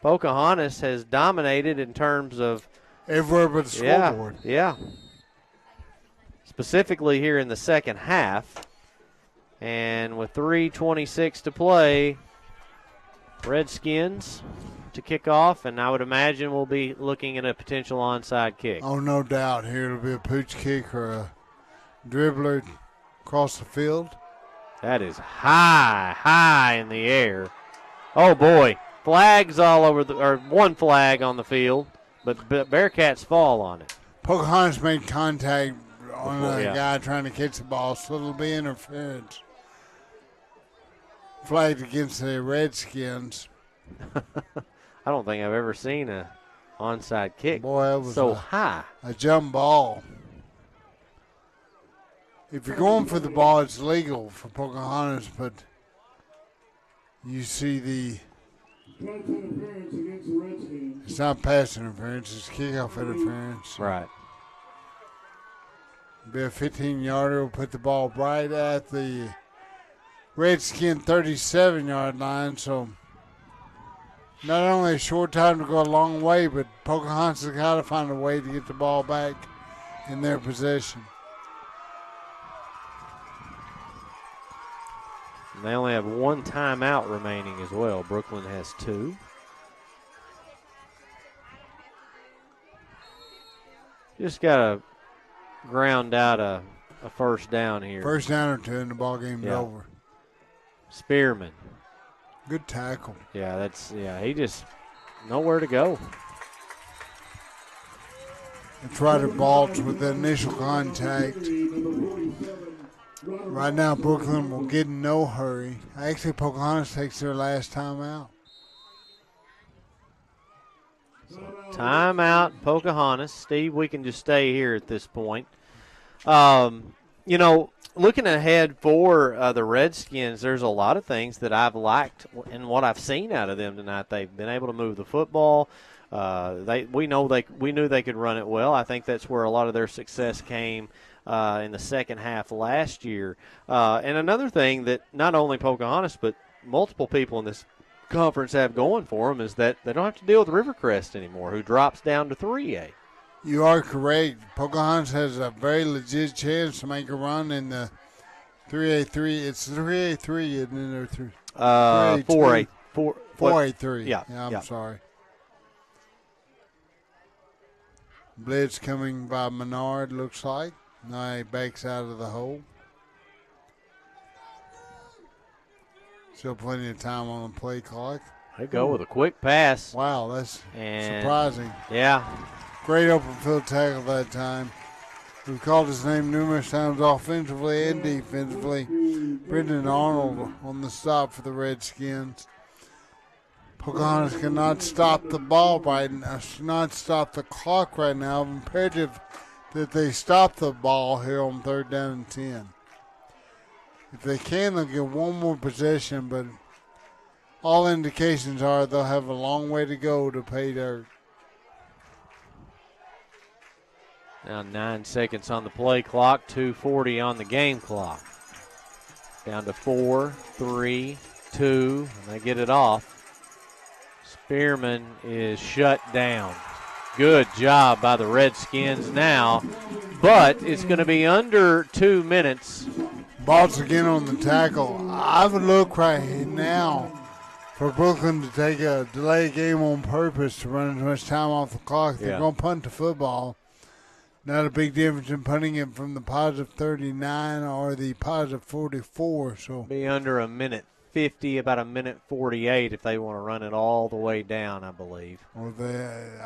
Pocahontas has dominated in terms of everywhere but the scoreboard. Yeah. Specifically here in the second half. And with 3:26 to play, Redskins to kick off, and I would imagine we'll be looking at a potential onside kick. Oh, no doubt. Here it'll be a pooch kick or a dribbler across the field. That is high in the air. Oh, boy. Flags all over or one flag on the field, but Bearcats fall on it. Pocahontas made contact on Before, a yeah. guy trying to catch the ball, so it'll be interference. Flagged against the Redskins. I don't think I've ever seen a onside kick Boy, it was so high. A jump ball. If you're going for the ball, it's legal for Pocahontas, but you see it's not pass interference, it's kickoff interference. Right. Be a 15-yarder, will put the ball right at the Redskin 37-yard line, so not only a short time to go a long way, but Pocahontas has got to find a way to get the ball back in their possession. And they only have one timeout remaining as well. Brookland has 2. Just got to ground out a first down here. First down or 2 and the ball game's over. Spearman. Good tackle. Yeah, he just nowhere to go. It's Ryder Balch with the initial contact. Right now, Brookland will get in no hurry. Actually, Pocahontas takes their last time out. Timeout, Pocahontas. Steve, we can just stay here at this point. Looking ahead for the Redskins, there's a lot of things that I've liked in what I've seen out of them tonight. They've been able to move the football. We knew they could run it well. I think that's where a lot of their success came in the second half last year. And another thing that not only Pocahontas but multiple people in this conference have going for them is that they don't have to deal with Rivercrest anymore, who drops down to 3A. You are correct. Pocahontas has a very legit chance to make a run in the 3A3. It's 3A3, isn't it? Or 4A3. Yeah, I'm sorry. Blitz coming by Menard, looks like. Now he backs out of the hole. Still plenty of time on the play clock. They go with a quick pass. Wow, that's surprising. Yeah. Great open field tackle that time. We've called his name numerous times offensively and defensively. Brendan Arnold on the stop for the Redskins. Pocahontas cannot stop the ball right now, not stop the clock right now. Imperative that they stop the ball here on 3rd down and 10. If they can, they'll get one more possession, but all indications are they'll have a long way to go to pay dirt. Now 9 seconds on the play clock, 2:40 on the game clock. Down to 4, 3, 2, and they get it off. Spearman is shut down. Good job by the Redskins now, but it's going to be under 2 minutes. Balls again on the tackle. I would look right now for Brookland to take a delay game on purpose to run as much time off the clock. They're going to punt the football. Not a big difference in punting it from the positive 39 or the positive 44. So be under a minute 50, about a minute 48 if they want to run it all the way down, I believe. Well,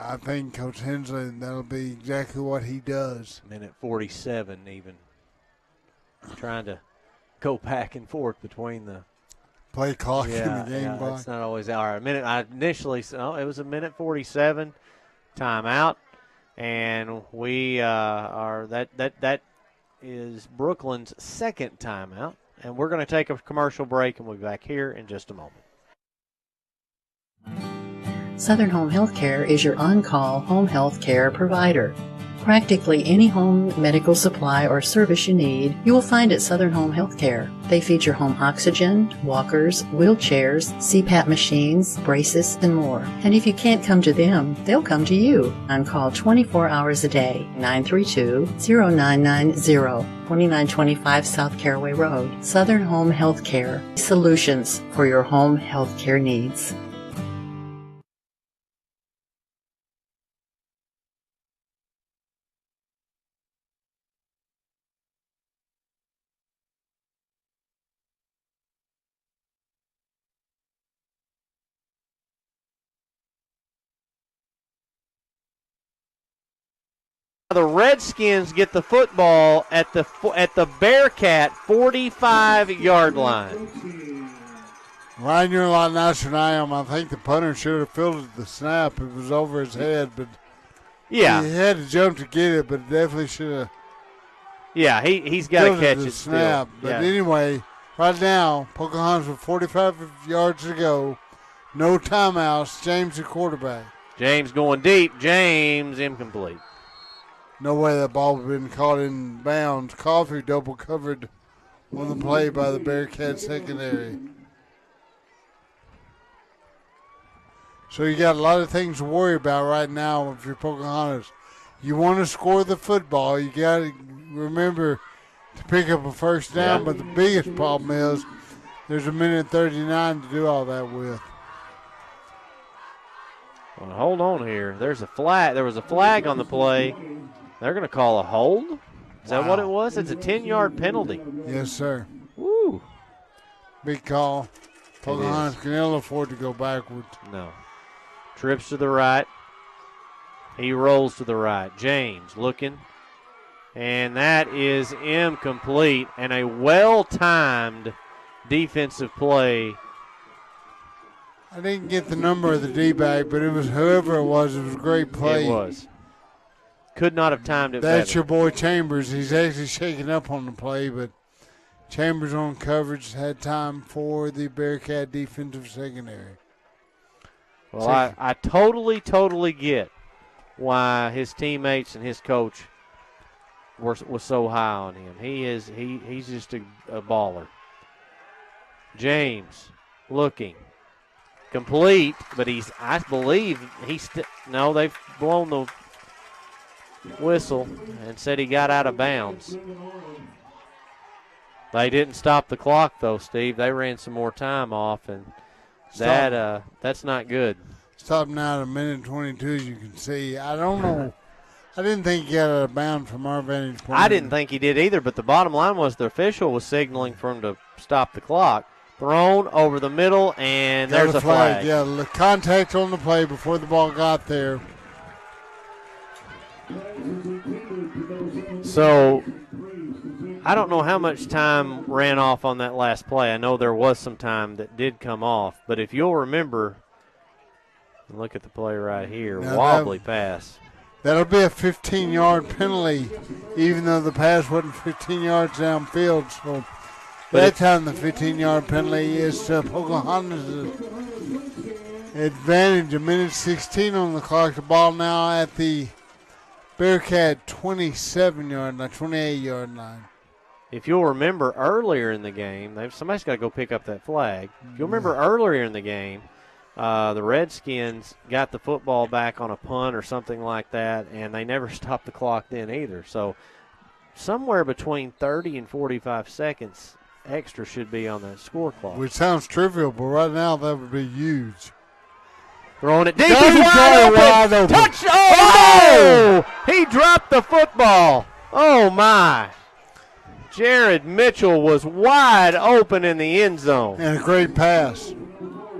I think Coach Hensley, that'll be exactly what he does. Minute 47 even. Trying to go back and forth between the play clock and the game clock. It's not always all right. I initially it was a minute 47 timeout. And we that is Brookland's second timeout. And we're going to take a commercial break, and we'll be back here in just a moment. Southern Home Health Care is your on-call home health care provider. Practically any home medical supply or service you need, you will find at Southern Home Healthcare. They feature home oxygen, walkers, wheelchairs, CPAP machines, braces, and more. And if you can't come to them, they'll come to you. On call 24 hours a day, 932-0990, 2925 South Caraway Road. Southern Home Healthcare. Solutions for your home healthcare needs. The Redskins get the football at the Bearcat 45-yard line. Ryan, you're a lot nicer than I am. I think the punter should have fielded the snap. It was over his head, but yeah, he had to jump to get it, but definitely should have. Yeah, he's got to catch the it snap. Still. But yeah. Anyway, right now, Pocahontas with 45 yards to go. No timeouts. James the quarterback. James going deep. James incomplete. No way that ball would have been caught in bounds. Coffee double covered on the play by the Bearcat secondary. So you got a lot of things to worry about right now if you're Pocahontas. You want to score the football. You got to remember to pick up a first down, Yeah. but the biggest problem is there's a minute 39 to do all that with. Well, hold on here. There was a flag on the play. They're going to call a hold? Is that what it was? It's a 10-yard penalty. Yes, sir. Woo. Big call. Pocahontas can ill afford to go backwards. No. Trips to the right. He rolls to the right. James looking. And that is incomplete. And a well-timed defensive play. I didn't get the number of the D-back, but it was whoever it was a great play. It was. Could not have timed it That's better. your boy Chambers. He's actually shaking up on the play, but Chambers on coverage had time for the Bearcat defensive secondary. Well, I totally get why his teammates and his coach was so high on him. He's just a baller. James looking. Complete, but I believe no, they've blown the whistle and said he got out of bounds. They didn't stop the clock though, Steve. They ran some more time off, and that's not good. Stopped now at a minute 22, as you can see. I don't know. I didn't think he got out of bounds from our vantage point. I didn't think he did either, but the bottom line was the official was signaling for him to stop the clock. Thrown over the middle, and there's a flag. Yeah, the contact on the play before the ball got there. So I don't know how much time ran off on that last play. I know there was some time that did come off, but if you'll remember, look at the play right here, now wobbly pass. That'll be a 15-yard penalty, even though the pass wasn't 15 yards downfield. So that time the 15-yard penalty is to Pocahontas' advantage. A minute 16 on the clock. The ball now at the Bearcat 27-yard line, 28-yard line. If you'll remember earlier in the game, somebody's got to go pick up that flag. If you'll remember earlier in the game, the Redskins got the football back on a punt or something like that, and they never stopped the clock then either. So somewhere between 30 and 45 seconds extra should be on that score clock. Which sounds trivial, but right now that would be huge. Throwing it deep. He's wide open. Touch! Oh! He dropped the football. Oh, my. Jared Mitchell was wide open in the end zone. And a great pass.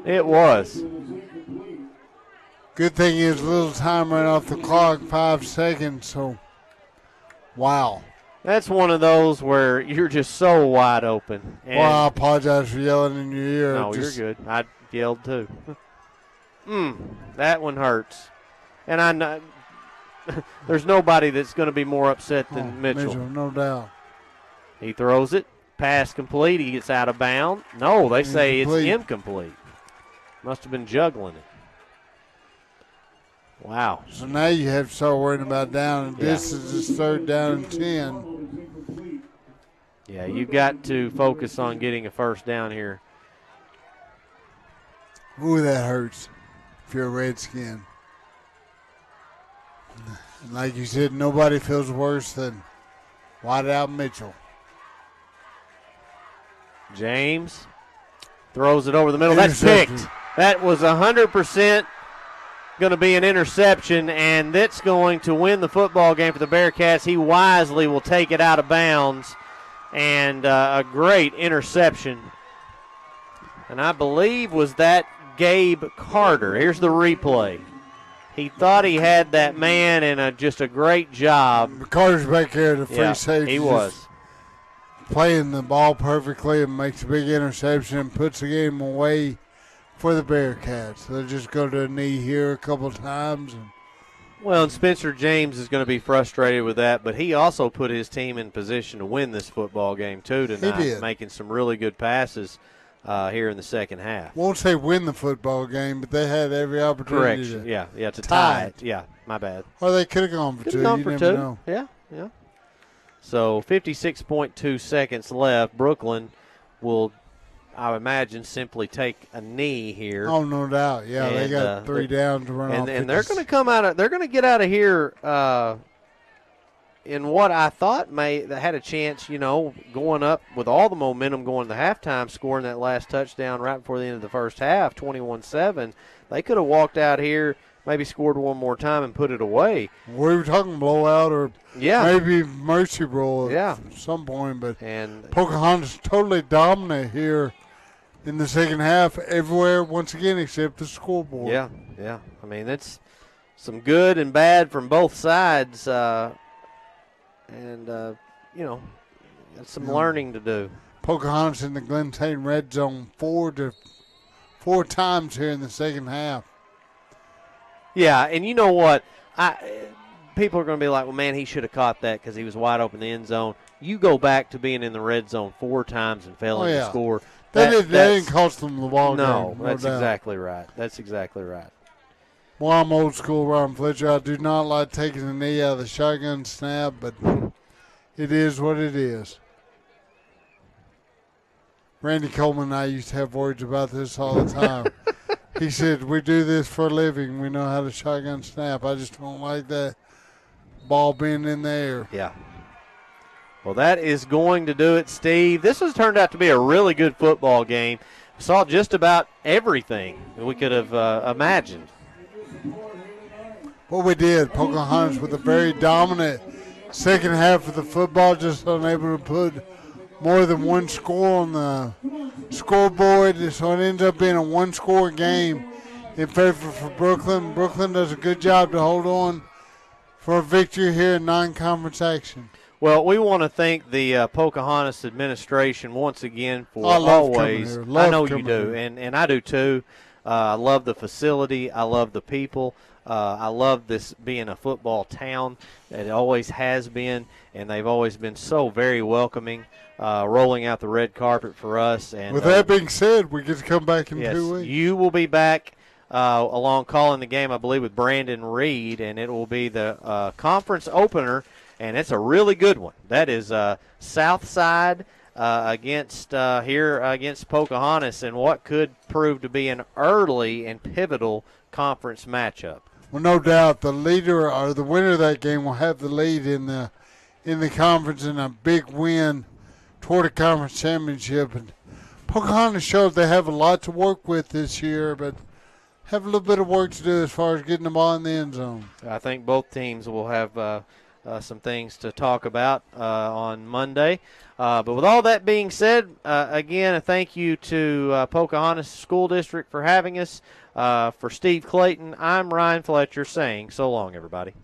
It was. Good thing is a little time right off the clock, 5 seconds, so wow. That's one of those where you're just so wide open. And well, I apologize for yelling in your ear. No, you're good. I yelled too. That one hurts. And I know there's nobody that's going to be more upset than Mitchell. No doubt. He throws it. Pass complete. He gets out of bounds. No, they say it's incomplete. Must have been juggling it. Wow. So now you have to start worrying about down and distance. Is 3rd down and 10. Yeah, you've got to focus on getting a first down here. Ooh, that hurts if you're a Redskin. And like you said, nobody feels worse than Whiteout Mitchell. James throws it over the middle. That's picked. That was 100% going to be an interception, and that's going to win the football game for the Bearcats. He wisely will take it out of bounds, and a great interception. And I believe was that Gabe Carter. Here's the replay. He thought he had that man, and just a great job. Carter's back there, the free safety. He was. Playing the ball perfectly and makes a big interception and puts the game away for the Bearcats. They'll just go to a knee here a couple times. Well, and Spencer James is going to be frustrated with that, but he also put his team in position to win this football game too tonight, He did. making some really good passes here in the second half. Won't say win the football game, but they had every opportunity. Correction, to tie it. Yeah, my bad. Or they could have gone for Could two. have gone You for never two. know. Yeah. So 56.2 seconds left. Brooklyn will, I imagine, simply take a knee here. Oh, no doubt. Yeah, they got 3 downs to run off. And they're going to come out of. They're going to get out of here in what I thought had a chance. Going up with all the momentum going to halftime, scoring that last touchdown right before the end of the first half, 21-7. They could have walked out here, maybe scored one more time and put it away. We were talking blowout or maybe mercy roll at some point, but Pocahontas totally dominant here in the second half everywhere once again except the scoreboard. Yeah. I mean, that's some good and bad from both sides, that's some learning to do. Pocahontas in the Glen Tate red zone four times here in the second half. Yeah, and you know what? People are going to be like, well, man, he should have caught that because he was wide open in the end zone. You go back to being in the red zone 4 times and failing to score. That didn't cost them the ball game. No, that's exactly right. That's exactly right. Well, I'm old school, Ron Fletcher. I do not like taking the knee out of the shotgun snap, but it is what it is. Randy Coleman and I used to have words about this all the time. He said, we do this for a living. We know how to shotgun snap. I just don't like that ball being in the air. Yeah. Well, that is going to do it, Steve. This has turned out to be a really good football game. We saw just about everything that we could have imagined. What we did, Pocahontas with a very dominant second half of the football, just unable to put more than one score on the scoreboard, so it ends up being a one-score game in favor for Brooklyn. Brooklyn does a good job to hold on for a victory here in non-conference action. Well, we want to thank the Pocahontas administration once again for always. I know you do, and I do too. I love the facility. I love the people. I love this being a football town. It always has been, and they've always been so very welcoming. Rolling out the red carpet for us. And with that being said, we get to come back in 2 weeks. You will be back along calling the game, I believe, with Brandon Reed, and it will be the conference opener, and it's a really good one. That is Southside against Pocahontas, and what could prove to be an early and pivotal conference matchup. Well, no doubt the leader or the winner of that game will have the lead in the conference in a big win toward a conference championship. And Pocahontas showed they have a lot to work with this year, but have a little bit of work to do as far as getting the ball in the end zone. I think both teams will have some things to talk about on Monday. But with all that being said, again, a thank you to Pocahontas School District for having us. For Steve Clayton, I'm Ryan Fletcher saying so long, everybody.